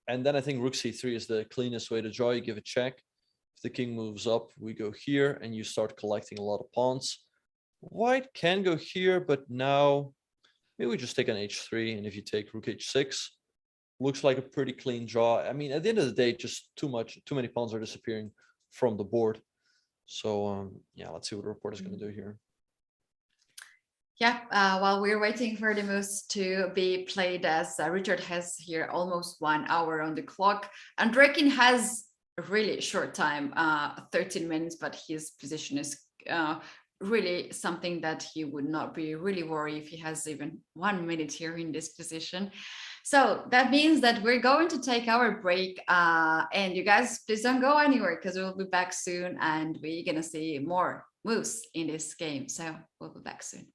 And then I think rook c3 is the cleanest way to draw. You give a check. If the king moves up, we go here, and you start collecting a lot of pawns. White can go here, but now maybe we just take on h3. And if you take rook h6, looks like a pretty clean draw. I mean, at the end of the day, just too many pawns are disappearing from the board. So yeah, let's see what Rapport is going to do here. Yeah, while we're waiting for the moves to be played, as Richard has here almost 1 hour on the clock. Andreikin has a really short time, 13 minutes, but his position is really something that he would not be really worried if he has even 1 minute here in this position. So that means that we're going to take our break, and you guys please don't go anywhere, because we'll be back soon and we're gonna see more moves in this game. So we'll be back soon.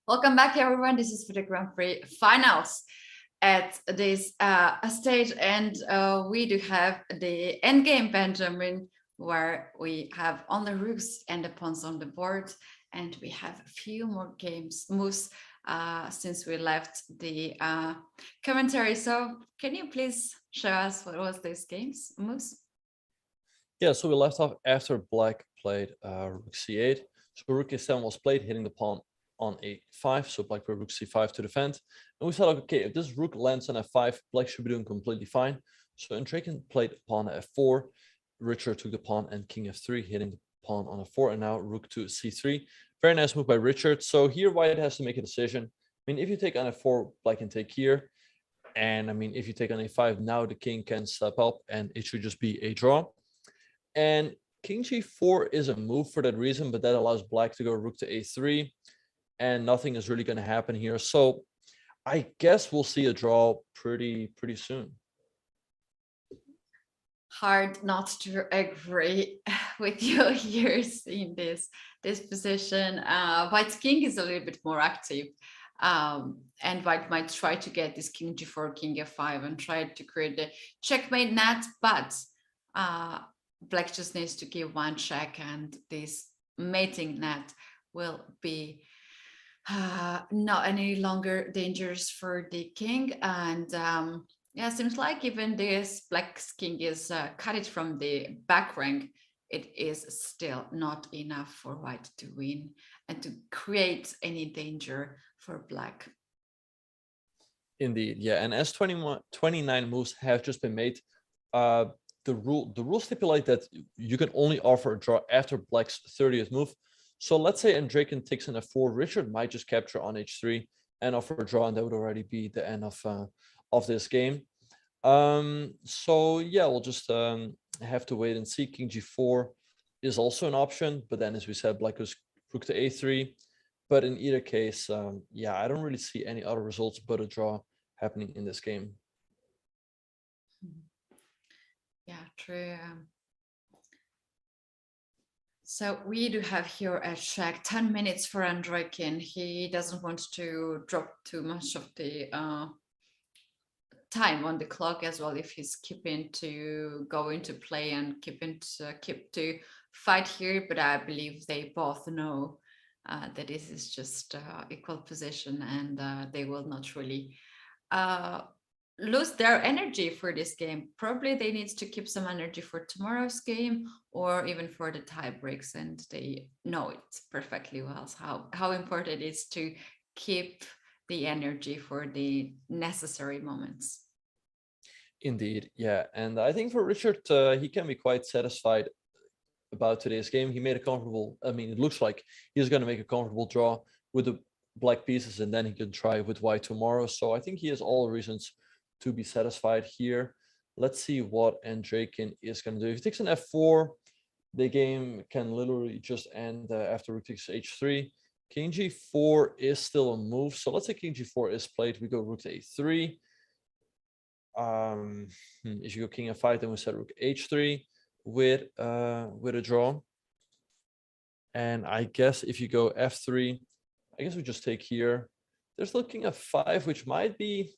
Welcome back, everyone. This is FIDE Grand Prix finals at this stage, and we do have the endgame, Benjamin, where we have all the rooks and the pawns on the board, and we have a few more moves since we left the commentary. So, can you please show us what was these moves? Yeah, so we left off after Black played Rook C8. So Rook A7 was played, hitting the pawn on A5. So Black played Rook C5 to defend. And we thought, okay, if this Rook lands on F5, Black should be doing completely fine. So Andreikin played pawn F4. Richard took the pawn and King F3, hitting the pawn on F4. And now Rook to C3. Very nice move by Richard. So here White has to make a decision. I mean, if you take on F4, Black can take here. And I mean, if you take on A5, now the king can step up and it should just be a draw. And King G4 is a move for that reason, but that allows Black to go Rook to A3, and nothing is really going to happen here. So I guess we'll see a draw pretty soon. Hard not to agree with you here in this position. White's king is a little bit more active, and White might try to get this King G4, King F5, and try to create the checkmate net, but Black just needs to give one check, and this mating net will be not any longer dangerous for the king. And yeah, seems like even this Black's king is cut it from the back rank, it is still not enough for White to win and to create any danger for Black. Indeed, yeah. And as 29 moves have just been made, the rule stipulate that you can only offer a draw after Black's 30th move. So let's say Andreikin takes in F4, Richard might just capture on H3 and offer a draw, and that would already be the end of this game. So yeah, we'll just have to wait and see. King G4 is also an option, but then as we said, Black goes Rook to A3. But in either case, yeah, I don't really see any other results but a draw happening in this game. Yeah, true. So we do have here a check, 10 minutes for Andreikin. He doesn't want to drop too much of the time on the clock as well, if he's keeping to go into play and keep to fight here. But I believe they both know that this is just equal position, and they will not really lose their energy for this game. Probably they need to keep some energy for tomorrow's game or even for the tie breaks, and they know it perfectly well how important it is to keep the energy for the necessary moments. Indeed, yeah. And I think for Richard, he can be quite satisfied about today's game. He made a comfortable, I mean, it looks like he's going to make a comfortable draw with the Black pieces, and then he can try with White tomorrow. So I think he has all reasons to be satisfied here. Let's see what Andreikin is going to do. If he takes an F4, the game can literally just end after Rook takes H3. King G4 is still a move. So let's say King G4 is played. We go Rook to A3. If you go King F5, then we set Rook H3 with a draw. And I guess if you go F3, I guess we just take here. There's still King F5, which might be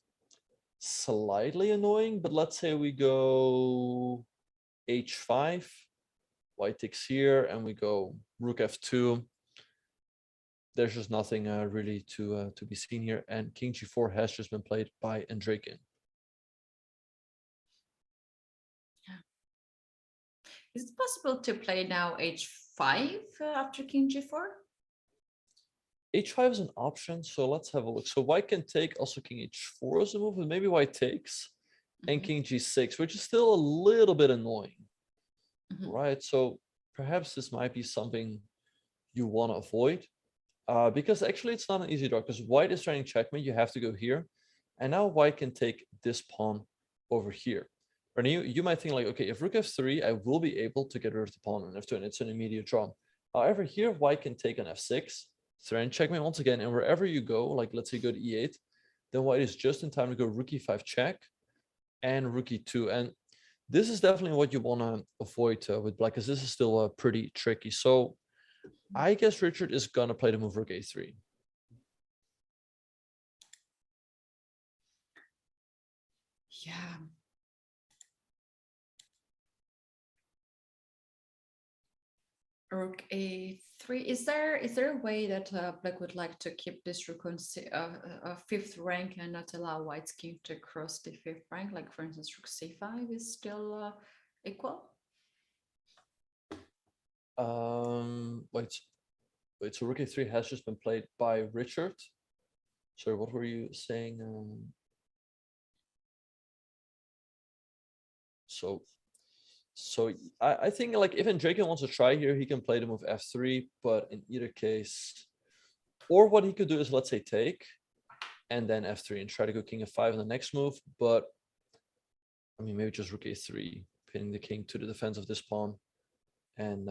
slightly annoying, but let's say we go H5, White takes here, and we go Rook F2. There's just nothing really to be seen here, and King G4 has just been played by Andreikin. Yeah. Is it possible to play now H5 after King G4? H5 is an option, so let's have a look. So White can take also King H4 as a move, and maybe White takes, and King G6, which is still a little bit annoying, right? So perhaps this might be something you want to avoid, because actually it's not an easy draw, because White is trying checkmate, you have to go here, and now White can take this pawn over here. And you might think like, okay, if Rook F3, I will be able to get rid of the pawn on F2, and it's an immediate draw. However, here White can take an F6, threaten checkmate once again, and wherever you go, like let's say you go to E8, then White is just in time to go Rook E5 check and Rook E2. And this is definitely what you want to avoid with Black, because this is still pretty tricky. So I guess Richard is going to play the move Rook A3. Yeah. Rook a3. Is there a way that Black would like to keep this rook on fifth rank and not allow White's king to cross the fifth rank? Like for instance, rook c5 is still equal. Wait. So rook a3 has just been played by Richard. Sorry, what were you saying? So I think like if Andreikin wants to try here, he can play the move f3, but in either case, or what he could do is, let's say, take and then f3 and try to go king f5 in the next move. But I mean, maybe just rook a3, pinning the king to the defense of this pawn. And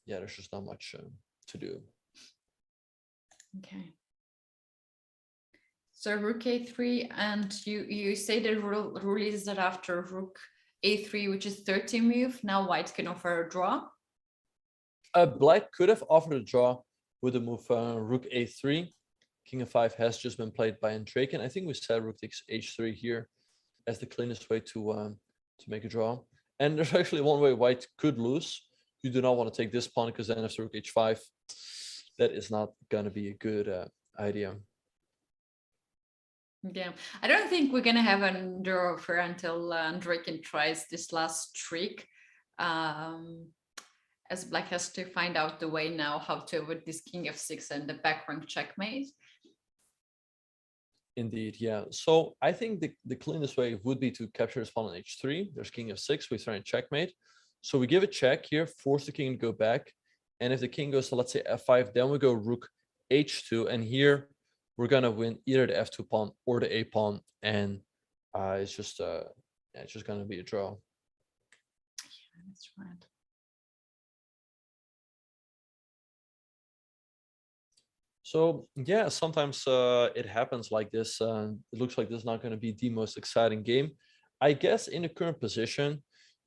yeah, there's just not much to do. Okay. So rook a3, and you say the rule is that after rook a3, which is 30 move, now White can offer a draw. Black could have offered a draw with the move rook a3. King f5 has just been played by Andreikin. I think we said rook takes h3 here as the cleanest way to make a draw. And there's actually one way White could lose. You do not want to take this pawn, because then after rook h5, that is not going to be a good idea. Yeah, I don't think we're gonna have a draw offer until Andreikin tries this last trick, as Black has to find out the way now how to avoid this king f6 and the back rank checkmate. Indeed, yeah. So I think the cleanest way would be to capture this pawn on h3. There's king f6, we try and checkmate. So we give a check here, force the king to go back. And if the king goes to, let's say, f5, then we go rook h2. And here we're going to win either the f2 pawn or the a pawn. And it's just going to be a draw. Yeah, that's right. So yeah, sometimes it happens like this. It looks like this is not going to be the most exciting game. I guess in the current position,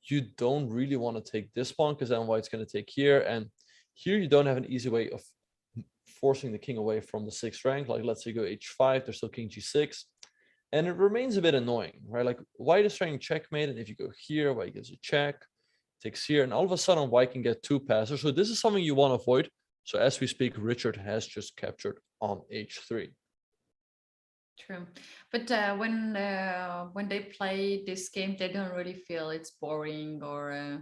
you don't really want to take this pawn, because then White's going to take here. And here you don't have an easy way of forcing the king away from the sixth rank. Like let's say go h5, there's still king g6. And it remains a bit annoying, right? Like White is trying checkmate, and if you go here, White gets a check, takes here, and all of a sudden White can get two passes. So this is something you want to avoid. So as we speak, Richard has just captured on h3. True, but when they play this game, they don't really feel it's boring or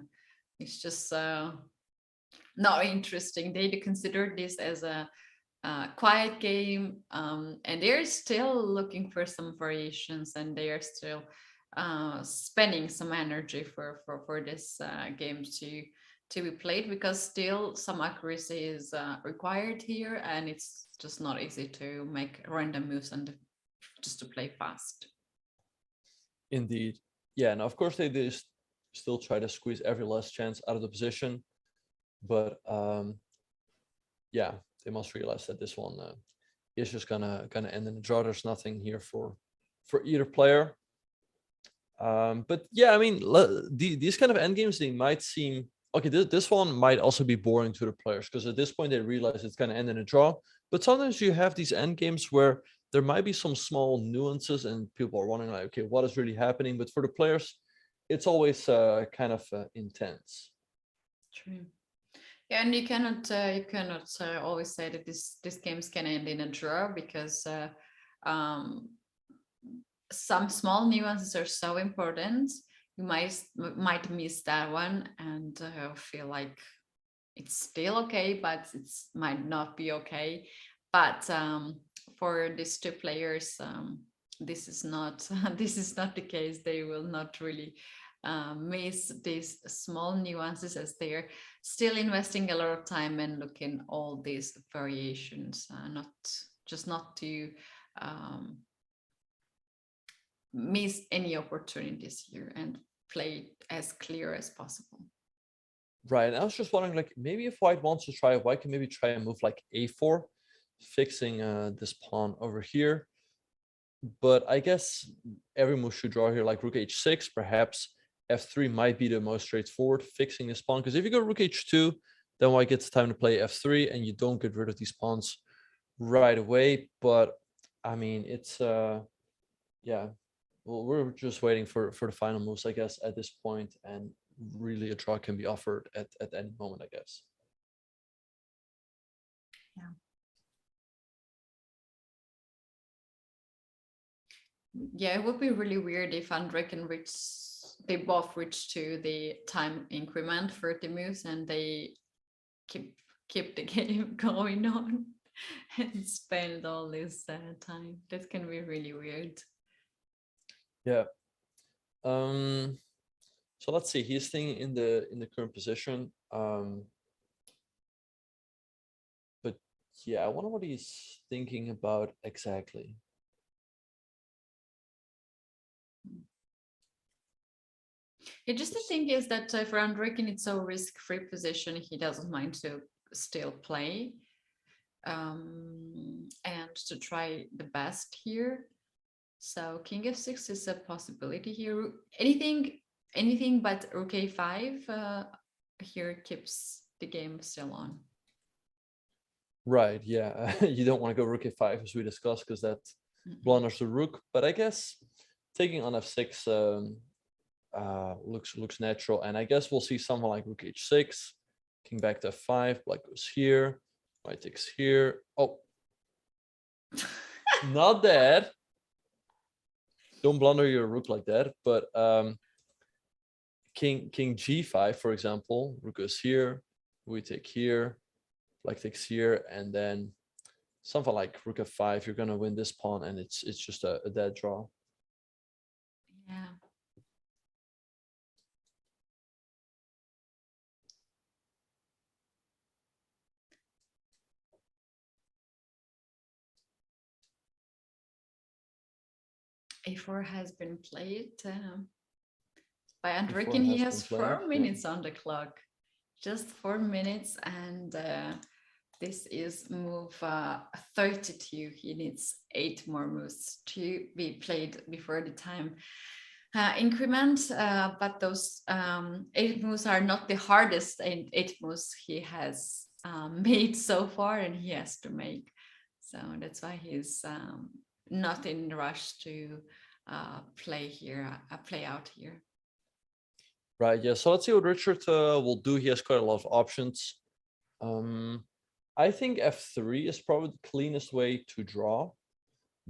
it's just not interesting. They do consider this as a quiet game, and they're still looking for some variations, and they are still spending some energy for this game to be played, because still some accuracy is required here, and it's just not easy to make random moves and just to play fast. Indeed. Yeah, and of course they still try to squeeze every last chance out of the position, but yeah, they must realize that this one is just gonna end in a draw. There's nothing here for either player. But yeah, I mean, these kind of endgames, they might seem okay. This one might also be boring to the players, because at this point they realize it's gonna end in a draw. But sometimes you have these endgames where there might be some small nuances, and people are wondering, like, okay, what is really happening? But for the players, it's always kind of intense. True. Yeah, and you cannot always say that these games can end in a draw, because some small nuances are so important. You might miss that one and feel like it's still okay, but it might not be okay. But for these two players, this is not the case. They will not really miss these small nuances, as they're still investing a lot of time and looking all these variations, not to miss any opportunities here and play as clear as possible. Right. I was just wondering, like, maybe if White wants to try, White can maybe try a move like a4, fixing this pawn over here. But I guess every move should draw here, like rook h6, perhaps f3 might be the most straightforward, fixing this pawn. Because if you go rook h2, then White gets time to play f3, and you don't get rid of these pawns right away. But I mean, it's yeah, well, we're just waiting for the final moves, I guess, at this point, and really a draw can be offered at any moment, I guess. Yeah. Yeah, it would be really weird if Andreikin they both reach to the time increment 30 moves and they keep the game going on and spend all this time. That can be really weird. Yeah. So let's see. He's staying in the current position. But yeah, I wonder what he's thinking about exactly. Yeah, just the thing is that for Andreikin, it's a risk-free position. He doesn't mind to still play and to try the best here. So King f6 is a possibility here. Anything but Rook a5 here keeps the game still on. Right, yeah. You don't want to go Rook a5 as we discussed, because that blunders the rook. But I guess taking on f6 looks natural, and I guess we'll see something like Rook h6, King back to f5, Black goes here, White takes here. Oh, not that. Don't blunder your rook like that. But King g5, for example, Rook goes here, we take here, Black takes here, and then something like Rook f5. You're gonna win this pawn, and it's just a dead draw. Yeah. a4 has been played by Andreikin. He has 4 minutes on the clock, just 4 minutes, and this is move 32. He needs 8 more moves to be played before the time increment, but those 8 moves are not the hardest 8 moves he has made so far, and he has to make. So that's why he's not in a rush to play out here. Right, yeah. So let's see what Richard will do. He has quite a lot of options. I think f3 is probably the cleanest way to draw,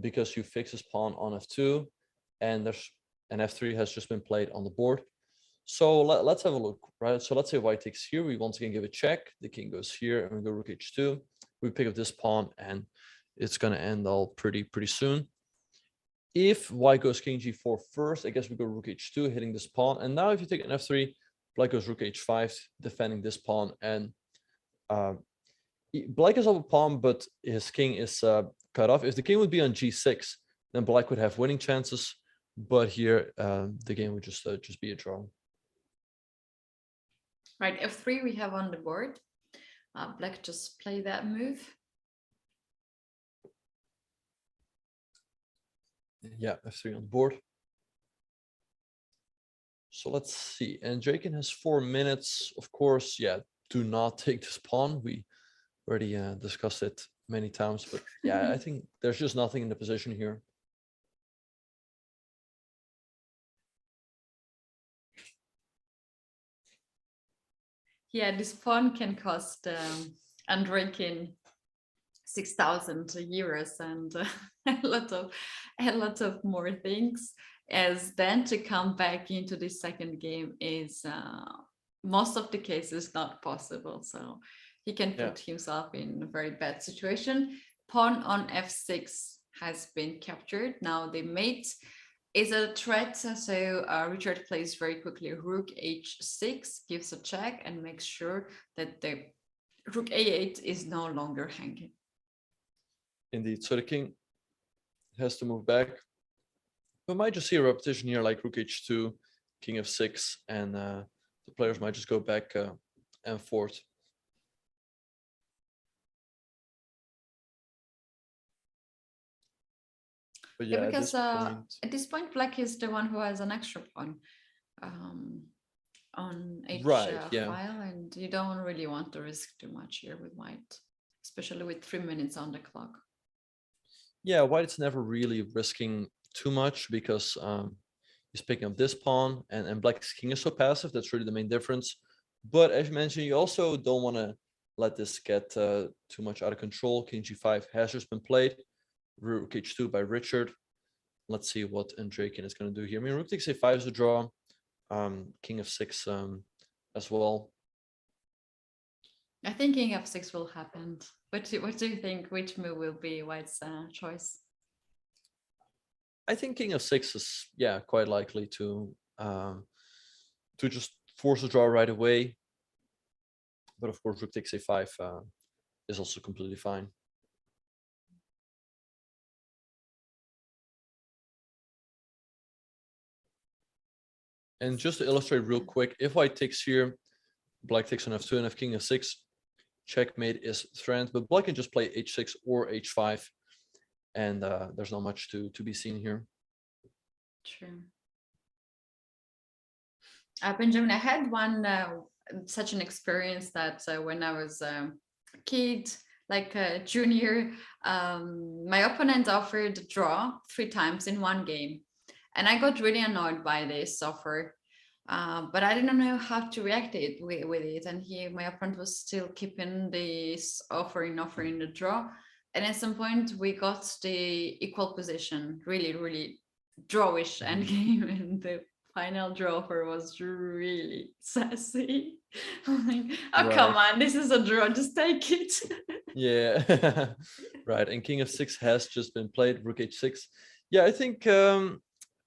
because you fix his pawn on f2, and f3 has just been played on the board. So let's have a look, right? So let's say White takes here. We once again give a check. The king goes here, and we go Rook h2. We pick up this pawn, and it's going to end all pretty soon. If White goes King g4 first, I guess we go Rook h2, hitting this pawn. And now if you take an f3, Black goes Rook h5, defending this pawn. And Black is up a pawn, but his king is cut off. If the king would be on g6, then Black would have winning chances. But here, the game would just be a draw. Right, f3 we have on the board. Black just play that move. Yeah, f3 on the board. So let's see. And Andreikin has 4 minutes. Of course, yeah, do not take this pawn. We already discussed it many times. But yeah, I think there's just nothing in the position here. Yeah, this pawn can cost Andreikin 6,000 euros and a lot of more things, as then to come back into the second game is most of the cases not possible. So he can put himself in a very bad situation. Pawn on f6 has been captured. Now the mate is a threat, so Richard plays very quickly Rook h6, gives a check, and makes sure that the Rook a8 is no longer hanging. Indeed, so the king has to move back. We might just see a repetition here, like Rook h2, King f6, and the players might just go back and forth. But yeah, because at this point, Black is the one who has an extra pawn on h file, and you don't really want to risk too much here with White, especially with 3 minutes on the clock. Yeah, White's never really risking too much because he's picking up this pawn, and black's king is so passive. That's really the main difference. But as you mentioned, you also don't want to let this get too much out of control. King g5 has just been played. Rook h2 by Richard. Let's see what Andreikin is going to do here. I mean, rook takes a5 is a draw. King f6 as well. I think king f6 will happen. What do you think? Which move will be White's choice? I think king f6 is quite likely to just force a draw right away. But of course, rook takes a5 is also completely fine. And just to illustrate real quick, if white takes here, black takes on f2 and if king f6, checkmate is threatened. But black can just play h6 or h5, and there's not much to be seen here. True. Benjamin, I had such an experience that when I was a kid, like a junior, my opponent offered a draw 3 times in one game. And I got really annoyed by this offer, but I didn't know how to react with it. And my opponent was still keeping this offering the draw. And at some point we got the equal position, really, really drawish endgame. And the final draw offer was really sassy. I'm like, oh, right. Come on, this is a draw, just take it. Yeah, right. And king f6 has just been played, rook h6. Yeah, I think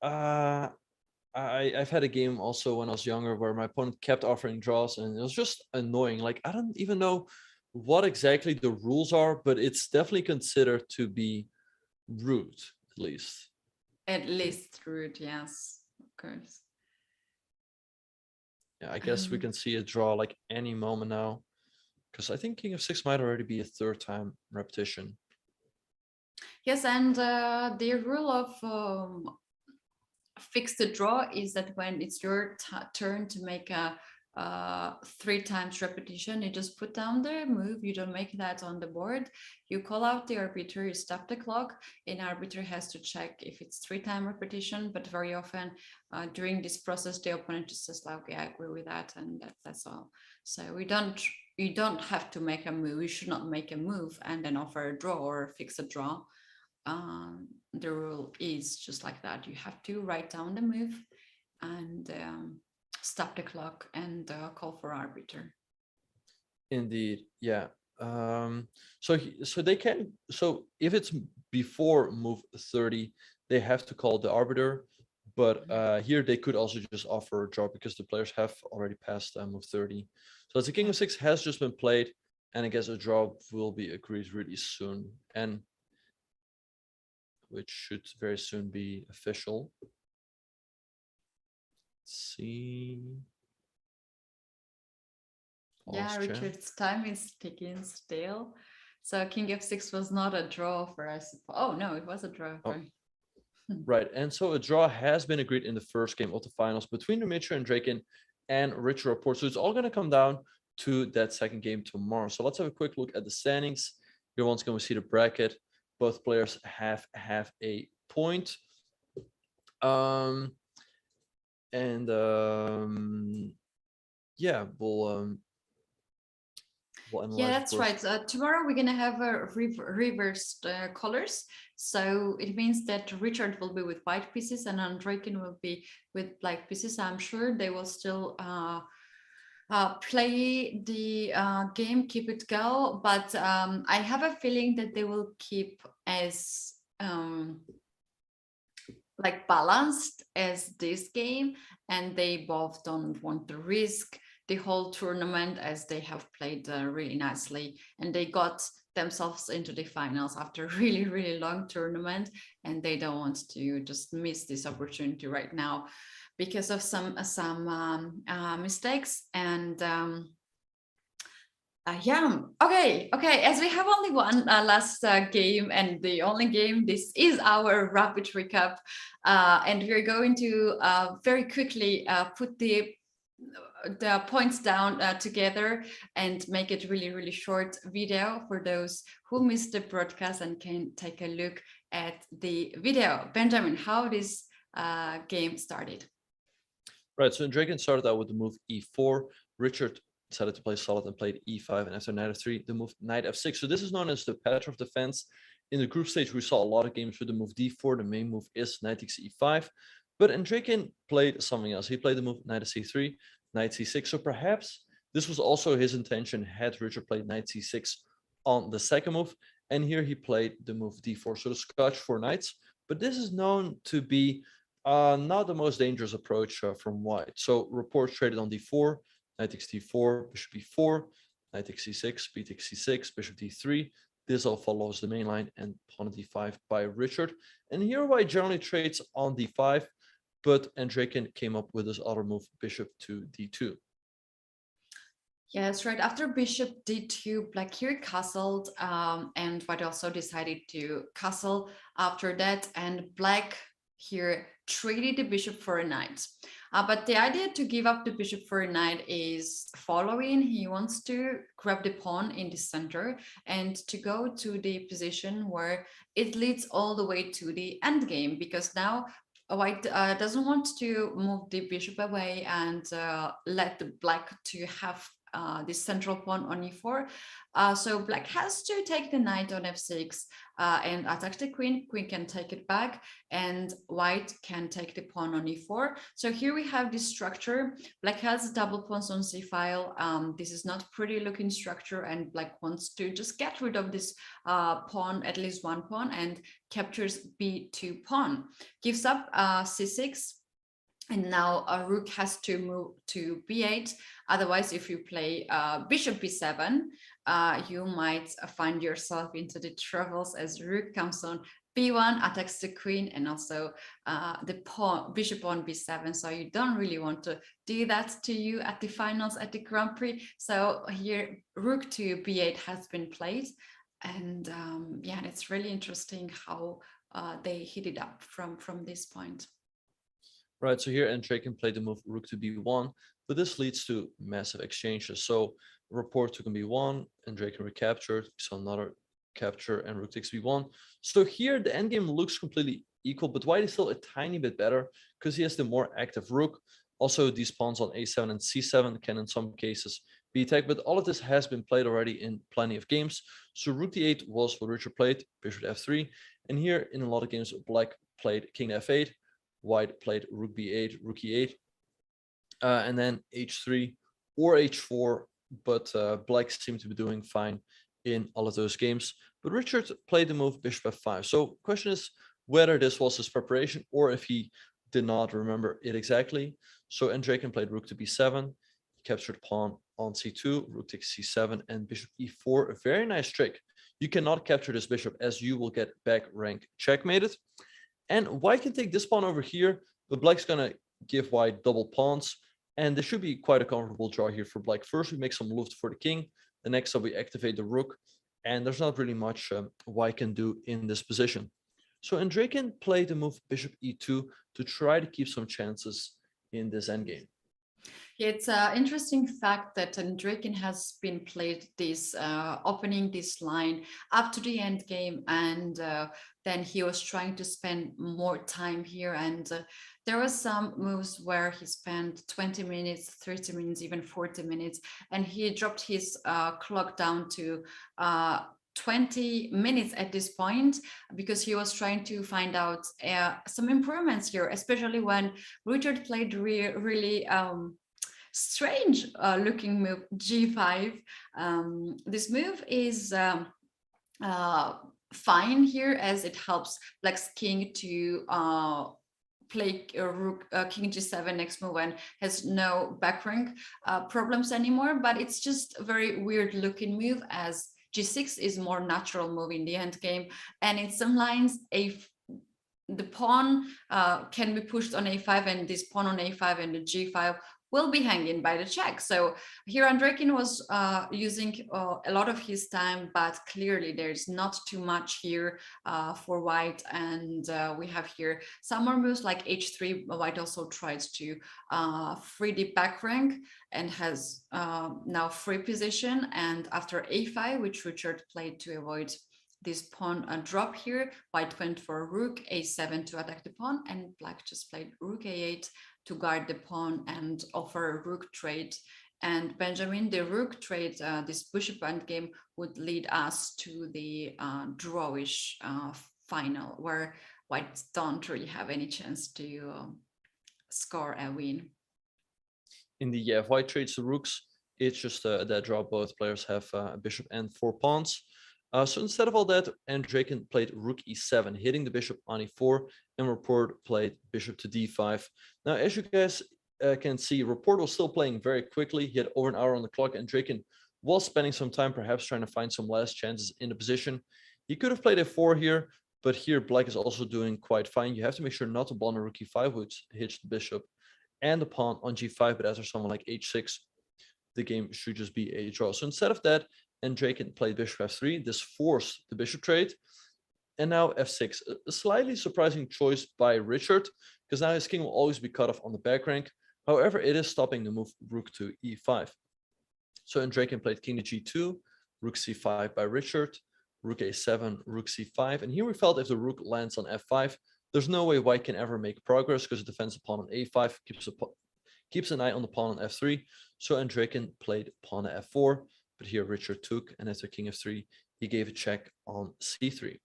I've had a game also when I was younger where my opponent kept offering draws, and it was just annoying. Like, I don't even know what exactly the rules are, but it's definitely considered to be rude, at least. At least rude, yes, of course. Yeah, I guess we can see a draw like any moment now, because I think king f6 might already be a 3rd time repetition. Yes, and the rule of fix the draw is that when it's your turn to make a 3 times repetition, you just put down the move, you don't make that on the board, you call out the arbiter, you stop the clock, and arbiter has to check if it's 3 time repetition. But very often during this process the opponent just says like, okay, I agree with that, and that's all. So you don't have to make a move, you should not make a move and then offer a draw or fix a draw. The rule is just like that. You have to write down the move and stop the clock and call for arbiter. Indeed, yeah. So they can. So if it's before move 30, they have to call the arbiter. But here they could also just offer a draw because the players have already passed move 30. So the king f6 has just been played, and I guess a draw will be agreed really soon, and which should very soon be official. Let's see. Yeah, Richard's time is ticking still. So king f6 was not a draw for us. Oh no, it was a draw. Oh. Right, and so a draw has been agreed in the first game of the finals between Dmitry and Andreikin and Richard Rapport. So it's all going to come down to that second game tomorrow. So let's have a quick look at the standings. Everyone's going to see the bracket. Both players have a point. Yeah, we'll analyze. Yeah, that's right. Tomorrow we're gonna have reversed colors, so it means that Richard will be with white pieces and Andreikin will be with black pieces. I'm sure they will still play the game, keep it go, but I have a feeling that they will keep as like balanced as this game, and they both don't want to risk the whole tournament as they have played really nicely, and they got themselves into the finals after a really, really long tournament, and they don't want to just miss this opportunity right now because of some mistakes. And yeah, okay, as we have only one last game and the only game, this is our rapid recap, and we're going to very quickly put the points down together and make it really, really short video for those who missed the broadcast and can take a look at the video. Benjamin, how this game started? Right, so Andreikin started out with the move e4. Richard decided to play solid and played e5, and after knight f3, the move knight f6. So this is known as the pattern of defense. In the group stage, we saw a lot of games with the move d4. The main move is knight takes e5, but Andreikin played something else. He played the move knight c3, knight c6. So perhaps this was also his intention had Richard played knight c6 on the second move, and here he played the move d4. So the Scotch 4 knights, but this is known to be not the most dangerous approach from white. So Rapport traded on d4, knight takes d4, bishop e4, knight takes c6, b takes c6, bishop d3. This all follows the main line and pawn on d5 by Richard. And here white generally trades on d5, but Andreikin came up with this other move, bishop to d2. Yes, right. After bishop d2, black here castled, and white also decided to castle after that, and black here traded the bishop for a knight. But the idea to give up the bishop for a knight is following. He wants to grab the pawn in the center and to go to the position where it leads all the way to the endgame, because now white doesn't want to move the bishop away and let the black to have this central pawn on e4. So black has to take the knight on f6 and attack the queen. Queen can take it back, and white can take the pawn on e4. So here we have this structure. Black has double pawns on c file. This is not pretty looking structure, and black wants to just get rid of this pawn, at least one pawn, and captures b2 pawn. Gives up c6. And now a rook has to move to b8. Otherwise, if you play bishop b7, you might find yourself into the troubles as rook comes on b1, attacks the queen, and also the pawn, bishop on b7. So you don't really want to do that to you at the finals at the Grand Prix. So here, rook to b8 has been played. And yeah, it's really interesting how they hit it up from this point. Right, so here Andreikin played the move rook to b1, but this leads to massive exchanges. So Rapport took on b1, Andreikin recaptured, so another capture, and rook takes b1. So here the endgame looks completely equal, but white is still a tiny bit better because he has the more active rook. Also, these pawns on a7 and c7 can in some cases be attacked, but all of this has been played already in plenty of games. So rook d8 was what Richard played, bishop f3, and here in a lot of games, black played king f8, white played rook b8, rook e8, and then h3 or h4, but black seemed to be doing fine in all of those games. But Richard played the move bishop f5. So question is whether this was his preparation or if he did not remember it exactly. So Andreikin played rook to b7, captured pawn on c2, rook takes c7, and bishop e4. A very nice trick. You cannot capture this bishop as you will get back rank checkmated. And white can take this pawn over here, but black's gonna give white double pawns, and this should be quite a comfortable draw here for black. First, we make some luft for the king. The next up, we activate the rook, and there's not really much white can do in this position. So Andreikin played the move bishop e2 to try to keep some chances in this endgame. It's an interesting fact that Andreikin has been played this opening this line up to the end game, and then he was trying to spend more time here, and there was some moves where he spent 20 minutes, 30 minutes, even 40 minutes, and he dropped his clock down to 20 minutes at this point because he was trying to find out some improvements here, especially when Richard played really strange looking move g5. This move is fine here as it helps black's king to play rook king g7 next move and has no back rank problems anymore, but it's just a very weird looking move as g6 is more natural move in the end game, and in some lines the pawn can be pushed on a5, and this pawn on a5 and the g5 will be hanging by the check. So here Andreikin was using a lot of his time, but clearly there's not too much here for white. And we have here some more moves like h3. White also tries to free the back rank and has now free position. And after a5, which Richard played to avoid this pawn drop here. White went for rook a7 to attack the pawn, and black just played rook a8 to guard the pawn and offer a rook trade. And Benjamin, the rook trade, this bishop endgame would lead us to the drawish final, where white don't really have any chance to score a win. Indeed, yeah, if white trades the rooks, it's just a dead draw. Both players have a bishop and 4 pawns. So instead of all that, Andreikin played rook e7, hitting the bishop on e4, and Rapport played bishop to d5. Now, as you guys can see, Rapport was still playing very quickly. He had over an hour on the clock, and Andreikin was spending some time perhaps trying to find some last chances in the position. He could have played a4 here, but here black is also doing quite fine. You have to make sure not to ball on rook e5, which hits the bishop and the pawn on g5, but after someone like h6, the game should just be a draw. So instead of that, Andreikin played bishop f3. This forced the bishop trade. And now f6, a slightly surprising choice by Richard, because now his king will always be cut off on the back rank. However, it is stopping the move rook to e5. So Andreikin played king to g2, rook c5 by Richard, rook a7, rook c5. And here we felt if the rook lands on f5, there's no way white can ever make progress because it defends the pawn on a5, keeps an eye on the pawn on f3. So Andreikin played pawn to f4, but here Richard took, and after king f3, he gave a check on c3.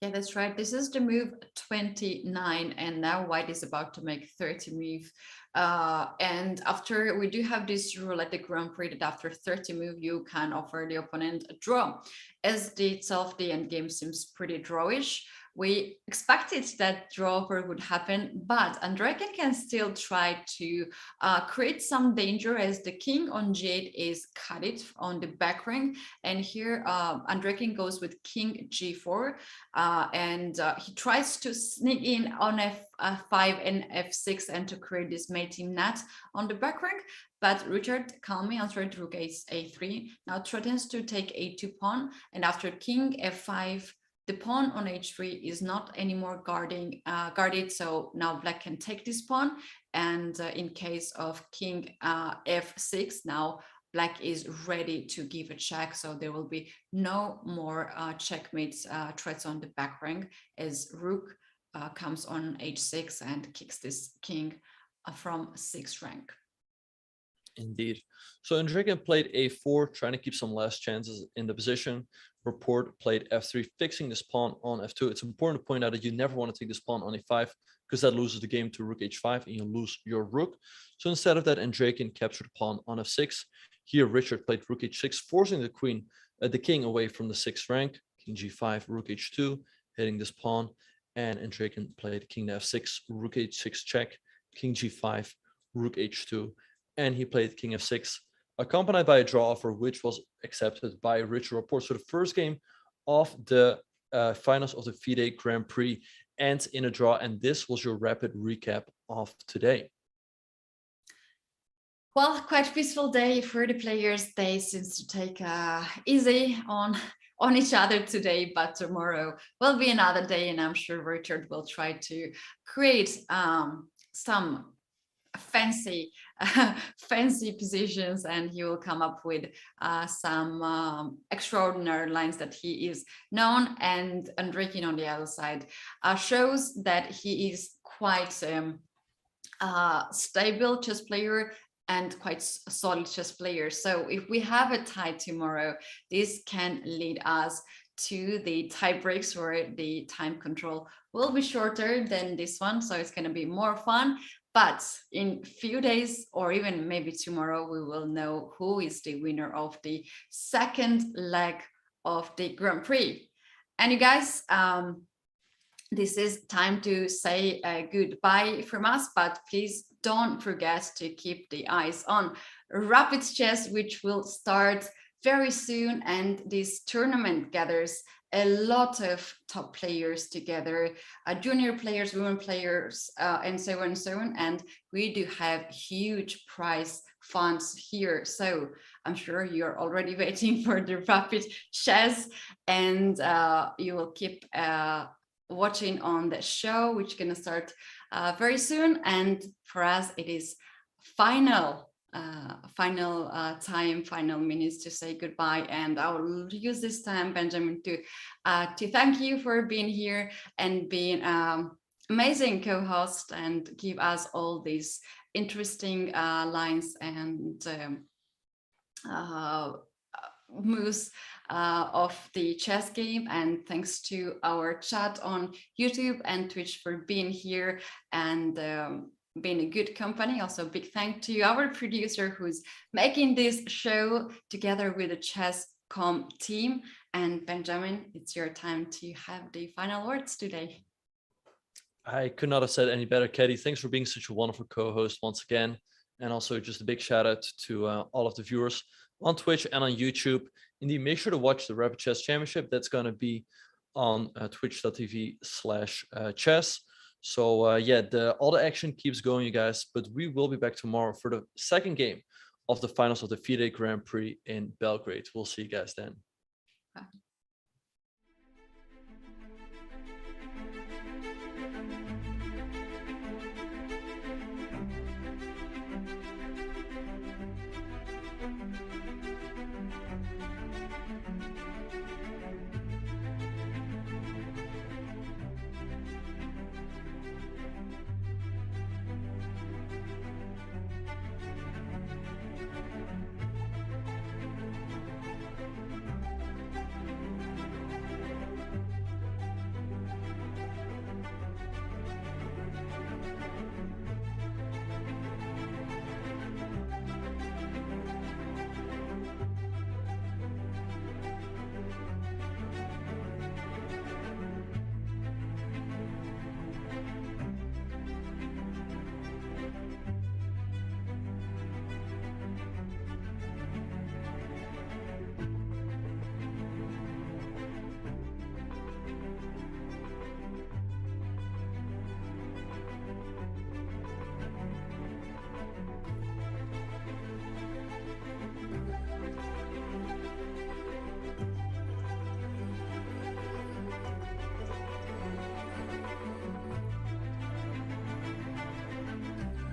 Yeah, that's right. This is the move 29, and now white is about to make 30 move. And after, we do have this rule at the Grand Prix that after 30 move, you can offer the opponent a draw. As the itself, the endgame seems pretty drawish. We expected that draw offer would happen, but Andreikin can still try to create some danger as the king on g8 is cut it on the back rank. And here Andreikin goes with king g4 and he tries to sneak in on f5 and f6 and to create this mating net on the back rank. But Richard calmly answered rook a3, now threatens to take a2 pawn, and after king f5, the pawn on h3 is not anymore guarded, so now black can take this pawn. And in case of king f6, now black is ready to give a check, so there will be no more checkmate threats on the back rank as rook comes on h6 and kicks this king from 6th rank. Indeed. So Andreikin played a4, trying to keep some last chances in the position. Rapport played f3, fixing this pawn on f2. It's important to point out that you never want to take this pawn on a5 because that loses the game to rook h5 and you lose your rook. So instead of that, Andreikin captured the pawn on f6. Here, Richard played rook h6, forcing the king away from the 6th rank. King g5, rook h2, hitting this pawn. And Andreikin played king to f6, rook h6 check, king g5, rook h2. And he played king f6, accompanied by a draw offer, which was accepted by Richard Rapport. So the first game of the finals of the FIDE Grand Prix ends in a draw, and this was your rapid recap of today. Well, quite peaceful day for the players. They seems to take easy on each other today, but tomorrow will be another day, and I'm sure Richard will try to create some fancy positions, and he will come up with some extraordinary lines that he is known. And Andreikin on the other side shows that he is quite stable chess player and quite solid chess player. So if we have a tie tomorrow, this can lead us to the tie breaks where the time control will be shorter than this one, so it's going to be more fun. But in few days, or even maybe tomorrow, we will know who is the winner of the second leg of the Grand Prix. And you guys, this is time to say goodbye from us, but please don't forget to keep the eyes on Rapid Chess, which will start very soon. And this tournament gathers a lot of top players together, junior players, women players, and so on and so on. And we do have huge prize funds here. So I'm sure you're already waiting for the Rapid Chess, and you will keep watching on the show, which is going to start very soon. And for us, it is final final final minutes to say goodbye, and I will use this time, Benjamin, to thank you for being here and being amazing co-host and give us all these interesting lines and moves of the chess game. And thanks to our chat on YouTube and Twitch for being here and being a good company. Also big thank to our producer who's making this show together with the Chess.com team. And Benjamin, it's your time to have the final words today. I could not have said any better, Katie. Thanks for being such a wonderful co-host once again. And also just a big shout out to all of the viewers on Twitch and on YouTube. Indeed, make sure to watch the Rapid Chess Championship. That's going to be on twitch.tv/chess. So yeah, all the action keeps going, you guys, but we will be back tomorrow for the second game of the finals of the FIDE Grand Prix in Belgrade. We'll see you guys then. Bye.